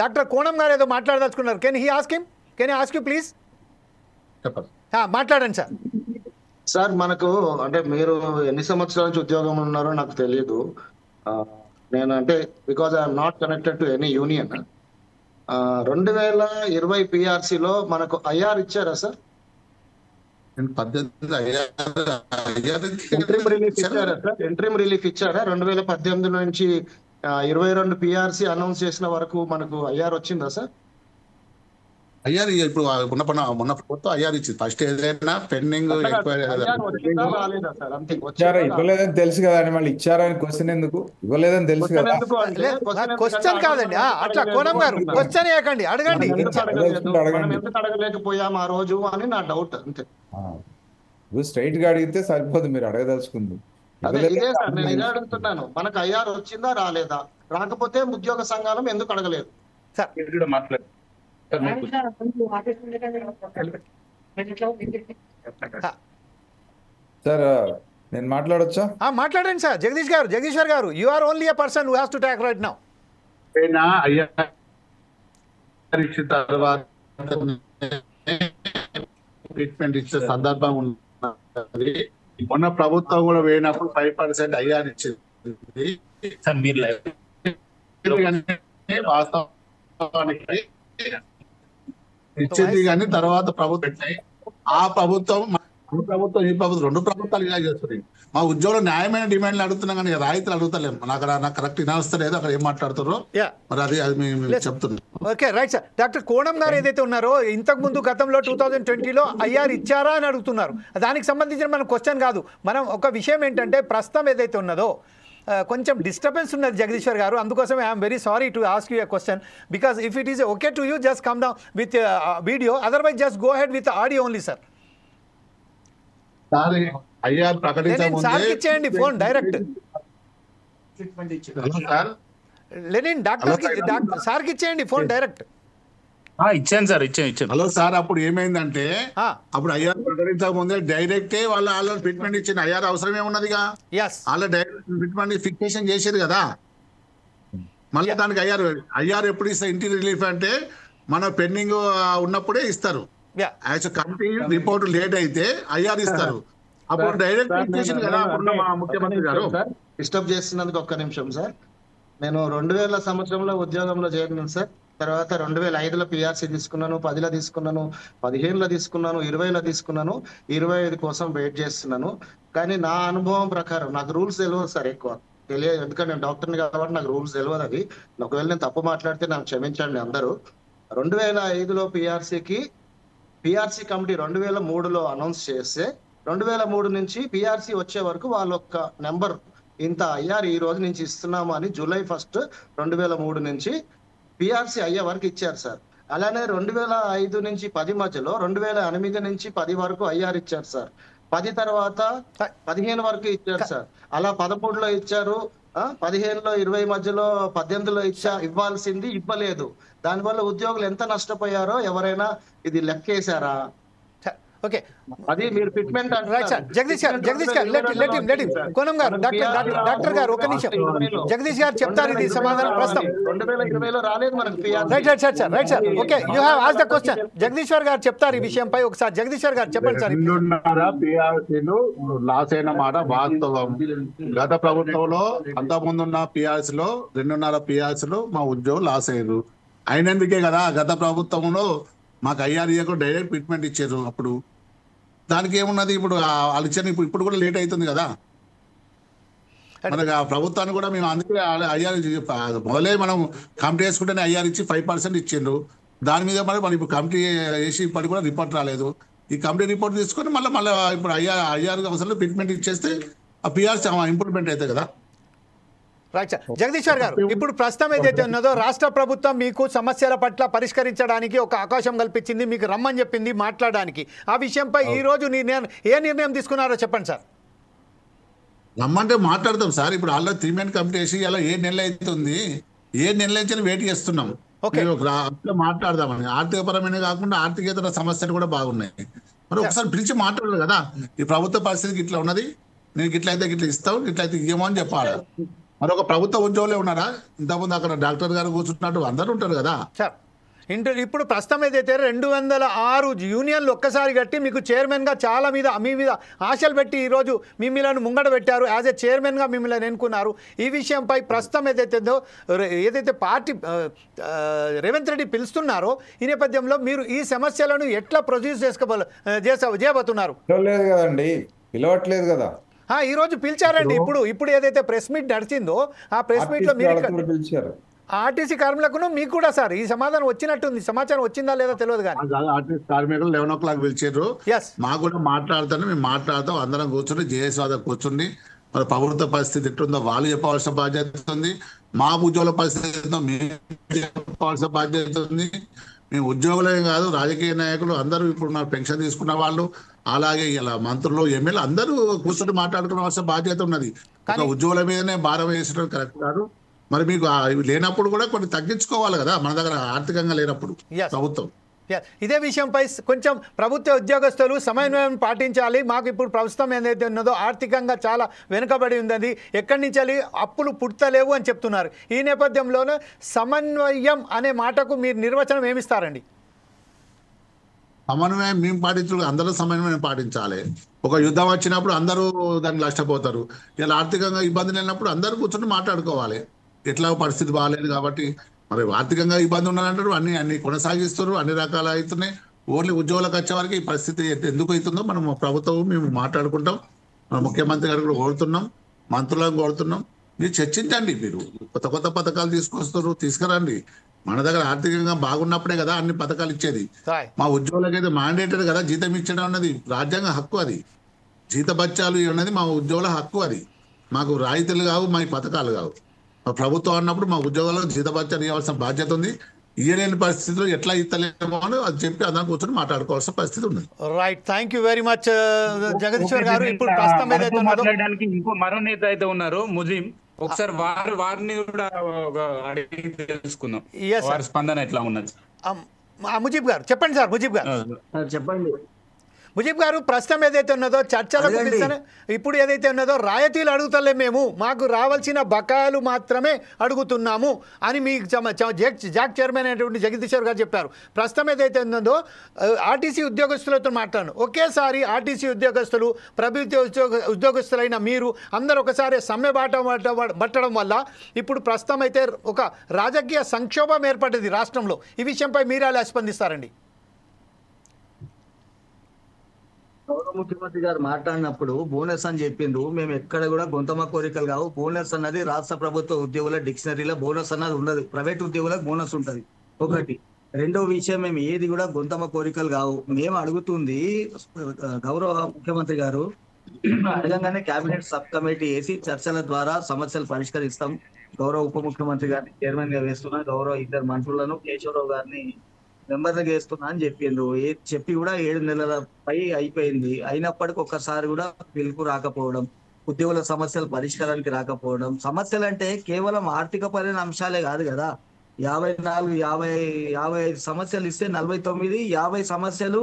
డాక్టర్ కోణం గారు ఏదో మాట్లాడదలుచుకున్నారు. Can he ask him? Can ask you please? మాట్లాడండి సార్. సార్ మనకు అంటే మీరు ఎన్ని సంవత్సరాల నుంచి ఉద్యోగం ఉన్నారో నాకు తెలియదు. నేను అంటే because I'm not connected to any union. 2020 పిఆర్సీలో మనకు ఐఆర్ ఇచ్చారా సార్? ఎంట్రీమ్ రిలీఫ్ ఇచ్చారా? 2018 నుంచి 22 పిఆర్సీ అనౌన్స్ చేసిన వరకు మనకు ఐఆర్ వచ్చిందా సార్? ఐఆర్ ఇప్పుడు మొన్న ప్రభుత్వం ఐఆర్ ఇచ్చింది. ఫస్ట్ ఏదైనా పెండింగ్ ఎంక్వైరీ ఇచ్చారా ఇవ్వలేదని తెలుసు కదా అని మళ్ళీ ఇచ్చారని క్వశ్చన్ ఎందుకు? ఇవ్వలేదని తెలుసు కదా. క్వశ్చన్ కాదండి అట్లా కోనం గారు క్వశ్చన్ చేయకండి, అడగండి. ఎందుకు అడగలేకపోయాం ఆ రోజు అని నా డౌట్ అంతే. స్ట్రైట్ గా అడిగితే సరిపోదు, మీరు అడగదలుచుకుంది. ఇదే సార్ నేను ఇదే అడుగుతున్నాను, మనకు ఐఆర్ వచ్చిందా రాలేదా, రాకపోతే ఉద్యోగ సంఘాలం ఎందుకు అడగలేదు? సార్ నేను మాట్లాడొచ్చా? మాట్లాడండి సార్. జగదీశ్వర్ గారు you are only a person who has to talk right now. ఇచ్చిన తర్వాత ట్రీట్మెంట్ ఇచ్చే సందర్భం ఉన్నది. మొన్న ప్రభుత్వం కూడా పోయినప్పుడు 5% ఐఆర్ ఇచ్చింది. వాస్తవానికి ఇచ్చింది కానీ తర్వాత ప్రభుత్వం ఆ ప్రభుత్వం ఈ ప్రభుత్వం రెండు ప్రభుత్వాలు ఇలా చేస్తున్నాయి. మా ఉద్యోగులు న్యాయమైన డిమాండ్లు అడుగుతున్నాం కానీ రాయితీలు అడుగుతలేము. నాకు కరెక్ట్ వినవస్తలేదు అక్కడ ఏం మాట్లాడుతారో మరి అది మేము చెప్తున్నాం. Okay right sir. Doctor Konam గారు ఏదైతే ఉన్నారో ఇంతకు ముందు గతంలో 2020లో ఐఆర్ ఇచ్చారా అని అడుగుతున్నారు. దానికి సంబంధించిన మన క్వశ్చన్ కాదు. మనం ఒక విషయం ఏంటంటే ప్రస్తుతం ఏదైతే ఉన్నదో కొంచెం డిస్టర్బెన్స్ ఉన్నది జగదీశ్వర్ గారు, అందుకోసమే I'm very sorry to ask you a question. Because if it is okay to you just come down with video, otherwise just go head with audio only sir. ఇచ్చేయండి ఫోన్ డైరెక్ట్. లెనిన్ డాక్టర్ సార్కి ఇచ్చేయండి phone direct. ఇచ్చాను sir, ఇచ్చాను. Hello sir, అప్పుడు ఏమైందంటే అప్పుడు IR ప్రకటించక ముందే డైరెక్టే వాళ్ళ ట్రీట్మెంట్ ఇచ్చిన ఐఆర్ అవసరమే ఉన్నదిగా. వాళ్ళ డైరెక్ట్ ట్రీట్మెంట్ ఫిక్సేషన్ చేసేది కదా. మళ్ళీ దానికి ఐఆర్ ఎప్పుడు ఇస్తారు? ఇంటి రిలీఫ్ అంటే మన పెండింగ్ ఉన్నప్పుడే ఇస్తారు. కమిటీ రిపోర్ట్ లేట్ అయితే ఐఆర్ ఇస్తారు. అప్పుడు డైరెక్ట్ ఫిక్సేషన్ కదా అప్పుడు మా ముఖ్యమంత్రి గారు. డిస్టర్బ్ చేస్తున్నందుకు ఒక్క నిమిషం సార్. నేను 2000 సంవత్సరంలో ఉద్యోగంలో చేరినాను సార్. తర్వాత 2005లో పిఆర్సీ తీసుకున్నాను, 10లో తీసుకున్నాను, 15లో తీసుకున్నాను, 20లో తీసుకున్నాను, 25 కోసం వెయిట్ చేస్తున్నాను. కానీ నా అనుభవం ప్రకారం నాకు రూల్స్ తెలియదు సార్, ఎక్కువ తెలియదు. ఎందుకంటే నేను డాక్టర్ని కాబట్టి నాకు రూల్స్ తెలియదు. అవి ఒకవేళ నేను తప్పు మాట్లాడితే నాకు క్షమించండి అందరూ. 2005లో పిఆర్సీ కమిటీ 2003లో అనౌన్స్ చేస్తే 2003 నుంచి పిఆర్సీ వచ్చే వరకు వాళ్ళ ఒక్క నెంబర్ ఇంత ఐఆర్ ఈ రోజు నుంచి ఇస్తున్నాము అని జూలై 1, 2003 నుంచి పిఆర్సీ అయ్యే వరకు ఇచ్చారు సార్. అలానే 2005 నుంచి 10 మధ్యలో 2008 నుంచి 10 వరకు ఐఆర్ ఇచ్చారు సార్. 10 తర్వాత 15 వరకు ఇచ్చారు సార్. అలా 13లో ఇచ్చారు, 15లో 20 మధ్యలో 18లో ఇవ్వాల్సింది ఇవ్వలేదు. దానివల్ల ఉద్యోగులు ఎంత నష్టపోయారో ఎవరైనా ఇది లెక్కేశారా? ఓకే, అది మీరు ఫిట్మెంట్ రైట్ సార్. జగదీష్ గారు లెట్ హిమ్ కోనం గారు డాక్టర్ గారు ఒక నిమిషం. జగదీష్ గారు చెప్తారు ఇది సమాధానం ప్రస్తుతం. 2020లో రాలేదు మనకు right sir. Okay, you have asked the question. Jagadishwar గారు చెప్తారు ఈ విషయంపై. ఒకసారి జగదీశ్వర్ గారు చెప్పండి సార్. 2.5 పిఆర్సీలు లాస్ అయిన మాట వాస్తవం. గత ప్రభుత్వంలో అంతకుముందున్న పిఆర్సీలో 2.5 పిఆర్సీలు మా ఉద్యోగులు లాస్ అయ్యారు. అయినందుకే కదా గత ప్రభుత్వంలో మాకు ఐఆర్ డైరెక్ట్ ట్రీట్మెంట్ ఇచ్చారు. అప్పుడు దానికి ఏమున్నది? ఇప్పుడు వాళ్ళు ఇచ్చారు, ఇప్పుడు కూడా లేట్ అవుతుంది కదా. మనకు ఆ ప్రభుత్వాన్ని కూడా మేము అందుకే ఐఆర్ మొదలే మనం కమిటీ వేసుకుంటేనే ఐఆర్ ఇచ్చి 5% ఇచ్చిండ్రు. దాని మీద మనం ఇప్పుడు కమిటీ వేసి ఇప్పటికి కూడా రిపోర్ట్ రాలేదు. ఈ కమిటీ రిపోర్ట్ తీసుకొని మళ్ళీ ఇప్పుడు ఐఆర్ అవసరం ట్రీట్మెంట్ ఇచ్చేస్తే ఆ పిఆర్సీ ఇంప్రూవ్మెంట్ అవుతాయి కదా. Right sir. జగదీశ్వర్ గారు, ఇప్పుడు ప్రస్తుతం ఏదైతే ఉన్నదో రాష్ట్ర ప్రభుత్వం మీకు సమస్యల పట్ల పరిష్కరించడానికి ఒక అవకాశం కల్పించింది, మీకు రమ్మని చెప్పింది మాట్లాడడానికి. ఆ విషయంపై ఈ రోజు ఏ నిర్ణయం తీసుకున్నారో చెప్పండి సార్. రమ్మంటే మాట్లాడతాం సార్. ఇప్పుడు వాళ్ళ 3 మెన్ కమిటీ వేసి అలా 7 నెలలు అవుతుంది. 7 నెలల నుంచి వెయిట్ చేస్తున్నాం మాట్లాడదామని. ఆర్థికపరమైన కాకుండా ఆర్థికేతర సమస్యలు కూడా బాగున్నాయి. మరి ఒకసారి పిలిచి మాట్లాడాలి కదా. ఈ ప్రభుత్వ పరిస్థితికి ఇట్లా ఉన్నది, నేను ఇట్లయితే ఇట్లా ఇస్తావు, ఇట్లయితే ఇయ్యమో అని చెప్పాలి. మరొక ప్రభుత్వ ఉద్యోగులే ఉన్నారా? ఇంతకుముందు అక్కడ డాక్టర్ గారు కూర్చుంటున్నట్టు అందరూ ఉంటారు కదా సార్. ఇప్పుడు ప్రస్తుతం ఏదైతే 206 యూనియన్లు ఒక్కసారి కట్టి మీకు చైర్మన్గా చాలా మీ మీద ఆశలు పెట్టి ఈరోజు మిమ్మల్ని ముంగడ పెట్టారు. యాజ్ ఎ చైర్మన్గా మిమ్మల్ని ఎన్నుకున్నారు. ఈ విషయంపై ప్రస్తుతం ఏదైతే పార్టీ రేవంత్ రెడ్డి పిలుస్తున్నారో ఈ నేపథ్యంలో మీరు ఈ సమస్యలను ఎట్లా ప్రొడ్యూస్ చేయబోతున్నారు? కదండి, పిలవట్లేదు కదా. ఈ రోజు పిలిచారండి. ఇప్పుడు ఏదైతే ప్రెస్ మీట్ నడిచిందో ఆ ప్రెస్ మీట్ లో మీరు పిలిచారు. ఆర్టీసీ కార్మికులకు మీకు కూడా సార్ ఈ సమాధానం వచ్చినట్టుంది, సమాచారం వచ్చిందా లేదా తెలియదు కానీ ఆర్టీసీ కార్మికులు 11 o'clock పిలిచారు. ఎస్ మాకు కూడా మాట్లాడుతాను, మేము మాట్లాడతాం, అందరం కూర్చుని జేఏసీ వద్ద కూర్చుని మరి ప్రభుత్వ పరిస్థితి ఎట్లుందో వాళ్ళు చెప్పవలసిన బాధ్యత ఉంది, మా ఉద్యోగుల పరిస్థితి మేము చెప్పవలసిన బాధ్యత ఉంది. మేము ఉద్యోగులే కాదు, రాజకీయ నాయకులు అందరూ ఇప్పుడు మన పెన్షన్ తీసుకున్న వాళ్ళు, అలాగే ఇలా మంత్రులు, ఎమ్మెల్యేలు అందరూ కూర్చొని మాట్లాడుకోవాల్సిన బాధ్యత ఉన్నది. ఒక ఉద్యోగుల మీదనే భారం వేసడం కరెక్ట్ కాదు. మరి మీకు ఇవి లేనప్పుడు కూడా కొన్ని తగ్గించుకోవాలి కదా, మన దగ్గర ఆర్థికంగా లేనప్పుడు ప్రభుత్వం. ఇదే విషయంపై కొంచెం ప్రభుత్వ ఉద్యోగస్తులు సమన్వయం పాటించాలి. మాకు ఇప్పుడు ప్రస్తుతం ఏదైతే ఉన్నదో ఆర్థికంగా చాలా వెనుకబడి ఉందని, ఎక్కడి నుంచి అప్పులు పుట్టలేవు అని చెప్తున్నారు. ఈ నేపథ్యంలోనే సమన్వయం అనే మాటకు మీరు నిర్వచనం ఏమిస్తారండి? సమన్వయం మేము పాటించాలి, అందరూ సమన్వయం పాటించాలి. ఒక యుద్ధం వచ్చినప్పుడు అందరూ దానికి నష్టపోతారు. ఇలా ఆర్థికంగా ఇబ్బంది లేనప్పుడు అందరూ కూర్చొని మాట్లాడుకోవాలి. ఎట్లా పరిస్థితి బాగాలేదు కాబట్టి మరి ఆర్థికంగా ఇబ్బంది ఉన్నారంటారు, అన్ని కొనసాగిస్తారు, అన్ని రకాలు అవుతున్నాయి. ఓన్లీ ఉద్యోగులకు వచ్చే వరకు ఈ పరిస్థితి ఎందుకు అవుతుందో మనం ప్రభుత్వం మేము మాట్లాడుకుంటాం. మన ముఖ్యమంత్రి గారు కూడా కోరుతున్నాం, మంత్రులను కోరుతున్నాం, మీరు చర్చించండి. మీరు కొత్త కొత్త పథకాలు తీసుకొస్తారు, తీసుకురండి. మన దగ్గర ఆర్థికంగా బాగున్నప్పుడే కదా అన్ని పథకాలు ఇచ్చేది. మా ఉద్యోగులకైతే మ్యాండేటరీ కదా జీతం ఇచ్చడం అన్నది రాజ్యాంగ హక్కు. అది జీత బత్యాలు అన్నది మా ఉద్యోగుల హక్కు. అది మాకు రాయితీలు కావు, మా పథకాలు కావు. ప్రభుత్వం అన్నప్పుడు మా ఉద్యోగాలకు జీతభత్యాలు ఇవ్వాల్సిన బాధ్యత ఉంది. ఇయ్యలేని పరిస్థితిలో ఎట్లా ఇస్తలేమో అని అది చెప్పి అందరం కూర్చొని మాట్లాడుకోవాల్సిన పరిస్థితి ఉంది. Right, thank you very much Jagadishwar గారు. ఇప్పుడు ప్రస్తుతం ఏదైతే మాట్లాడడానికి ఇంకో మరో నేత అయితే ఉన్నారు ముజీం, ఒకసారి వారిని కూడా అడిగి తెలుసుకుందాం వారి స్పందన ఎట్లా ఉన్నది. ముజీబ్ గారు చెప్పండి సార్. ముజీబ్ గారు చెప్పండి. ముజీబ్ గారు, ప్రస్తుతం ఏదైతే ఉన్నదో చర్చలకు ఇప్పుడు ఏదైతే ఉన్నదో రాయితీలు అడుగుతలే, మేము మాకు రావాల్సిన బకాయిలు మాత్రమే అడుగుతున్నాము అని మీ జాక్ చైర్మన్ అయినటువంటి జగదీశ్వర్ గారు చెప్పారు. ప్రస్తుతం ఏదైతే ఉన్నదో ఆర్టీసీ ఉద్యోగస్తులతో మాట్లాడాను. ఒకేసారి ఆర్టీసీ ఉద్యోగస్తులు, ప్రభుత్వ ఉద్యోగస్తులైన మీరు అందరూ ఒకసారి సమ్మె బట్టడం వల్ల ఇప్పుడు ప్రస్తుతం అయితే ఒక రాజకీయ సంక్షోభం ఏర్పడింది రాష్ట్రంలో. ఈ విషయంపై మీరు ఎలా స్పందిస్తారండి? గౌరవ ముఖ్యమంత్రి గారు మాట్లాడినప్పుడు బోనస్ అని చెప్పిండ్రు. మేము ఎక్కడ కూడా గొంతమ కోరికలు కావు. బోనస్ అన్నది రాష్ట్ర ప్రభుత్వ ఉద్యోగుల డిక్షనరీలో బోనస్ అన్నది ఉండదు. ప్రైవేట్ ఉద్యోగులకు బోనస్ ఉంటది ఒకటి. రెండో విషయం, మేము ఏది కూడా గొంతమ కోరికలు కావు. మేము అడుగుతుంది గౌరవ ముఖ్యమంత్రి గారు అడగంగానే కేబినెట్ సబ్ కమిటీ వేసి చర్చల ద్వారా సమస్యలు పరిష్కరిస్తాం. గౌరవ ఉప ముఖ్యమంత్రి గారిని చైర్మన్ గా వేస్తున్నా, గౌరవ 2 మంత్రులను కేశవరావు గారిని మెంబర్గా వేస్తున్నా అని చెప్పిండ్రు. చెప్పి కూడా 7 నెలల పై అయిపోయింది. అయినప్పటికీ ఒక్కసారి కూడా పిలుపు రాకపోవడం, ఉద్యోగుల సమస్యలు పరిష్కారానికి రాకపోవడం. సమస్యలు అంటే కేవలం ఆర్థిక పరమైన అంశాలే కాదు కదా. 54-55 సమస్యలు ఇస్తే 49 50 సమస్యలు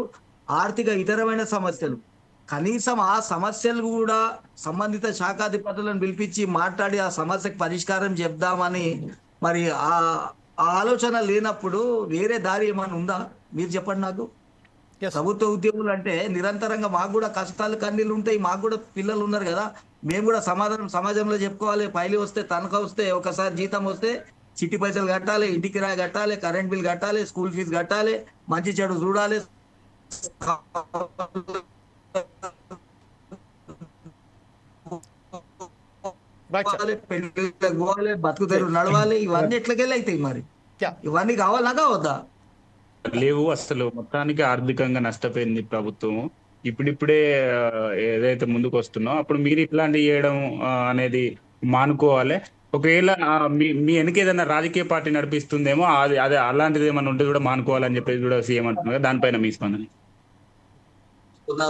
ఆర్థిక ఇతరమైన సమస్యలు. కనీసం ఆ సమస్యలు కూడా సంబంధిత శాఖాధిపతులను పిలిపించి మాట్లాడి ఆ సమస్యకు పరిష్కారం చెప్దామని మరి ఆ ఆలోచన లేనప్పుడు వేరే దారి ఏమైనా ఉందా మీరు చెప్పండి నాకు. ప్రభుత్వ ఉద్యోగులు అంటే నిరంతరంగా మాకు కూడా కష్టాలు కన్నీళ్ళు ఉంటాయి, మాకు కూడా పిల్లలు ఉన్నారు కదా. మేము కూడా సమాజంలో చెప్పుకోవాలి. పైలి వస్తే, తనఖా వస్తే, ఒకసారి జీతం వస్తే చిట్టి పైసలు కట్టాలి, ఇంటి కిరాయి కట్టాలి, కరెంట్ బిల్ కట్టాలి, స్కూల్ ఫీజు కట్టాలి, మంచి చెడు చూడాలి, పెళ్లిళ్ళకి పోవాలి, బతుకు తెరువు నడవాలి. ఇవన్నీ ఎట్లకెళ్ళి అవుతాయి మరి? ఇవన్నీ కావాలా కావద్దా? లేవు. అసలు మొత్తానికి ఆర్థికంగా నష్టపోయింది ప్రభుత్వం. ఇప్పుడిప్పుడే ఏదైతే ముందుకు వస్తున్నాం, అప్పుడు మీరు ఇట్లాంటివి చేయడం అనేది మానుకోవాలి. ఒకవేళ మీ వెనక ఏదైనా రాజకీయ పార్టీ నడిపిస్తుందేమో అదే అలాంటిది ఏమైనా ఉంటే కూడా మానుకోవాలని చెప్పేసి కూడా సీఎం అంటున్నారు. దానిపైన మీ స్పందన?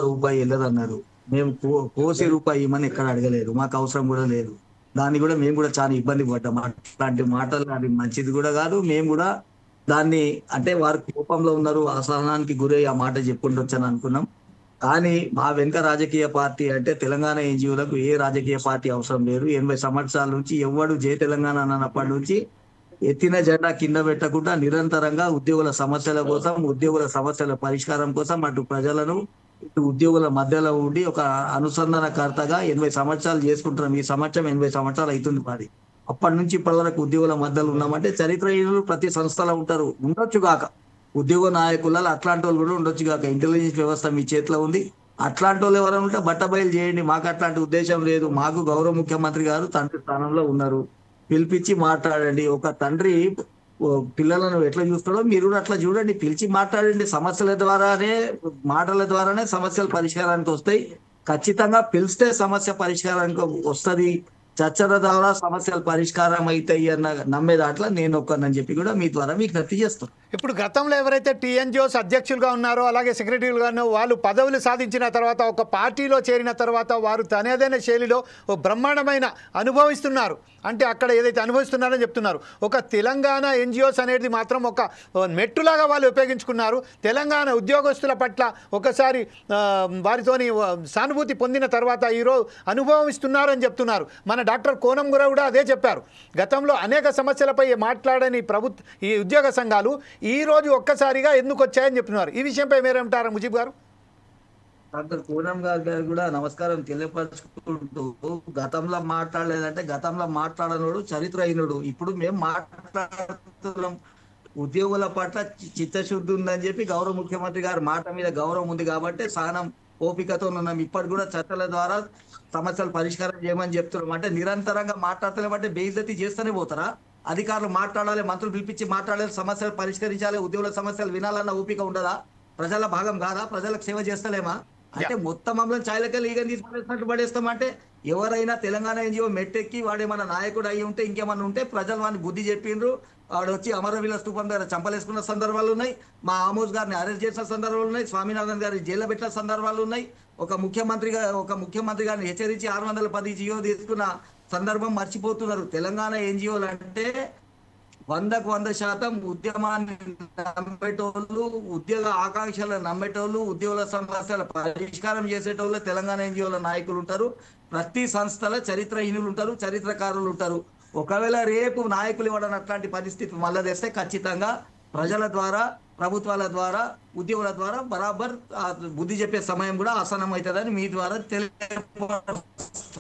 రూపాయి వెళ్ళదన్నారు. మేము కోసి రూపాయి ఇవ్వమని ఎక్కడ అడగలేదు, మాకు అవసరం కూడా లేదు. దాన్ని కూడా మేము కూడా చాలా ఇబ్బంది పడ్డాం. అట్లాంటి మాటలు అది మంచిది కూడా కాదు. మేము కూడా దాన్ని అంటే వారు కోపంలో ఉన్నారు, అసహనానికి గురై ఆ మాట చెప్పుకుంటొచ్చని అనుకున్నాం. కానీ మా వెనుక రాజకీయ పార్టీ అంటే తెలంగాణ ఎన్జిఓలకు ఏ రాజకీయ పార్టీ అవసరం లేదు. 80 సంవత్సరాల నుంచి ఎవడు జై తెలంగాణ అన్నప్పటి నుంచి ఎత్తిన జెండా కింద పెట్టకుండా నిరంతరంగా ఉద్యోగుల సమస్యల కోసం, ఉద్యోగుల సమస్యల పరిష్కారం కోసం అటు ప్రజలను ఇటు ఉద్యోగుల మధ్యలో ఉండి ఒక అనుసంధానకర్తగా 80 సంవత్సరాలు చేసుకుంటున్నాం. ఈ సంవత్సరం 80 సంవత్సరాలు అవుతుంది మాది. అప్పటి నుంచి ఇప్పటి వరకు ఉద్యోగుల మధ్యలో ఉన్నామంటే చరిత్రహీనులు ప్రతి సంస్థలో ఉంటారు, ఉండొచ్చు గాక. ఉద్యోగ నాయకులలో అట్లాంటి వాళ్ళు కూడా ఉండొచ్చు గాక. ఇంటెలిజెన్స్ వ్యవస్థ మీ చేతిలో ఉంది. అట్లాంటి వాళ్ళు ఎవరైనా ఉంటే బట్టబయలు చేయండి. మాకు అట్లాంటి ఉద్దేశం లేదు. మాకు గౌరవ ముఖ్యమంత్రి గారు తండ్రి స్థానంలో ఉన్నారు. పిలిపించి మాట్లాడండి. ఒక తండ్రి పిల్లలను ఎట్లా చూస్తాడో మీరు కూడా అట్లా చూడండి, పిలిచి మాట్లాడండి. సమస్యల ద్వారానే, మాటల ద్వారానే సమస్యలు పరిష్కారానికి వస్తాయి. ఖచ్చితంగా పిలిస్తే సమస్య పరిష్కారానికి వస్తుంది. చర్చల ద్వారా సమస్యలు పరిష్కారం అవుతాయి అన్న నమ్మే దాంట్లో నేను ఒక్కనని చెప్పి కూడా మీ ద్వారా మీకు నత్తి చేస్తాను. ఇప్పుడు గతంలో ఎవరైతే టీఎన్జిఓస్ అధ్యక్షులుగా ఉన్నారో అలాగే సెక్రటరీలుగా ఉన్నారో వాళ్ళు పదవులు సాధించిన తర్వాత ఒక పార్టీలో చేరిన తర్వాత వారు తనదైన శైలిలో ఓ బ్రహ్మాండమైన అనుభవిస్తున్నారు. అంటే అక్కడ ఏదైతే అనుభవిస్తున్నారని చెప్తున్నారు. ఒక తెలంగాణ ఎన్జిఓస్ అనేది మాత్రం ఒక మెట్టులాగా వాళ్ళు ఉపయోగించుకున్నారు. తెలంగాణ ఉద్యోగస్తుల పట్ల ఒకసారి వారితోని సానుభూతి పొందిన తర్వాత ఈరోజు అనుభవం ఇస్తున్నారని చెప్తున్నారు. మన డాక్టర్ కోనం కూడా అదే చెప్పారు. గతంలో అనేక సమస్యలపై మాట్లాడని ఈ ఉద్యోగ సంఘాలు ఈ రోజు ఒక్కసారిగా ఎందుకు వచ్చాయని చెప్తున్నారు. ఈ విషయంపై మీరేమంటారు ముజీబ్ గారు? డాక్టర్ పూనం గారు కూడా నమస్కారం తెలియపరచుకుంటూ, గతంలో మాట్లాడలేదంటే గతంలో మాట్లాడనోడు చరిత్రహీనుడు. ఇప్పుడు మేము మాట్లాడుతున్నాం ఉద్యోగుల పట్ల చిత్తశుద్ధి ఉందని చెప్పి గౌరవ ముఖ్యమంత్రి గారి మాట మీద గౌరవం ఉంది కాబట్టి సహనం ఓపికతో ఉన్నాం. ఇప్పటి కూడా చర్చల ద్వారా సమస్యలు పరిష్కారం చేయమని చెప్తున్నాం. అంటే నిరంతరంగా మాట్లాడలేమంటే బేయిజ్జతి చేస్తూనే పోతారా? అధికారులు మాట్లాడాలి, మంత్రులు పిలిపించి మాట్లాడాలి, సమస్యలు పరిష్కరించాలి, ఉద్యోగుల సమస్యలు వినాలన్న ఓపిక ఉండదా? ప్రజల భాగం కాదా? ప్రజలకు సేవ చేస్తలేమా? అంటే మొత్తం మమ్మల్ని చాయలకెళ్ళి ఈగని తీసుకునేసినట్టు పడేస్తామంటే ఎవరైనా తెలంగాణ ఎన్జిఓ మెట్టెక్కి వాడేమన్నా నాయకుడు అయ్యి ఉంటే ఇంకేమన్నా ఉంటే ప్రజలు వాడిని బుద్ధి చెప్పిండ్రు. వాడు వచ్చి అమరవీల స్థూపం దగ్గర చంపలేసుకున్న సందర్భాలు ఉన్నాయి. మా ఆమోద్ గారిని అరెస్ట్ చేసిన సందర్భాలు ఉన్నాయి. స్వామినాథన్ గారిని జైల్లో పెట్టిన సందర్భాలు ఉన్నాయి. ఒక ముఖ్యమంత్రి గారిని హెచ్చరించి 610 జియో తీసుకున్న సందర్భం మర్చిపోతున్నారు. తెలంగాణ ఎన్జిఓలు అంటే 100% ఉద్యమాన్ని నమ్మేటోళ్ళు, ఉద్యోగ ఆకాంక్షలు నమ్మేటోళ్ళు, ఉద్యోగుల సమస్యల పరిష్కారం చేసేటోళ్ళు తెలంగాణ ఎన్జిఓల నాయకులు ఉంటారు. ప్రతి సంస్థల చరిత్రహీనులు ఉంటారు, చరిత్రకారులు ఉంటారు. ఒకవేళ రేపు నాయకులు ఇవ్వడం అట్లాంటి పరిస్థితి మళ్ళీ తెస్తే ఖచ్చితంగా ప్రజల ద్వారా, ప్రభుత్వాల ద్వారా, ఉద్యోగుల ద్వారా బరాబర్ బుద్ధి చెప్పే సమయం కూడా ఆసనం అవుతుందని మీ ద్వారా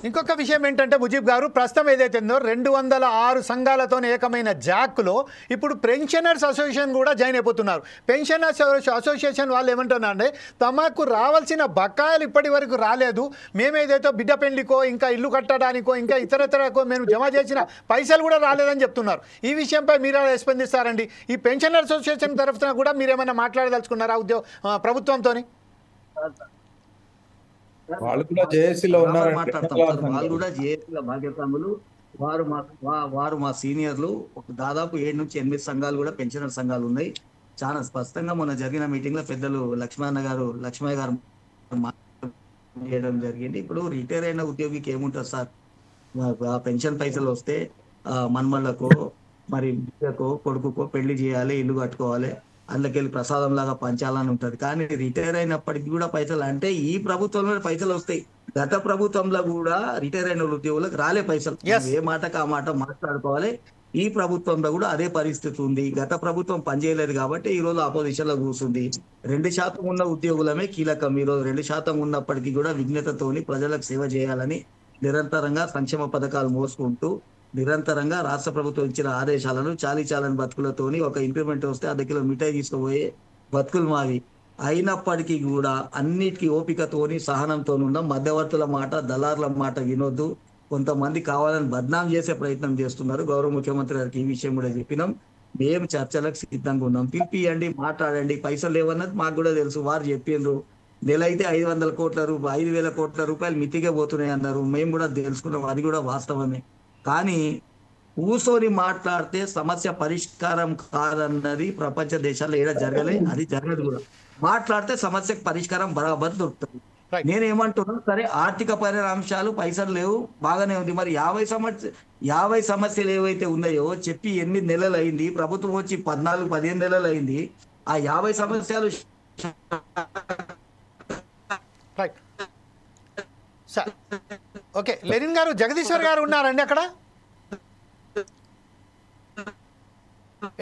ఇంకొక విషయం ఏంటంటే ముజీబ్ గారు, ప్రస్తుతం ఏదైతే ఉందో 206 సంఘాలతో ఏకమైన జాక్లో ఇప్పుడు పెన్షనర్స్ అసోసియేషన్ కూడా జాయిన్ అయిపోతున్నారు. పెన్షనర్స్ అసోసియేషన్ వాళ్ళు ఏమంటున్నారంటే తమకు రావాల్సిన బకాయిలు ఇప్పటి వరకు రాలేదు, మేమేదైతే బిడ్డ పెళ్లికో ఇంకా ఇల్లు కట్టడానికో ఇంకా ఇతరకో మేము జమ చేసిన పైసలు కూడా రాలేదని చెప్తున్నారు. ఈ విషయంపై మీరు స్పందిస్తారండి? ఈ పెన్షనర్ అసోసియేషన్ తరఫున కూడా మీరేమైనా మాట్లాడదలుచుకున్నారా ప్రభుత్వంతో? వాళ్ళు కూడా జేఏసీలో ఉన్నారు. వాళ్ళు కూడా జేఏసీల భాగ్యస్వాములు. వారు మా సీనియర్లు. దాదాపు 7 నుంచి 8 సంఘాలు కూడా పెన్షనర్ సంఘాలు ఉన్నాయి. చాలా స్పష్టంగా మొన్న జరిగిన మీటింగ్ లో పెద్దలు లక్ష్మయ్య గారు చేయడం జరిగింది. ఇప్పుడు రిటైర్ అయిన ఉద్యోగికి ఏముంటుంది సార్? ఆ పెన్షన్ పైసలు వస్తే మన్మళ్ళకో మరి బిడ్డకో కొడుకుకో పెళ్లి చేయాలి, ఇల్లు కట్టుకోవాలి, అందులోకెళ్ళి ప్రసాదం లాగా పంచాలని ఉంటది. కానీ రిటైర్ అయినప్పటికీ కూడా పైసలు అంటే ఈ ప్రభుత్వంలో పైసలు వస్తాయి. గత ప్రభుత్వంలో కూడా రిటైర్ అయిన ఉద్యోగులకు రాలే పైసలు. ఏ మాటకు ఆ మాట మాట్లాడుకోవాలి. ఈ ప్రభుత్వంలో కూడా అదే పరిస్థితి ఉంది. గత ప్రభుత్వం పనిచేయలేదు కాబట్టి ఈ రోజు ఆపోజిషన్ లో కూర్చుంది. 2% ఉన్న ఉద్యోగులమే కీలకం. ఈ రోజు 2% ఉన్నప్పటికీ కూడా విఘ్నతతోని ప్రజలకు సేవ చేయాలని నిరంతరంగా సంక్షేమ పథకాలు మోసుకుంటూ నిరంతరంగా రాష్ట్ర ప్రభుత్వం ఇచ్చిన ఆదేశాలను చాలీచాలని బతుకులతోని ఒక ఇంప్లిమెంట్ వస్తే 1/2 కిలో మిఠాయి తీసుకుపోయే బతుకులు మావి. అయినప్పటికీ కూడా అన్నిటికీ ఓపికతోని సహనంతో ఉన్న మధ్యవర్తుల మాట, దళారుల మాట వినొద్దు. కొంతమంది కావాలని బద్నాం చేసే ప్రయత్నం చేస్తున్నారు. గౌరవ ముఖ్యమంత్రి గారికి ఈ విషయం కూడా చెప్పినాం. మేము చర్చలకు సిద్ధంగా ఉన్నాం. పిలిపియండి, మాట్లాడండి. పైసలు లేవన్నది మాకు కూడా తెలుసు. వారు చెప్పిండ్రు నెల అయితే 500 కోట్ల రూపాయలు 5,000 కోట్ల రూపాయలు మితిగా పోతున్నాయి అన్నారు. మేము కూడా తెలుసుకున్నాం, అది కూడా వాస్తవమే. కానీ కూర్చొని మాట్లాడితే సమస్య పరిష్కారం కాదన్నది ప్రపంచ దేశాల్లో ఏడా జరగలే, అది జరగదు కూడా. మాట్లాడితే సమస్యకు పరిష్కారం బరాబర్ దొరుకుతుంది. నేనేమంటున్నా, సరే ఆర్థిక పరిణాంశాలు పైసలు లేవు బాగానే ఉంది. మరి 50 సమస్యలు ఏవైతే ఉన్నాయో చెప్పి 8 నెలలు అయింది. ప్రభుత్వం వచ్చి 14-15 నెలలు అయింది. ఆ 50 సమస్యలు ఓకే. లెనిన్ గారు, జగదీశ్వర్ గారు ఉన్నారండి అక్కడ?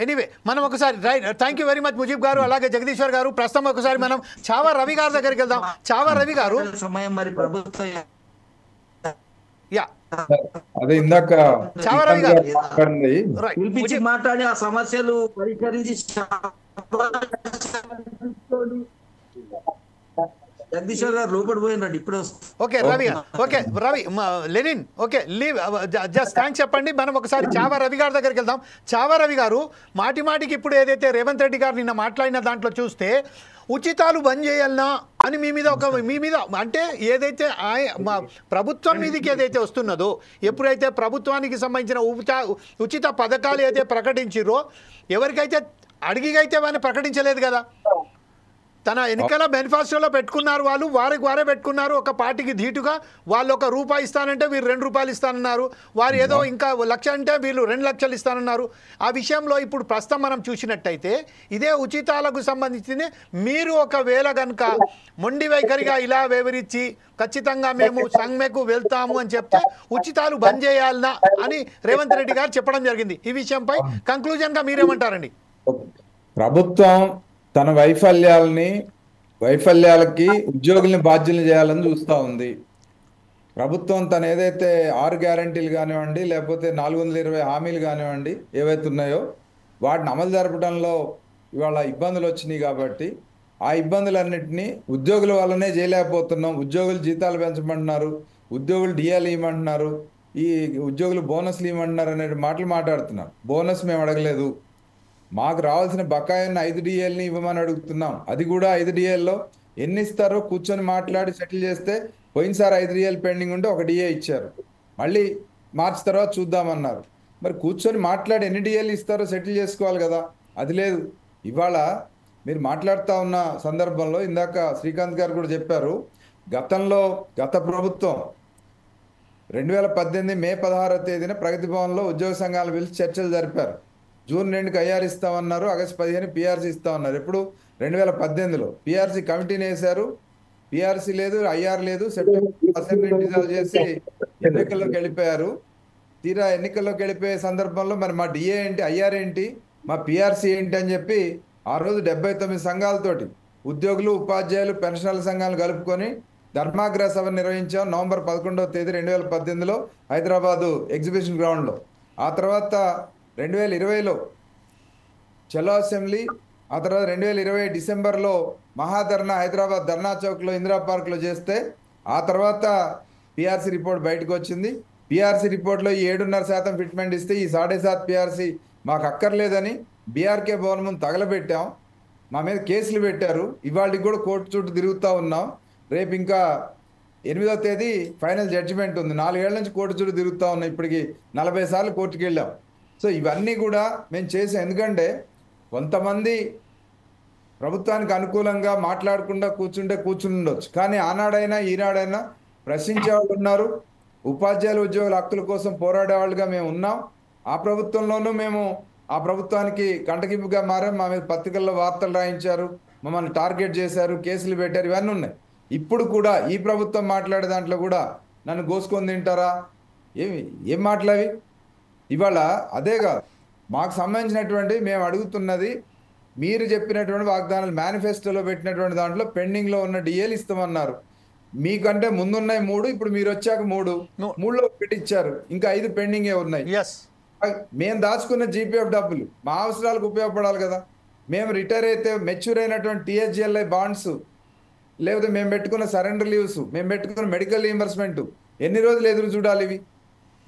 ఎనీవే మనం ఒకసారి right, thank you very much Mujeeb గారు, అలాగే జగదీశ్వర్ గారు. ప్రస్తుతం ఒకసారి మనం చావా రవి గారి దగ్గరికి వెళ్దాం. చావా రవి గారు, సమయం మరి ప్రభుత్వం అదే ఇందాక చావా రవి గారు పిలిపించి మాట్లాడి ఆ సమస్యలు పరిష్కరించి జగదీశ్వర్ గారు లోపల పోయినట్టు ఇప్పుడు okay Ravi okay Ravi Lenin okay leave just thanks చెప్పండి. మనం ఒకసారి చావా రవి గారి దగ్గరికి వెళ్దాం. చావా రవి గారు, మాటికి ఇప్పుడు ఏదైతే రేవంత్ రెడ్డి గారు నిన్న మాట్లాడిన దాంట్లో చూస్తే ఉచితాలు బంద్ చేయాలనా అని మీ మీద అంటే ఏదైతే ప్రభుత్వం మీదకి ఏదైతే వస్తున్నదో, ఎప్పుడైతే ప్రభుత్వానికి సంబంధించిన ఉచిత పథకాలు ఏదైతే ప్రకటించిరో ఎవరికైతే అడిగిగైతే వారిని ప్రకటించలేదు కదా. తన ఎన్నికల మేనిఫెస్టోలో పెట్టుకున్నారు, వారే పెట్టుకున్నారు. ఒక పార్టీకి ధీటుగా వాళ్ళు ₹1 ఇస్తానంటే వీరు ₹2 ఇస్తానన్నారు. వారు ఏదో ఇంకా 1,00,000 అంటే వీళ్ళు 2 లక్షలు ఇస్తానన్నారు. ఆ విషయంలో ఇప్పుడు ప్రస్తుతం మనం చూసినట్టయితే ఇదే ఉచితాలకు సంబంధించి మీరు ఒకవేళ కనుక మొండి వైఖరిగా ఇలా వివరించి ఖచ్చితంగా మేము సమ్మెకు వెళ్తాము అని చెప్తే ఉచితాలు బంద్ చేయాలనా అని రేవంత్ రెడ్డి గారు చెప్పడం జరిగింది. ఈ విషయంపై కంక్లూజన్గా మీరేమంటారండి? ప్రభుత్వం తన వైఫల్యాలకి ఉద్యోగుల్ని బాధ్యుల్ని చేయాలని చూస్తూ ఉంది. ప్రభుత్వం తను ఏదైతే 6 గ్యారంటీలు కానివ్వండి, లేకపోతే 420 హామీలు కానివ్వండి ఏవైతే ఉన్నాయో వాటిని అమలు జరపడంలో ఇవాళ ఇబ్బందులు వచ్చినాయి. కాబట్టి ఆ ఇబ్బందులన్నింటినీ ఉద్యోగుల వల్లనే చేయలేకపోతున్నాం. ఉద్యోగులు జీతాలు పెంచమంటున్నారు, ఉద్యోగులు డిఏలు ఇవ్వమంటున్నారు, ఈ ఉద్యోగులు బోనస్లు ఇవ్వమంటున్నారు అనే మాటలు మాట్లాడుతున్నారు. బోనస్ మేము అడగలేదు, మాకు రావాల్సిన బకాయిని 5 డిఏల్ని ఇవ్వమని అడుగుతున్నాం. అది కూడా 5 డిఏల్లో ఎన్ని ఇస్తారో కూర్చొని మాట్లాడి సెటిల్ చేస్తే, పోయినసారి 5 డిఏలు పెండింగ్ ఉంటే 1 డిఏ ఇచ్చారు, మళ్ళీ మార్చి తర్వాత చూద్దామన్నారు. మరి కూర్చొని మాట్లాడి ఎన్ని డిఏలు ఇస్తారో సెటిల్ చేసుకోవాలి కదా, అది లేదు. ఇవాళ మీరు మాట్లాడుతూ ఉన్న సందర్భంలో ఇందాక శ్రీకాంత్ గారు కూడా చెప్పారు, గత ప్రభుత్వం 2018 మే 16వ తేదీన ప్రగతి భవన్లో ఉద్యోగ సంఘాలు పిలిచి చర్చలు జరిపారు. జూన్ 2కి IR ఇస్తామన్నారు, ఆగస్టు 15 PRC ఇస్తామన్నారు. ఎప్పుడు 2018లో PRC కమిటీని వేశారు, PRC లేదు, IR లేదు. సెప్టెంబర్ అసెంబ్లీ డిజాల్వ్ చేసి ఎన్నికల్లోకి వెళ్ళిపోయారు. తీరా ఎన్నికల్లోకి వెళ్ళిపోయే సందర్భంలో మరి మా DA ఏంటి, IR ఏంటి, మా PRC ఏంటి అని చెప్పి ఆ రోజు 79 సంఘాలతోటి ఉద్యోగులు, ఉపాధ్యాయులు, పెన్షనర్ల సంఘాలు కలుపుకొని ధర్మాగ్రహ సభ నిర్వహించాం. నవంబర్ 11వ తేదీ 2018లో హైదరాబాదు ఎగ్జిబిషన్ గ్రౌండ్లో. ఆ తర్వాత 2020లో చలో అసెంబ్లీ, ఆ తర్వాత 2020 డిసెంబర్లో మహాధర్నా హైదరాబాద్ ధర్నా చౌక్లో ఇందిరా పార్క్లో చేస్తే, ఆ తర్వాత PRC రిపోర్ట్ బయటకు వచ్చింది. PRC రిపోర్ట్లో 7.5% ఫిట్మెంట్ ఇస్తే ఈ 7.5 PRC మాకు అక్కర్లేదని BRK భవన్ ముందు తగలబెట్టాం. మా మీద కేసులు పెట్టారు. ఇవాళకి కూడా కోర్టు చుట్టూ తిరుగుతూ ఉన్నాం. రేపు ఇంకా 8వ తేదీ ఫైనల్ జడ్జిమెంట్ ఉంది. 4 ఏళ్ల నుంచి కోర్టు చుట్టూ తిరుగుతూ ఉన్నాం. ఇప్పటికి 40 సార్లు కోర్టుకి వెళ్ళాం. సో ఇవన్నీ కూడా మేము చేసాం. ఎందుకంటే కొంతమంది ప్రభుత్వానికి అనుకూలంగా మాట్లాడకుండా కూర్చుని ఉండొచ్చు, కానీ ఆనాడైనా ఈనాడైనా ప్రశ్నించే వాళ్ళు ఉన్నారు. ఉపాధ్యాయుల ఉద్యోగుల హక్కుల కోసం పోరాడే వాళ్ళుగా మేము ఉన్నాం. ఆ ప్రభుత్వంలోనూ మేము ఆ ప్రభుత్వానికి కంటగింపుగా మారాం. మా మీద పత్రికల్లో వార్తలు రాయించారు, మమ్మల్ని టార్గెట్ చేశారు, కేసులు పెట్టారు, ఇవన్నీ ఉన్నాయి. ఇప్పుడు కూడా ఈ ప్రభుత్వం మాట్లాడే దాంట్లో కూడా నన్ను గోసుకొని తింటారా, ఏం మాట్లావి? ఇవాళ అదేగా మాకు సంబంధించినటువంటి మేము అడుగుతున్నది, మీరు చెప్పినటువంటి వాగ్దానాలు మేనిఫెస్టోలో పెట్టినటువంటి దాంట్లో పెండింగ్లో ఉన్న డిఏలు ఇస్తామన్నారు. మీకంటే ముందున్నాయి 3, ఇప్పుడు మీరు వచ్చాక 3లో పెట్టించారు, ఇంకా 5 పెండింగే ఉన్నాయి. మేము దాచుకున్న GPF డబ్బులు మా అవసరాలకు ఉపయోగపడాలి కదా. మేము రిటైర్ అయితే మెచ్యూర్ అయినటువంటి TSGLI బాండ్స్, లేకపోతే మేము పెట్టుకున్న సరెండర్ లీవ్స్, మేము పెట్టుకున్న మెడికల్ రీయింబర్స్మెంట్ ఎన్ని రోజులు ఎదురు చూడాలి?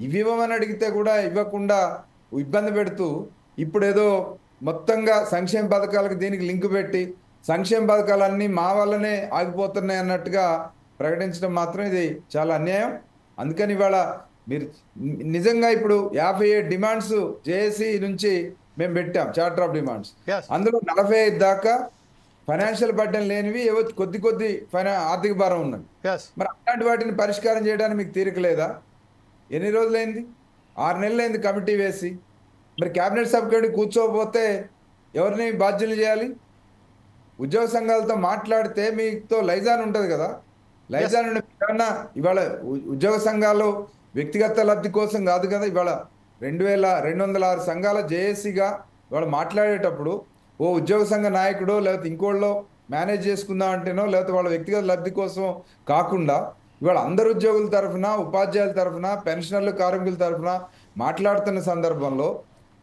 ఇవి ఇవ్వమని అడిగితే కూడా ఇవ్వకుండా ఇబ్బంది పెడుతూ ఇప్పుడు ఏదో మొత్తంగా సంక్షేమ పథకాలకు దీనికి లింక్ పెట్టి సంక్షేమ పథకాలన్నీ మా వల్లనే ఆగిపోతున్నాయి అన్నట్టుగా ప్రకటించడం మాత్రం ఇది చాలా అన్యాయం. అందుకని ఇవాళ మీరు నిజంగా ఇప్పుడు 57 డిమాండ్స్ జేఏసీ నుంచి మేము పెట్టాం, చార్టర్ ఆఫ్ డిమాండ్స్. అందులో 45 దాకా ఫైనాన్షియల్ బర్డెన్ లేనివి, ఏవో కొద్ది ఆర్థిక భారం ఉన్నవి. మరి అలాంటి వాటిని పరిష్కారం చేయడానికి మీకు తీరిక లేదా? ఎన్ని రోజులైంది? 6 నెలలైంది కమిటీ వేసి. మరి క్యాబినెట్ సబ్ కమిటీ కూర్చోకపోతే ఎవరిని బాధ్యులు చేయాలి? ఉద్యోగ సంఘాలతో మాట్లాడితే మీతో లైజాన్ ఉంటుంది కదా, లైజాన్ ఏమన్నా ఇవాళ ఉద్యోగ సంఘాలు వ్యక్తిగత లబ్ధి కోసం కాదు కదా. ఇవాళ 2206 సంఘాల జేఏసీగా ఇవాళ మాట్లాడేటప్పుడు ఓ ఉద్యోగ సంఘ నాయకుడో లేకపోతే ఇంకోళ్ళో మేనేజ్ చేసుకుందాం అంటేనో, లేకపోతే వాళ్ళ వ్యక్తిగత లబ్ధి కోసం కాకుండా ఇవాళ అందరు ఉద్యోగుల తరఫున, ఉపాధ్యాయుల తరఫున, పెన్షనర్లు, కార్మికుల తరఫున మాట్లాడుతున్న సందర్భంలో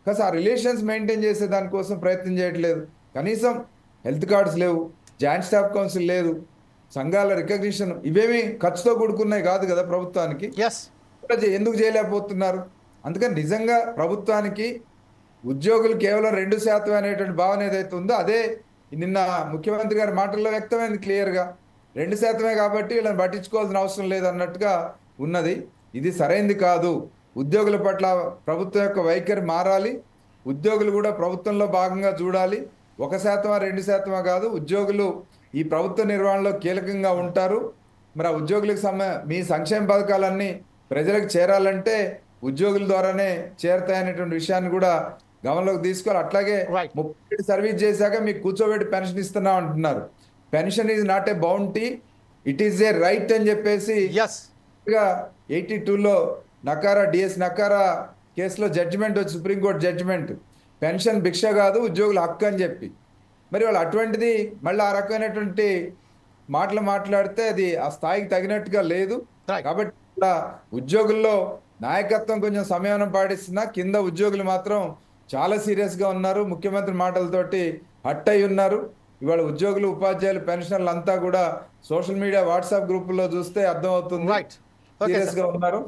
కాస్త ఆ రిలేషన్స్ మెయింటైన్ చేసే దానికోసం ప్రయత్నం చేయట్లేదు. కనీసం హెల్త్ కార్డ్స్ లేవు, జాయింట్ స్టాఫ్ కౌన్సిల్ లేదు, సంఘాల రికగ్నిషన్ ఇవేమి ఖర్చుతో కూడుకున్నాయి కాదు కదా ప్రభుత్వానికి. ఎందుకు చేయలేకపోతున్నారు? అందుకని నిజంగా ప్రభుత్వానికి ఉద్యోగులు కేవలం 2% అనేటువంటి భావన ఏదైతే ఉందో అదే నిన్న ముఖ్యమంత్రి గారి మాటల్లో వ్యక్తమైంది క్లియర్గా. 2% కాబట్టి వీళ్ళని పట్టించుకోవాల్సిన అవసరం లేదన్నట్టుగా ఉన్నది. ఇది సరైంది కాదు. ఉద్యోగుల పట్ల ప్రభుత్వం యొక్క వైఖరి మారాలి. ఉద్యోగులు కూడా ప్రభుత్వంలో భాగంగా చూడాలి. 1% 2% కాదు, ఉద్యోగులు ఈ ప్రభుత్వ నిర్వహణలో కీలకంగా ఉంటారు. మరి ఆ ఉద్యోగులకు మీ సంక్షేమ పథకాలన్నీ ప్రజలకు చేరాలంటే ఉద్యోగుల ద్వారానే చేరతాయనేటువంటి విషయాన్ని కూడా గమనంలోకి తీసుకోవాలి. అట్లాగే 30 సర్వీస్ చేశాక మీకు కూర్చోబెట్టి పెన్షన్ ఇస్తున్నాం అంటున్నారు. Pension is not a bounty, it is a right అని చెప్పేసి 82లో డిఎస్ నకారా కేసులో జడ్జిమెంట్ వచ్చి సుప్రీంకోర్టు జడ్జిమెంట్, పెన్షన్ భిక్ష కాదు ఉద్యోగుల హక్కు అని చెప్పి. మరి వాళ్ళు అటువంటిది మళ్ళీ ఆ రకమైనటువంటి మాటలు మాట్లాడితే అది ఆ స్థాయికి తగినట్టుగా లేదు. కాబట్టి ఉద్యోగుల్లో నాయకత్వం కొంచెం సంయమనం పాటిస్తున్నా కింద ఉద్యోగులు మాత్రం చాలా సీరియస్గా ఉన్నారు. ముఖ్యమంత్రి మాటలతోటి హట్ అయి ఉన్నారు. ఇవాళ ఉద్యోగులు, ఉపాధ్యాయులు, పెన్షనర్లు అంతా కూడా సోషల్ మీడియా, వాట్సాప్ గ్రూపుల్లో చూస్తే అర్థమవుతుంది.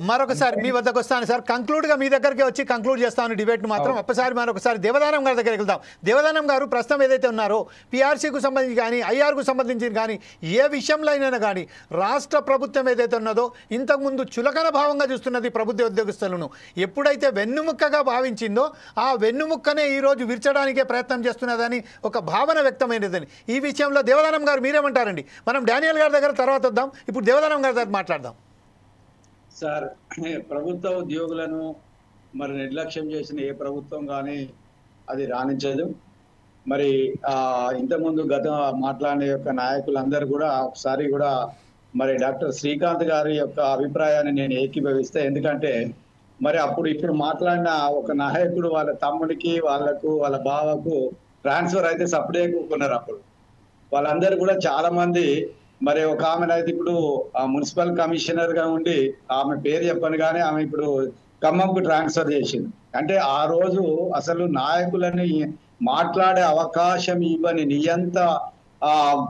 మరొకసారి మీ వద్దకు వస్తాను సార్. కంక్లూడ్గా మీ దగ్గరికి వచ్చి కంక్లూడ్ చేస్తాను డిబేట్ను మాత్రం. మరొకసారి దేవదానం గారి దగ్గరికి వెళ్దాం. దేవదానం గారు ప్రస్తుతం ఏదైతే ఉన్నారో పిఆర్సీకు సంబంధించి కానీ ఐఆర్కు సంబంధించి కానీ ఏ విషయంలో అయినా కానీ రాష్ట్ర ప్రభుత్వం ఏదైతే ఉన్నదో ఇంతకుముందు చులకన భావంగా చూస్తున్నది ప్రభుత్వ ఉద్యోగస్తులను. ఎప్పుడైతే వెన్నుముక్కగా భావించిందో ఆ వెన్నుముక్కనే ఈరోజు విరచడానికే ప్రయత్నం చేస్తున్నదని ఒక భావన వ్యక్తమైనదని. ఈ విషయంలో దేవదానం గారు మీరేమంటారండి? మనం డానియల్ గారి దగ్గర తర్వాత వద్దాం, ఇప్పుడు దేవదానం గారి దగ్గర మాట్లాడదాం. సార్, ప్రభుత్వ ఉద్యోగులను మరి నిర్లక్ష్యం చేసిన ఏ ప్రభుత్వం కానీ అది రాణించదు. మరి ఇంతకుముందు గత మాట్లాడిన యొక్క నాయకులందరూ కూడా ఒకసారి కూడా మరి డాక్టర్ శ్రీకాంత్ గారి యొక్క అభిప్రాయాన్ని నేను ఏకీభవిస్తా. ఎందుకంటే మరి అప్పుడు ఇప్పుడు మాట్లాడిన ఒక నాయకుడు వాళ్ళ తమ్ముడికి వాళ్ళ బావకు ట్రాన్స్ఫర్ అయితే సపరేట్ కూకున్నారు. అప్పుడు వాళ్ళందరూ కూడా చాలా మంది మరి ఒక ఆమెనైతే ఇప్పుడు మున్సిపల్ కమిషనర్ గా ఉండి ఆమె పేరు చెప్పను కానీ ఆమె ఇప్పుడు ఖమ్మంకు ట్రాన్స్ఫర్ చేసింది. అంటే ఆ రోజు అసలు నాయకులని మాట్లాడే అవకాశం ఇవ్వని నియంత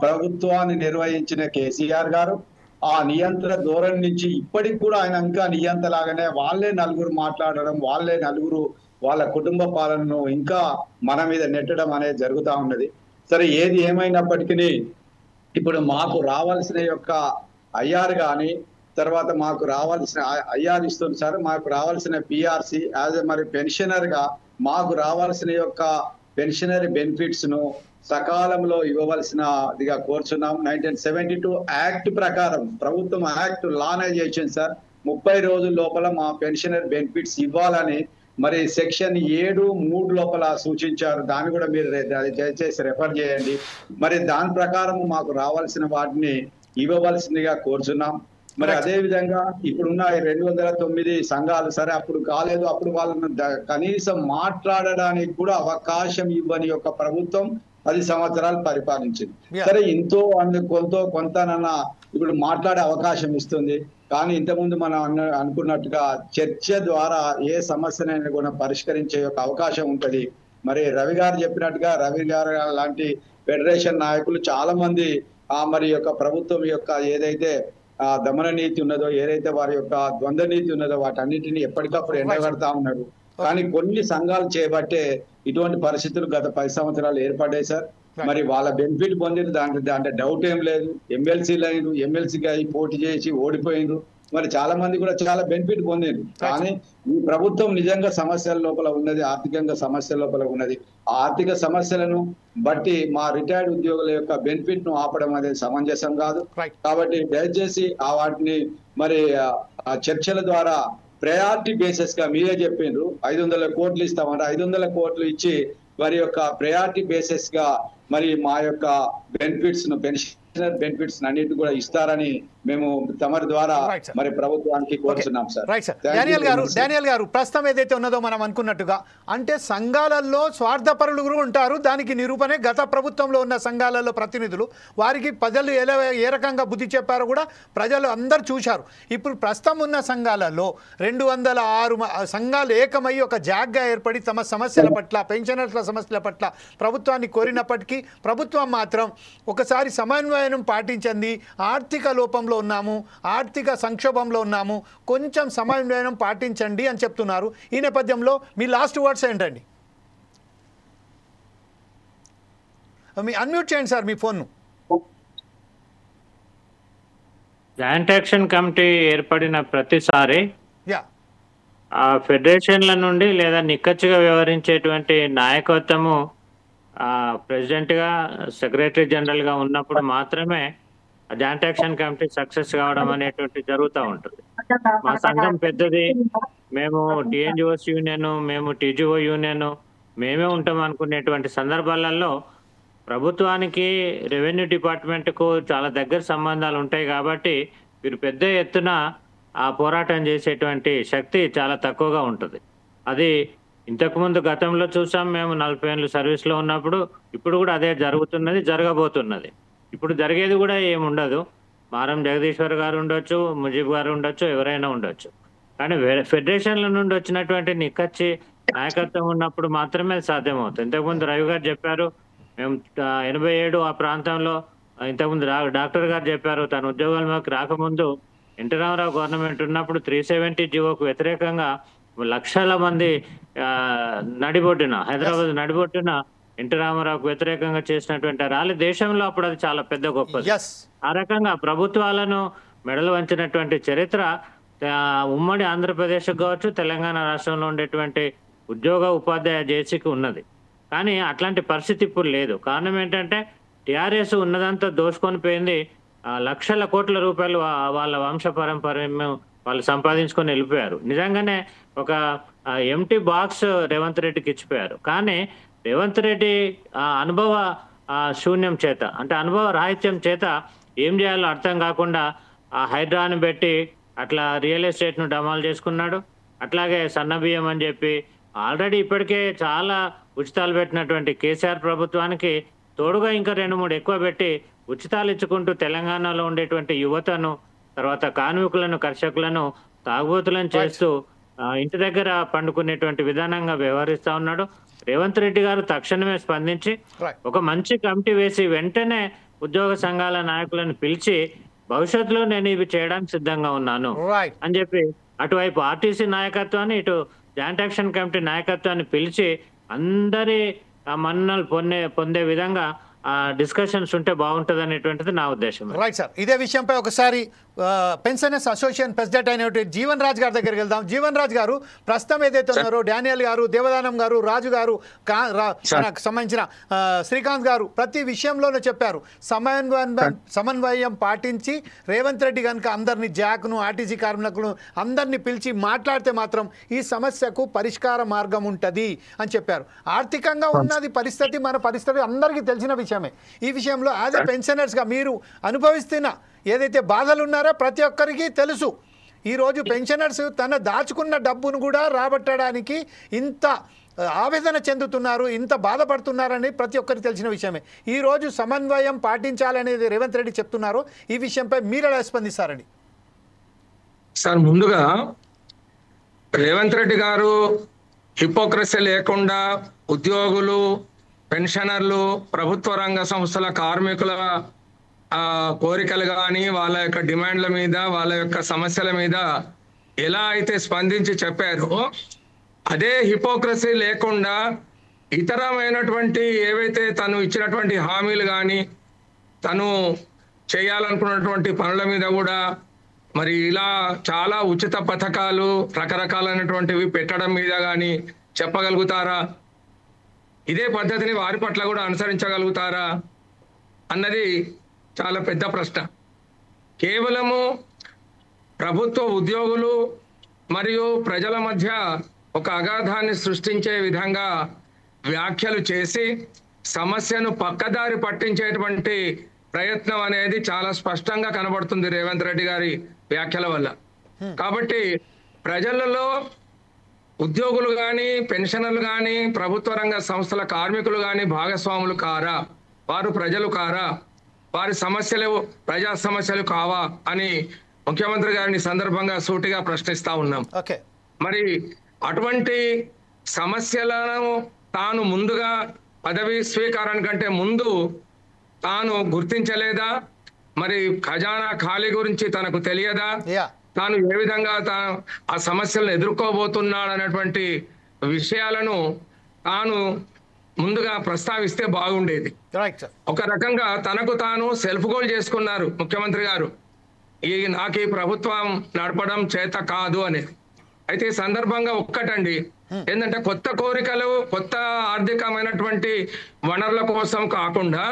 ప్రభుత్వాన్ని నిర్వహించిన కేసీఆర్ గారు ఆ నియంత్ర ధోరణి నుంచి ఇప్పటికి కూడా ఆయన ఇంకా నియంత లాగానే వాళ్ళే నలుగురు మాట్లాడడం, వాళ్ళే నలుగురు వాళ్ళ కుటుంబ పాలనను ఇంకా మన మీద నెట్టడం అనేది జరుగుతూ ఉన్నది. సరే, ఏది ఏమైనప్పటికీ ఇప్పుడు మాకు రావాల్సిన యొక్క ఐఆర్ కానీ తర్వాత మాకు రావాల్సిన ఐఆర్ ఇస్తుంది సార్, మాకు రావాల్సిన పిఆర్సి యాజ్ మరి పెన్షనర్ గా మాకు రావాల్సిన యొక్క పెన్షనరీ బెనిఫిట్స్ ను సకాలంలో ఇవ్వవలసినదిగా కోరుచున్నాం. 1972 యాక్ట్ ప్రకారం ప్రభుత్వం యాక్ట్ లానే చేసింది సార్. 30 రోజుల లోపల మా పెన్షనరీ బెనిఫిట్స్ ఇవ్వాలని మరి సెక్షన్ 7(3) లోపల సూచించారు. దాన్ని కూడా మీరు దయచేసి రెఫర్ చేయండి. మరి దాని ప్రకారం మాకు రావాల్సిన వాటిని ఇవ్వవలసిందిగా కోరుచున్నాం. మరి అదే విధంగా ఇప్పుడున్న 209 సంఘాలు సరే అప్పుడు కాలేదు, అప్పుడు వాళ్ళను కనీసం మాట్లాడడానికి కూడా అవకాశం ఇవ్వని యొక్క ప్రభుత్వం 10 సంవత్సరాలు పరిపాలించింది. సరే, కొంతనన్నా ఇప్పుడు మాట్లాడే అవకాశం ఇస్తుంది. కానీ ఇంతకుముందు మనం అనుకున్నట్టుగా చర్చ ద్వారా ఏ సమస్యనైనా కూడా పరిష్కరించే యొక్క అవకాశం ఉంటుంది. మరి రవి గారు చెప్పినట్టుగా రవి గారు లాంటి ఫెడరేషన్ నాయకులు చాలా మంది మరి యొక్క ప్రభుత్వం యొక్క ఏదైతే దమన నీతి ఉన్నదో, ఏదైతే వారి యొక్క ద్వంద్వ నీతి ఉన్నదో వాటన్నిటిని ఎప్పటికప్పుడు ఎండగడతా ఉన్నారు. కానీ కొన్ని సంఘాలు చేయబట్టే ఇటువంటి పరిస్థితులు గత 10 సంవత్సరాలు ఏర్పడ్డాయి సార్. మరి వాళ్ళ బెనిఫిట్ పొందిన దాంట్లో డౌట్ ఏం లేదు. ఎమ్మెల్సీగా పోటీ చేసి ఓడిపోయిండ్రు. మరి చాలా మంది కూడా చాలా బెనిఫిట్ పొందిండ్రు. కానీ ఈ ప్రభుత్వం నిజంగా సమస్యల లోపల ఉన్నది, ఆర్థికంగా సమస్యల లోపల ఉన్నది. ఆ ఆర్థిక సమస్యలను బట్టి మా రిటైర్డ్ ఉద్యోగుల యొక్క బెనిఫిట్ ను ఆపడం అనేది సమంజసం కాదు. కాబట్టి దయచేసి వాటిని మరి చర్చల ద్వారా ప్రయారిటీ బేసిస్ గా మీరే చెప్పిండ్రు 500 కోట్లు ఇస్తామంటే 500 కోట్లు ఇచ్చి వారి యొక్క ప్రయారిటీ బేసిస్ గా మరి మా యొక్క బెనిఫిట్స్ ను పెన్షనర్ బెనిఫిట్స్ అన్నిటి కూడా ఇస్తారని మేము తమరి ద్వారా మరి ప్రభుత్వానికి కోరుతున్నాం సార్. Right sir. డానియల్ గారు ప్రస్తుతం ఏదైతే ఉన్నదో మనం అనుకున్నట్టుగా అంటే సంఘాలలో స్వార్థపరులు ఉంటారు. దానికి నిరూపణే గత ప్రభుత్వంలో ఉన్న సంఘాలలో ప్రతినిధులు వారికి ప్రజలు ఏ రకంగా బుద్ధి చెప్పారో కూడా ప్రజలు అందరూ చూశారు. ఇప్పుడు ప్రస్తుతం ఉన్న సంఘాలలో 206 సంఘాలు ఏకమై ఒక జాగ్గా ఏర్పడి తమ సమస్యల పట్ల, పెన్షనర్ల సమస్యల పట్ల ప్రభుత్వాన్ని కోరినప్పటికీ ప్రభుత్వం మాత్రం ఒకసారి సమన్వయ సమన్వయం పాటించండి, ఆర్థిక లోపంలో ఉన్నాము, ఆర్థిక సంక్షోభంలో ఉన్నాము, కొంచెం సమన్వయం పాటించండి అని చెప్తున్నారు. ఈ నేపథ్యంలో మీ లాస్ట్ వర్డ్స్ ఏంటండి? మీ అన్మ్యూట్ చేయండి సార్ మీ ఫోన్ను. జాయింట్ యాక్షన్ కమిటీ ఏర్పడిన ప్రతిసారి యా ఆ ఫెడరేషన్ల నుండి లేదా నిక్కచ్చిగా వ్యవహరించేటువంటి నాయకత్వము ప్రెసిడెంట్గా, సెక్రటరీ జనరల్గా ఉన్నప్పుడు మాత్రమే జాయింట్ యాక్షన్ కమిటీ సక్సెస్ కావడం అనేటువంటి జరుగుతూ ఉంటుంది. మా సంఘం పెద్దది, మేము టీఎన్జిఓస్ యూనియన్, మేము టీజీఓ యూనియన్, మేమే ఉంటాం అనుకునేటువంటి సందర్భాలలో ప్రభుత్వానికి, రెవెన్యూ డిపార్ట్మెంట్కు చాలా దగ్గర సంబంధాలు ఉంటాయి కాబట్టి వీరు పెద్ద ఎత్తున ఆ పోరాటం చేసేటువంటి శక్తి చాలా తక్కువగా ఉంటుంది. అది ఇంతకుముందు గతంలో చూసాం. మేము 40 ఏళ్ళు సర్వీస్లో ఉన్నప్పుడు, ఇప్పుడు కూడా అదే జరుగుతున్నది, జరగబోతున్నది. ఇప్పుడు జరిగేది కూడా ఏముండదు. మారం జగదీశ్వర్ గారు ఉండొచ్చు, ముజీబ్ గారు ఉండొచ్చు, ఎవరైనా ఉండొచ్చు. కానీ ఫెడరేషన్ల నుండి వచ్చినటువంటి నిక్కచ్చి నాయకత్వం ఉన్నప్పుడు మాత్రమే సాధ్యమవుతుంది. ఇంతకుముందు రవి గారు చెప్పారు, మేము 87 ఆ ప్రాంతంలో, ఇంతకుముందు డాక్టర్ గారు చెప్పారు, తన ఉద్యోగాలకు రాకముందు ఎన్టీ రామారావు గవర్నమెంట్ ఉన్నప్పుడు 370 జీవోకు వ్యతిరేకంగా లక్షల మంది నడిబొడ్డున, హైదరాబాద్ నడిబొడ్డున ఎన్టీ రామారావుకు వ్యతిరేకంగా చేసినటువంటి ర్యాలీ దేశంలో అప్పుడు అది చాలా పెద్ద గొప్పది. ఆ రకంగా ప్రభుత్వాలను మెడలు వంచినటువంటి చరిత్ర ఉమ్మడి ఆంధ్రప్రదేశ్ కావచ్చు, తెలంగాణ రాష్ట్రంలో ఉండేటువంటి ఉద్యోగ ఉపాధ్యాయ జేసీకి ఉన్నది. కానీ అట్లాంటి పరిస్థితి ఇప్పుడు లేదు. కారణం ఏంటంటే టీఆర్ఎస్ ఉన్నదంతా దోసుకొని పోయింది. లక్షల కోట్ల రూపాయలు వాళ్ళ వంశ పరంపర వాళ్ళు సంపాదించుకొని వెళ్ళిపోయారు. నిజంగానే ఒక ఎంటీ బాక్స్ రేవంత్ రెడ్డికి ఇచ్చిపోయారు. కానీ రేవంత్ రెడ్డి అనుభవ శూన్యం చేత, అంటే అనుభవ రాహిత్యం చేత ఏం చేయాలో అర్థం కాకుండా ఆ హైడ్రాని పెట్టి అట్లా రియల్ ఎస్టేట్ను డమాలు చేసుకున్నాడు. అట్లాగే సన్నబియ్యం అని చెప్పి ఆల్రెడీ ఇప్పటికే చాలా ఉచితాలు పెట్టినటువంటి కేసీఆర్ ప్రభుత్వానికి తోడుగా ఇంకా 2-3 ఎక్కువ పెట్టి ఉచితాలు ఇచ్చుకుంటూ తెలంగాణలో ఉండేటువంటి యువతను, తర్వాత కార్మికులను, కర్షకులను తాగుబోతులను చేస్తూ ఇంటి దగ్గర పండుకునేటువంటి విధానంగా వ్యవహరిస్తా ఉన్నాడు. రేవంత్ రెడ్డి గారు తక్షణమే స్పందించి ఒక మంచి కమిటీ వేసి వెంటనే ఉద్యోగ సంఘాల నాయకులను పిలిచి భవిష్యత్తులో నేను ఇవి చేయడానికి సిద్ధంగా ఉన్నాను అని చెప్పి అటువైపు ఆర్టీసీ నాయకత్వాన్ని, ఇటు జాయింట్ యాక్షన్ కమిటీ నాయకత్వాన్ని పిలిచి అందరి మన్నలు పొందే విధంగా డిస్కషన్స్ ఉంటే బాగుంటుంది అనేటువంటిది నా ఉద్దేశం. రైట్ సార్, ఇదే విషయంపై ఒకసారి పెన్షనర్స్ అసోసియేషన్ ప్రెసిడెంట్ అయినటువంటి జీవన్ రాజ్ గారి దగ్గరికి వెళ్దాం. జీవన్ రాజ్ గారు, ప్రస్తుతం ఏదైతే ఉన్నారో డానియల్ గారు, దేవదానం గారు, రాజు గారు, సంబంధించిన శ్రీకాంత్ గారు ప్రతి విషయంలోనూ చెప్పారు సమన్వయం పాటించి రేవంత్ రెడ్డి కనుక అందరినీ జాక్ను, ఆర్టీసీ కార్మికులను అందరినీ పిలిచి మాట్లాడితే మాత్రం ఈ సమస్యకు పరిష్కార మార్గం ఉంటుంది అని చెప్పారు. ఆర్థికంగా ఉన్నది పరిస్థితి, మన పరిస్థితి అందరికీ తెలిసిన విషయమే. ఈ విషయంలో యాజ్ ఎ పెన్షనర్స్గా మీరు అనుభవిస్తున్న ఏదైతే బాధలు ఉన్నారో ప్రతి ఒక్కరికి తెలుసు. ఈరోజు పెన్షనర్స్ తన దాచుకున్న డబ్బును కూడా రాబట్టడానికి ఇంత ఆవేదన చెందుతున్నారు, ఇంత బాధపడుతున్నారని ప్రతి ఒక్కరికి తెలిసిన విషయమే. ఈరోజు సమన్వయం పాటించాలనేది రేవంత్ రెడ్డి చెప్తున్నారు. ఈ విషయంపై మీరు ఎలా స్పందిస్తారండి? సార్, ముందుగా రేవంత్ రెడ్డి గారు హిపోక్రసీ లేకుండా ఉద్యోగులు, పెన్షనర్లు, ప్రభుత్వ రంగ సంస్థల కార్మికుల కోరికలు కానీ, వాళ్ళ యొక్క డిమాండ్ల మీద, వాళ్ళ యొక్క సమస్యల మీద ఎలా అయితే స్పందించి చెప్పారో, అదే హిపోక్రసీ లేకుండా ఇతరమైనటువంటి ఏవైతే తను ఇచ్చినటువంటి హామీలు కానీ, తను చేయాలనుకున్నటువంటి పనుల మీద కూడా మరి ఇలా చాలా ఉచిత పథకాలు రకరకాలైనటువంటివి పెట్టడం మీద కానీ చెప్పగలుగుతారా? ఇదే పద్ధతిని వారి పట్ల కూడా అనుసరించగలుగుతారా అన్నది చాలా పెద్ద ప్రశ్న. కేవలము ప్రభుత్వ ఉద్యోగులు మరియు ప్రజల మధ్య ఒక అగాధాన్ని సృష్టించే విధంగా వ్యాఖ్యలు చేసి సమస్యను పక్కదారి పట్టించేటువంటి ప్రయత్నం అనేది చాలా స్పష్టంగా కనబడుతుంది రేవంత్ రెడ్డి గారి వ్యాఖ్యల వల్ల. కాబట్టి ప్రజలలో ఉద్యోగులు కానీ, పెన్షనర్లు కానీ, ప్రభుత్వ రంగ సంస్థల కార్మికులు కానీ భాగస్వాములు కారా? వారు ప్రజలు కారా? వారి సమస్యలు ప్రజా సమస్యలు కావా అని ముఖ్యమంత్రి గారిని సందర్భంగా సూటిగా ప్రశ్నిస్తా ఉన్నాం. మరి అటువంటి సమస్యలను తాను ముందుగా పదవి స్వీకారానికంటే ముందు తాను గుర్తించలేదా? మరి ఖజానా ఖాళీ గురించి తనకు తెలియదా? తాను ఏ విధంగా ఆ సమస్యలను ఎదుర్కోబోతున్నాడు అనేటువంటి విషయాలను తాను ముందుగా ప్రస్తావిస్తే బాగుండేది. ఒక రకంగా తనకు తాను సెల్ఫ్ గోల్ చేసుకున్నారు ముఖ్యమంత్రి గారు, నాకు ఈ ప్రభుత్వం నడపడం చేత కాదు అనేది. అయితే ఈ సందర్భంగా ఒక్కటండి, ఏంటంటే కొత్త కోరికలు, కొత్త ఆర్థికమైనటువంటి వనరుల కోసం కాకుండా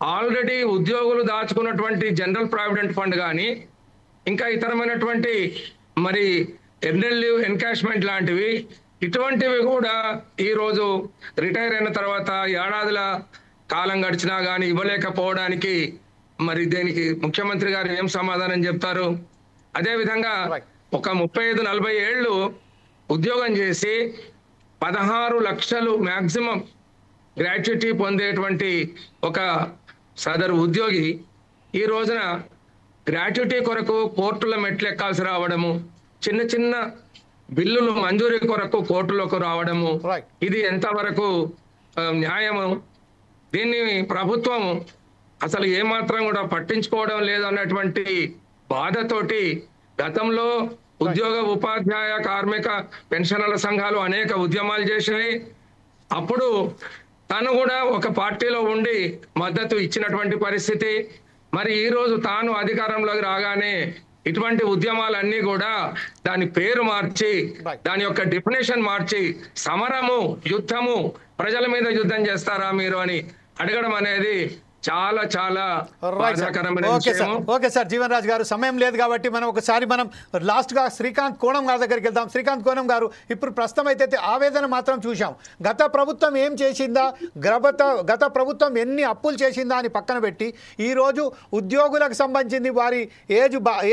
ఆల్రెడీ ఉద్యోగులు దాచుకున్నటువంటి జనరల్ ప్రావిడెంట్ ఫండ్ కానీ ఇంకా ఇతరమైనటువంటి మరి ఎర్నల్ లీవ్ ఎన్కాష్మెంట్ లాంటివి, ఇటువంటివి కూడా ఈరోజు రిటైర్ అయిన తర్వాత ఏడాదిల కాలం గడిచినా కానీ ఇవ్వలేకపోవడానికి మరి దీనికి ముఖ్యమంత్రి గారు ఏం సమాధానం చెప్తారు? అదేవిధంగా ఒక 35-40 ఏళ్ళు ఉద్యోగం చేసి 16 లక్షలు మ్యాక్సిమం గ్రాట్యుటీ పొందేటువంటి ఒక సదరు ఉద్యోగి ఈ రోజున గ్రాట్యుటీ కొరకు కోర్టుల మెట్లెక్కాల్సి రావడము, చిన్న చిన్న బిల్లులు మంజూరీ కొరకు కోర్టులకు రావడము, ఇది ఎంతవరకు న్యాయము? దీన్ని ప్రభుత్వం అసలు ఏమాత్రం కూడా పట్టించుకోవడం లేదు అన్నటువంటి బాధతోటి గతంలో ఉద్యోగ ఉపాధ్యాయ కార్మిక పెన్షనర్ల సంఘాలు అనేక ఉద్యమాలు చేసినాయి. అప్పుడు తను కూడా ఒక పార్టీలో ఉండి మద్దతు ఇచ్చినటువంటి పరిస్థితి. మరి ఈ రోజు తాను అధికారంలోకి రాగానే ఇటువంటి ఉద్యమాలన్నీ కూడా దాని పేరు మార్చి, దాని యొక్క డెఫినేషన్ మార్చి సమరము, యుద్ధము, ప్రజల మీద యుద్ధం చేస్తారా మీరు అని అడగడం అనేది చాలా చాలా బాధాకరమైన విషయం. ఓకే సార్, జీవన్ రాజ్ గారు, సమయం లేదు కాబట్టి మనం లాస్ట్గా శ్రీకాంత్ కోణం గారి దగ్గరికి వెళ్దాం. శ్రీకాంత్ కోణం గారు, ఇప్పుడు ప్రస్తుతం అయితే ఆవేదన మాత్రం చూసాం. గత ప్రభుత్వం ఏం చేసిందా, గత ప్రభుత్వం ఎన్ని అప్పులు చేసిందా అని పక్కన పెట్టి ఈరోజు ఉద్యోగులకు సంబంధించింది వారి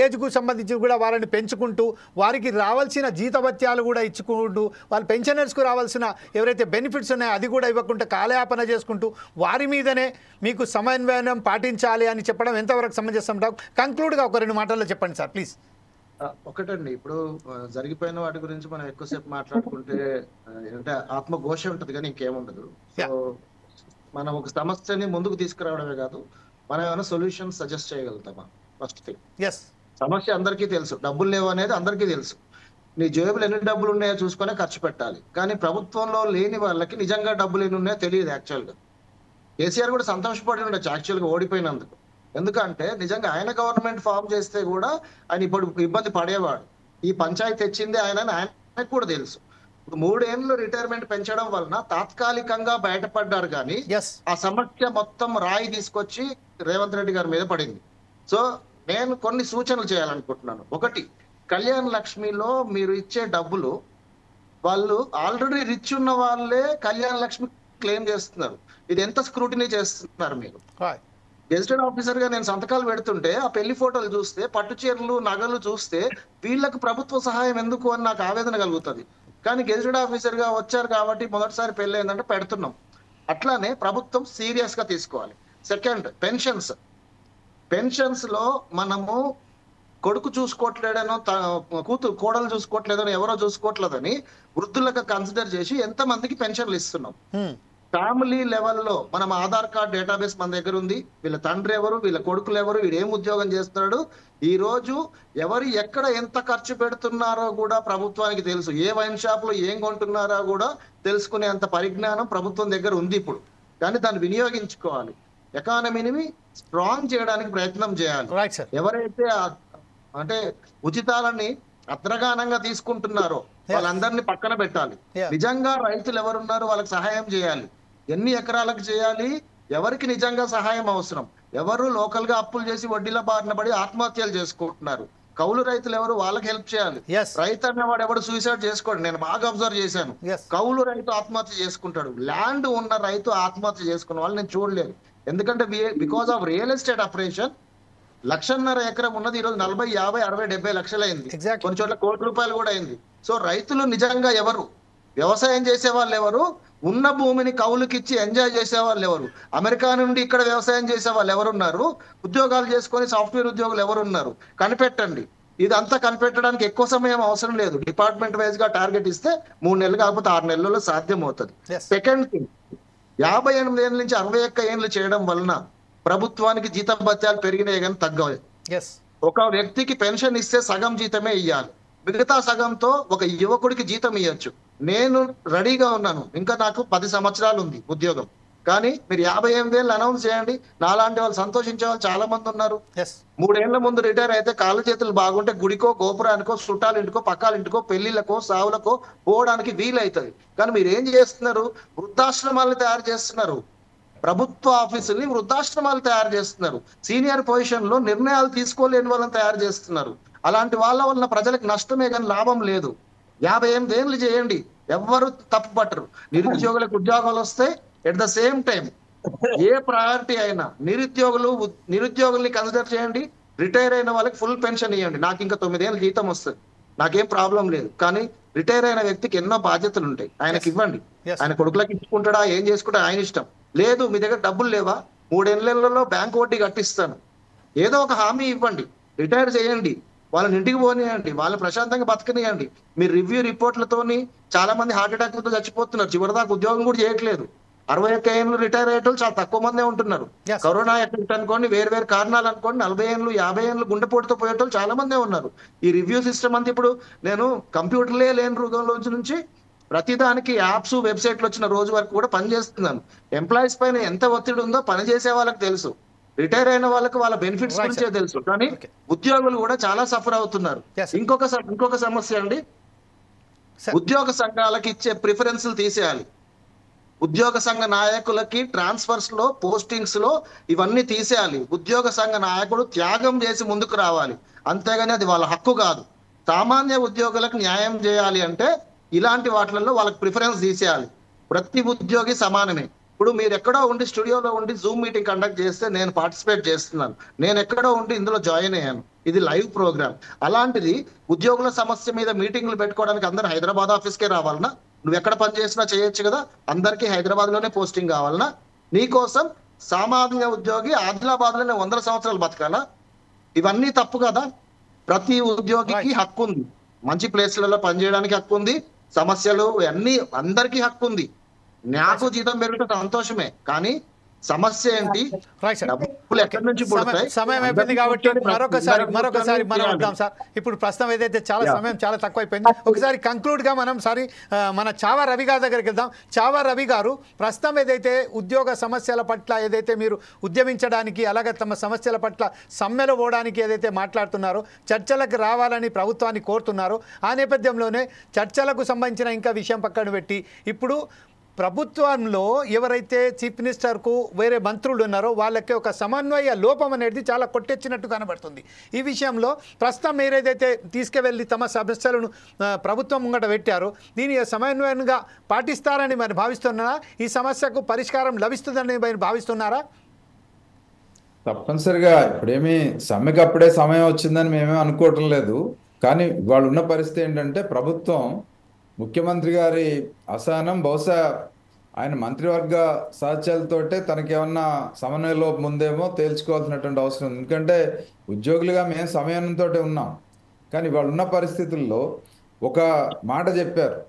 ఏజ్కు సంబంధించి కూడా వారిని పెంచుకుంటూ వారికి రావాల్సిన జీతభత్యాలు కూడా ఇచ్చుకుంటూ వాళ్ళ పెన్షనర్స్కు రావాల్సిన ఎవరైతే బెనిఫిట్స్ ఉన్నాయో అది కూడా ఇవ్వకుండా కాలయాపన చేసుకుంటూ వారి మీదనే మీకు సమన్వయం పాటించాలి అని చెప్పడం ఎంతవరకు సమంజసం? కంక్లూడ్గా ఒక 2 మాటల్లో చెప్పండి సార్ ప్లీజ్. ఒకటండి, ఇప్పుడు జరిగిపోయిన వాటి గురించి మనం ఎక్కువసేపు మాట్లాడుకుంటే అంటే ఆత్మఘోష ఉంటుంది కానీ ఇంకేముండదు. సో మనం ఒక సమస్యని ముందుకు తీసుకురావడమే కాదు, మనం ఏమైనా సొల్యూషన్ సజెస్ట్ చేయగలుగుతామా? ఫస్ట్ థింగ్, సమస్య అందరికీ తెలుసు, డబ్బులు లేవు అనేది అందరికీ తెలుసు. నీ జేబులు ఎన్ని డబ్బులు ఉన్నాయో చూసుకునే ఖర్చు పెట్టాలి. కానీ ప్రభుత్వంలో లేని వాళ్ళకి నిజంగా డబ్బులు ఎన్ని ఉన్నాయో తెలియదు. యాక్చువల్గా కేసీఆర్ కూడా సంతోషపడి ఉండొచ్చు యాక్చువల్గా ఓడిపోయినందుకు. ఎందుకంటే నిజంగా ఆయన గవర్నమెంట్ ఫామ్ చేస్తే కూడా ఆయన ఇప్పుడు ఇబ్బంది పడేవాడు. ఈ పంచాయతీ తెచ్చింది ఆయనకు కూడా తెలుసు. ఇప్పుడు 3 ఏళ్ళు రిటైర్మెంట్ పెంచడం వలన తాత్కాలికంగా బయటపడ్డారు, కానీ ఆ సమస్య మొత్తం రాయి తీసుకొచ్చి రేవంత్ రెడ్డి గారి మీద పడింది. సో నేను కొన్ని సూచనలు చేయాలనుకుంటున్నాను. ఒకటి, కళ్యాణ్ లక్ష్మిలో మీరు ఇచ్చే డబ్బులు వాళ్ళు ఆల్రెడీ రిచ్ ఉన్న వాళ్ళే కళ్యాణ్ లక్ష్మి క్లెయిమ్ చేస్తున్నారు. ఇది ఎంత స్క్రూటినీ చేస్తున్నారు మీరు? గెజిటెడ్ ఆఫీసర్ గా నేను సంతకాలు పెడుతుంటే ఆ పెళ్లి ఫోటోలు చూస్తే, పట్టు చీరలు, నగలు చూస్తే వీళ్ళకు ప్రభుత్వ సహాయం ఎందుకు అని నాకు ఆవేదన కలుగుతుంది. కానీ గెజిటెడ్ ఆఫీసర్ గా వచ్చారు కాబట్టి మొదటిసారి పెళ్లి అయిందంటే పెడుతున్నాం. అట్లానే ప్రభుత్వం సీరియస్ గా తీసుకోవాలి. సెకండ్, పెన్షన్స్ లో మనము కొడుకు చూసుకోవట్లేదనో కోడలు చూసుకోవట్లేదనో ఎవరో చూసుకోవట్లేదని వృద్ధులకు కన్సిడర్ చేసి ఎంత మందికి పెన్షన్లు ఇస్తున్నాం. ఫ్యామిలీ లెవెల్లో మనం ఆధార్ కార్డ్ డేటాబేస్ మన దగ్గర ఉంది. వీళ్ళ తండ్రి ఎవరు, వీళ్ళ కొడుకులు ఎవరు, వీడు ఏం ఉద్యోగం చేస్తున్నాడు, ఈ రోజు ఎవరు ఎక్కడ ఎంత ఖర్చు పెడుతున్నారో కూడా ప్రభుత్వానికి తెలుసు. ఏ వైన్ షాప్ లో ఏం కొంటున్నారో కూడా తెలుసుకునే అంత పరిజ్ఞానం ప్రభుత్వం దగ్గర ఉంది ఇప్పుడు. కానీ దాన్ని వినియోగించుకోవాలి. ఎకానమీని స్ట్రాంగ్ చేయడానికి ప్రయత్నం చేయాలి. ఎవరైతే అంటే ఉచితాలని అద్రగానంగా తీసుకుంటున్నారో వాళ్ళందరినీ పక్కన పెట్టాలి. నిజంగా రైతులు ఎవరున్నారో వాళ్ళకి సహాయం చేయాలి. ఎన్ని ఎకరాలకు చేయాలి, ఎవరికి నిజంగా సహాయం అవసరం, ఎవరు లోకల్ గా అప్పులు చేసి వడ్డీల బారిన పడి ఆత్మహత్యలు చేసుకుంటున్నారు, కౌలు రైతులు ఎవరు, వాళ్ళకి హెల్ప్ చేయాలి. రైతు అన్నవాడు ఎవడు సూసైడ్ చేసుకోండి. నేను బాగా అబ్జర్వ్ చేశాను. కౌలు రైతు ఆత్మహత్య చేసుకుంటాడు, ల్యాండ్ ఉన్న రైతు ఆత్మహత్య చేసుకున్న వాళ్ళు నేను చూడలేదు. ఎందుకంటే because of real estate operation 1.5 ఎకరం ఉన్నది ఈరోజు 40, 50, 60, 70 లక్షలు అయింది. కొన్ని చోట్ల ₹1,00,00,000 కూడా అయింది. సో రైతులు నిజంగా ఎవరు, వ్యవసాయం చేసే వాళ్ళు ఎవరు, ఉన్న భూమిని కౌలుకిచ్చి ఎంజాయ్ చేసే వాళ్ళు ఎవరు, అమెరికా నుండి ఇక్కడ వ్యవసాయం చేసే వాళ్ళు ఎవరున్నారు, ఉద్యోగాలు చేసుకొని సాఫ్ట్వేర్ ఉద్యోగులు ఎవరున్నారు, కనిపెట్టండి. ఇదంతా కనిపెట్టడానికి ఎక్కువ సమయం అవసరం లేదు. డిపార్ట్మెంట్ వైజ్ గా టార్గెట్ ఇస్తే 3 నెలలు కాకపోతే 6 నెలల్లో సాధ్యం అవుతుంది. సెకండ్ థింగ్, 58 ఏళ్ళ నుంచి 61 ఏళ్ళు చేయడం వలన ప్రభుత్వానికి జీతభత్యాలు పెరిగినాయి కానీ తగ్గవు. ఒక వ్యక్తికి పెన్షన్ ఇస్తే సగం జీతమే ఇవ్వాలి, మిగతా సగంతో ఒక యువకుడికి జీతం ఇవ్వచ్చు. నేను రెడీగా ఉన్నాను, ఇంకా నాకు 10 సంవత్సరాలు ఉంది ఉద్యోగం, కానీ మీరు 58 ఏళ్ళు అనౌన్స్ చేయండి. నాలాంటి వాళ్ళు సంతోషించే వాళ్ళు చాలా మంది ఉన్నారు. 3 ఏళ్ల ముందు రిటైర్ అయితే కాళ్ళు చేతులు బాగుంటే గుడికో గోపురానికో చుట్టాలింటికో పక్కాలింటికో పెళ్లిళ్ళకో సావులకో పోవడానికి వీలవుతుంది. కానీ మీరు ఏం చేస్తున్నారు, వృద్ధాశ్రమాలను తయారు చేస్తున్నారు, ప్రభుత్వ ఆఫీసుల్ని వృద్ధాశ్రమాలు తయారు చేస్తున్నారు, సీనియర్ పొజిషన్ లో నిర్ణయాలు తీసుకోలేని వాళ్ళని తయారు చేస్తున్నారు. అలాంటి వాళ్ళ వలన ప్రజలకు నష్టమే కానీ లాభం లేదు. 58 ఏళ్ళు చేయండి, ఎవ్వరు తప్పు పట్టరు. నిరుద్యోగులకు ఉద్యోగాలు వస్తే at the same time A priority అయినా నిరుద్యోగుల్ని కన్సిడర్ చేయండి. రిటైర్ అయిన వాళ్ళకి ఫుల్ పెన్షన్ ఇవ్వండి. నాకు ఇంకా 9 ఏళ్ళు జీతం వస్తుంది, నాకేం ప్రాబ్లం లేదు. కానీ రిటైర్ అయిన వ్యక్తికి ఎన్నో బాధ్యతలు ఉంటాయి, ఆయనకి ఇవ్వండి. ఆయన కొడుకులకు ఇచ్చుకుంటాడా ఏం చేసుకుంటా ఆయన ఇష్టం. లేదు మీ దగ్గర డబ్బులు లేవా, 3 ఏళ్లలో బ్యాంక్ వడ్డీ కట్టిస్తాను, ఏదో ఒక హామీ ఇవ్వండి. రిటైర్ చేయండి, వాళ్ళని ఇంటికి పోనీయండి, వాళ్ళని ప్రశాంతంగా బతకనియండి. మీరు రివ్యూ రిపోర్ట్లతోని చాలా మంది హార్ట్ అటాక్లతో చచ్చిపోతున్నారు, చివరిదాకా ఉద్యోగం కూడా చేయట్లేదు. 61 ఏళ్ళు రిటైర్ అయ్యేటోళ్ళు చాలా తక్కువ మందే ఉంటున్నారు. కరోనా ఎఫెక్ట్ అనుకోండి, వేరు కారణాలు అనుకోండి, 40 ఏళ్ళు 50 ఏళ్ళు గుండెపోటుతో పోయేటోళ్ళు చాలా మందే ఉన్నారు. ఈ రివ్యూ సిస్టమ్ అంతా ఇప్పుడు నేను కంప్యూటర్లే లేని రోజు నుంచి ప్రతిదానికి యాప్స్ వెబ్సైట్లు వచ్చిన రోజు వరకు కూడా పనిచేస్తున్నాను. ఎంప్లాయీస్ పైన ఎంత ఒత్తిడి ఉందో పనిచేసే వాళ్ళకి తెలుసు, రిటైర్ అయిన వాళ్ళకి వాళ్ళ బెనిఫిట్స్ గురించే తెలుసు. కానీ ఉద్యోగులు కూడా చాలా సఫర్ అవుతున్నారు. ఇంకొక సమస్య అండి, ఉద్యోగ సంఘాలకి ఇచ్చే ప్రిఫరెన్స్లు తీసేయాలి. ఉద్యోగ సంఘ నాయకులకి ట్రాన్స్ఫర్స్ లో పోస్టింగ్స్ లో ఇవన్నీ తీసేయాలి. ఉద్యోగ సంఘ నాయకుడు త్యాగం చేసి ముందుకు రావాలి, అంతేగాని అది వాళ్ళ హక్కు కాదు. సామాన్య ఉద్యోగులకు న్యాయం చేయాలి అంటే ఇలాంటి వాటిలలో వాళ్ళకి ప్రిఫరెన్స్ తీసేయాలి. ప్రతి ఉద్యోగి సమానమే. ఇప్పుడు మీరు ఎక్కడో ఉండి స్టూడియోలో ఉండి జూమ్ మీటింగ్ కండక్ట్ చేస్తే నేను పార్టిసిపేట్ చేస్తున్నాను, నేను ఎక్కడో ఉండి ఇందులో జాయిన్ అయ్యాను, ఇది లైవ్ ప్రోగ్రామ్. అలాంటిది ఉద్యోగుల సమస్య మీద మీటింగ్లు పెట్టుకోవడానికి అందరూ హైదరాబాద్ ఆఫీస్కే రావాలన్నా, నువ్వు ఎక్కడ పని చేసినా చేయొచ్చు కదా, అందరికీ హైదరాబాద్ లోనే పోస్టింగ్ కావాలన్నా, నీకోసం సామాన్య ఉద్యోగి ఆదిలాబాద్ లోనే 100 సంవత్సరాలు బతకాలా? ఇవన్నీ తప్పు కదా. ప్రతి ఉద్యోగికి హక్కు ఉంది, మంచి ప్లేస్లలో పనిచేయడానికి హక్కు ఉంది, సమస్యలు అన్ని అందరికీ హక్కు ఉంది. నాకు జీతం పెరిగితే సంతోషమే, కానీ సమస్య ఏంటి, డబ్బులు ఎక్కడి నుంచి పుడతాయి? సమయం అయిపోయింది కాబట్టి మరొకసారి మనం వద్దాం సార్. ఇప్పుడు ప్రస్తుతం ఏదైతే చాలా సమయం చాలా తక్కువ అయిపోయింది, ఒకసారి కంక్లూడ్ గా మనం మన చావా రవి గారి దగ్గరికి వెళ్దాం. చావా రవి గారు, ప్రస్తుతం ఏదైతే ఉద్యోగ సమస్యల పట్ల ఏదైతే మీరు ఉద్యమించడానికి, అలాగే తమ సమస్యల పట్ల సమ్మెలో పోవడానికి ఏదైతే మాట్లాడుతున్నారో, చర్చలకు రావాలని ప్రభుత్వాన్ని కోరుతున్నారు, ఆ నేపథ్యంలోనే చర్చలకు సంబంధించిన ఇంకా విషయం పక్కన పెట్టి ఇప్పుడు ప్రభుత్వంలో ఎవరైతే చీఫ్ మినిస్టర్కు వేరే మంత్రులు ఉన్నారో వాళ్ళకి ఒక సమన్వయ లోపం అనేది చాలా కొట్టెచ్చినట్టు కనబడుతుంది. ఈ విషయంలో ప్రస్తుతం మీరు ఏదైతే తీసుకువెళ్ళి తమ సమస్యలను ప్రభుత్వం ముంగట పెట్టారో దీన్ని సమన్వయంగా పాటిస్తారని మరి భావిస్తున్నారా? ఈ సమస్యకు పరిష్కారం లభిస్తుందని మీరు భావిస్తున్నారా? తప్పనిసరిగా ఇప్పుడేమి సమ్మెకి అప్పుడే సమయం వచ్చిందని మేమే అనుకోవటం లేదు. కానీ వాళ్ళు ఉన్న పరిస్థితి ఏంటంటే ప్రభుత్వం ముఖ్యమంత్రి గారి అసహనం బహుశా ఆయన మంత్రివర్గ సహచరులతోటే తనకేమన్నా సమన్వయ లోపం ఉందేమో తేల్చుకోవాల్సినటువంటి అవసరం ఉంది. ఎందుకంటే ఉద్యోగులుగా మేము సమయంతో ఉన్నాం, కానీ వాళ్ళు ఉన్న పరిస్థితుల్లో ఒక మాట చెప్పారు.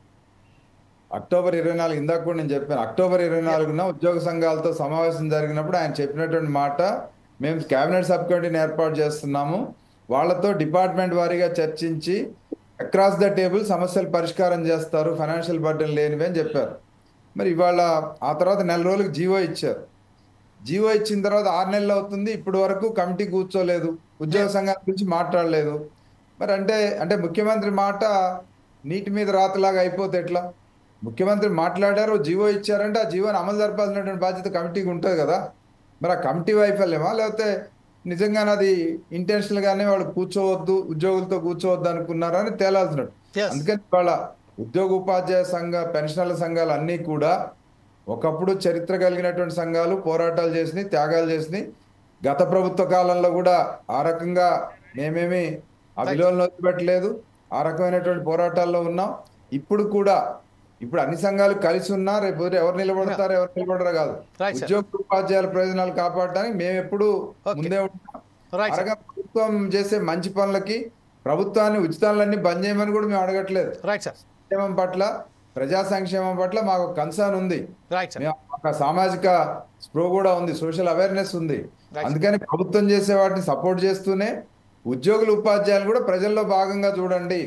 అక్టోబర్ 24 ఇందాక కూడా నేను చెప్పాను, అక్టోబర్ 24న ఉద్యోగ సంఘాలతో సమావేశం జరిగినప్పుడు ఆయన చెప్పినటువంటి మాట, మేము కేబినెట్ సబ్ కమిటీని ఏర్పాటు చేస్తున్నాము, వాళ్ళతో డిపార్ట్మెంట్ వారీగా చర్చించి అక్రాస్ ద టేబుల్ సమస్యలు పరిష్కారం చేస్తారు, ఫైనాన్షియల్ బర్డెన్ లేనివి అని చెప్పారు. మరి ఇవాళ ఆ తర్వాత 4 రోజులకు జీవో ఇచ్చారు. జీవో ఇచ్చిన తర్వాత 6 నెలలు అవుతుంది, ఇప్పటి వరకు కమిటీ కూర్చోలేదు, ఉద్యోగ సంఘాల గురించి మాట్లాడలేదు. మరి అంటే ముఖ్యమంత్రి మాట నీటి మీద రాతలాగా అయిపోతే ఎట్లా? ముఖ్యమంత్రి మాట్లాడారు, జీవో ఇచ్చారంటే ఆ జీవోని అమలు జరపాల్సినటువంటి బాధ్యత కమిటీకి ఉంటుంది కదా. మరి ఆ కమిటీ వైఫల్యమా, లేకపోతే నిజంగానే అది ఇంటెన్షనల్గానే వాళ్ళు కూర్చోవద్దు, ఉద్యోగులతో కూర్చోవద్దు అనుకున్నారా అని తేలాల్సినట్టు. అందుకని వాళ్ళ ఉద్యోగ ఉపాధ్యాయ సంఘ పెన్షనర్ల సంఘాలు అన్నీ కూడా ఒకప్పుడు చరిత్ర కలిగినటువంటి సంఘాలు, పోరాటాలు చేసినాయి, త్యాగాలు చేసినాయి. గత ప్రభుత్వ కాలంలో కూడా ఆ రకంగా మేమేమి ఆ విలువలను వదిలిపెట్టలేదు, ఆ రకమైనటువంటి పోరాటాల్లో ఉన్నాం. ఇప్పుడు అన్ని సంఘాలు కలిసి ఉన్నా రేపు ఎవరు నిలబడతారు ఎవరు నిలబడరు కాదు, ఉద్యోగ ఉపాధ్యాయుల ప్రయోజనాలు కాపాడటానికి మేము ఎప్పుడు ముందే ఉంటాం. అరగా ప్రభుత్వం చేసే మంచి పనులకి ప్రభుత్వాన్ని ఉచితాలన్నీ బంద్ చేయమని కూడా మేము అడగట్లేదు. సంక్షేమం పట్ల ప్రజా సంక్షేమం పట్ల మాకు కన్సర్న్ ఉంది. Right sir. మేము ఒక సామాజిక స్ప్రో కూడా ఉంది, సోషల్ అవేర్నెస్ ఉంది. అందుకని ప్రభుత్వం చేసే వాటిని సపోర్ట్ చేస్తూనే ఉద్యోగులు ఉపాధ్యాయులు కూడా ప్రజల్లో భాగంగా చూడండి.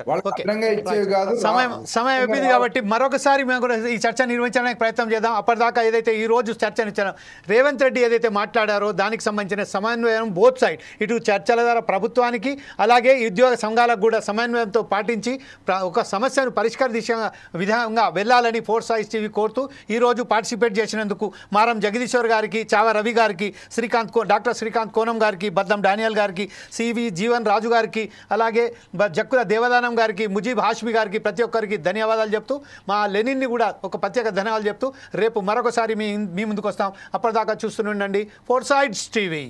వాళ్ళకి అదనంగా ఇచ్చేవి కాదు. సమయం అయిపోయింది కాబట్టి మరొకసారి మేము కూడా ఈ చర్చ నిర్వహించడానికి ప్రయత్నం చేద్దాం. అప్పటిదాకా ఏదైతే ఈ రోజు చర్చనిచ్చారో రేవంత్ రెడ్డి ఏదైతే మాట్లాడారో దానికి సంబంధించిన సమన్వయం బోత్ సైడ్, ఇటు చర్చల ద్వారా ప్రభుత్వానికి అలాగే ఉద్యోగ సంఘాలకు కూడా సమన్వయంతో పాటించి ఒక సమస్యను పరిష్కార విధంగా వెళ్ళాలని ఫోర్స్ ఐస్ టీవీ కోరుతూ ఈరోజు పార్టిసిపేట్ చేసినందుకు మారం జగదీశ్వర్ గారికి, చావ రవి గారికి, డాక్టర్ శ్రీకాంత్ కోనం గారికి, బద్దం డానియల్ గారికి, సివి జీవన్ రాజు గారికి, అలాగే జక్కుల దేవదానం గారికి, ముజీబ్ హాష్మి గారికి ప్రతి ఒక్కరికి ధన్యవాదాలు చెప్తూ మా లెనిన్ని కూడా ఒక ప్రత్యేక ధన్యవాదాలు చెప్తూ రేపు మరొకసారి మీ ముందుకు వస్తాం. అప్పటిదాకా చూస్తూనే ఉండండి ఫోర్ సైడ్స్ టీవీ.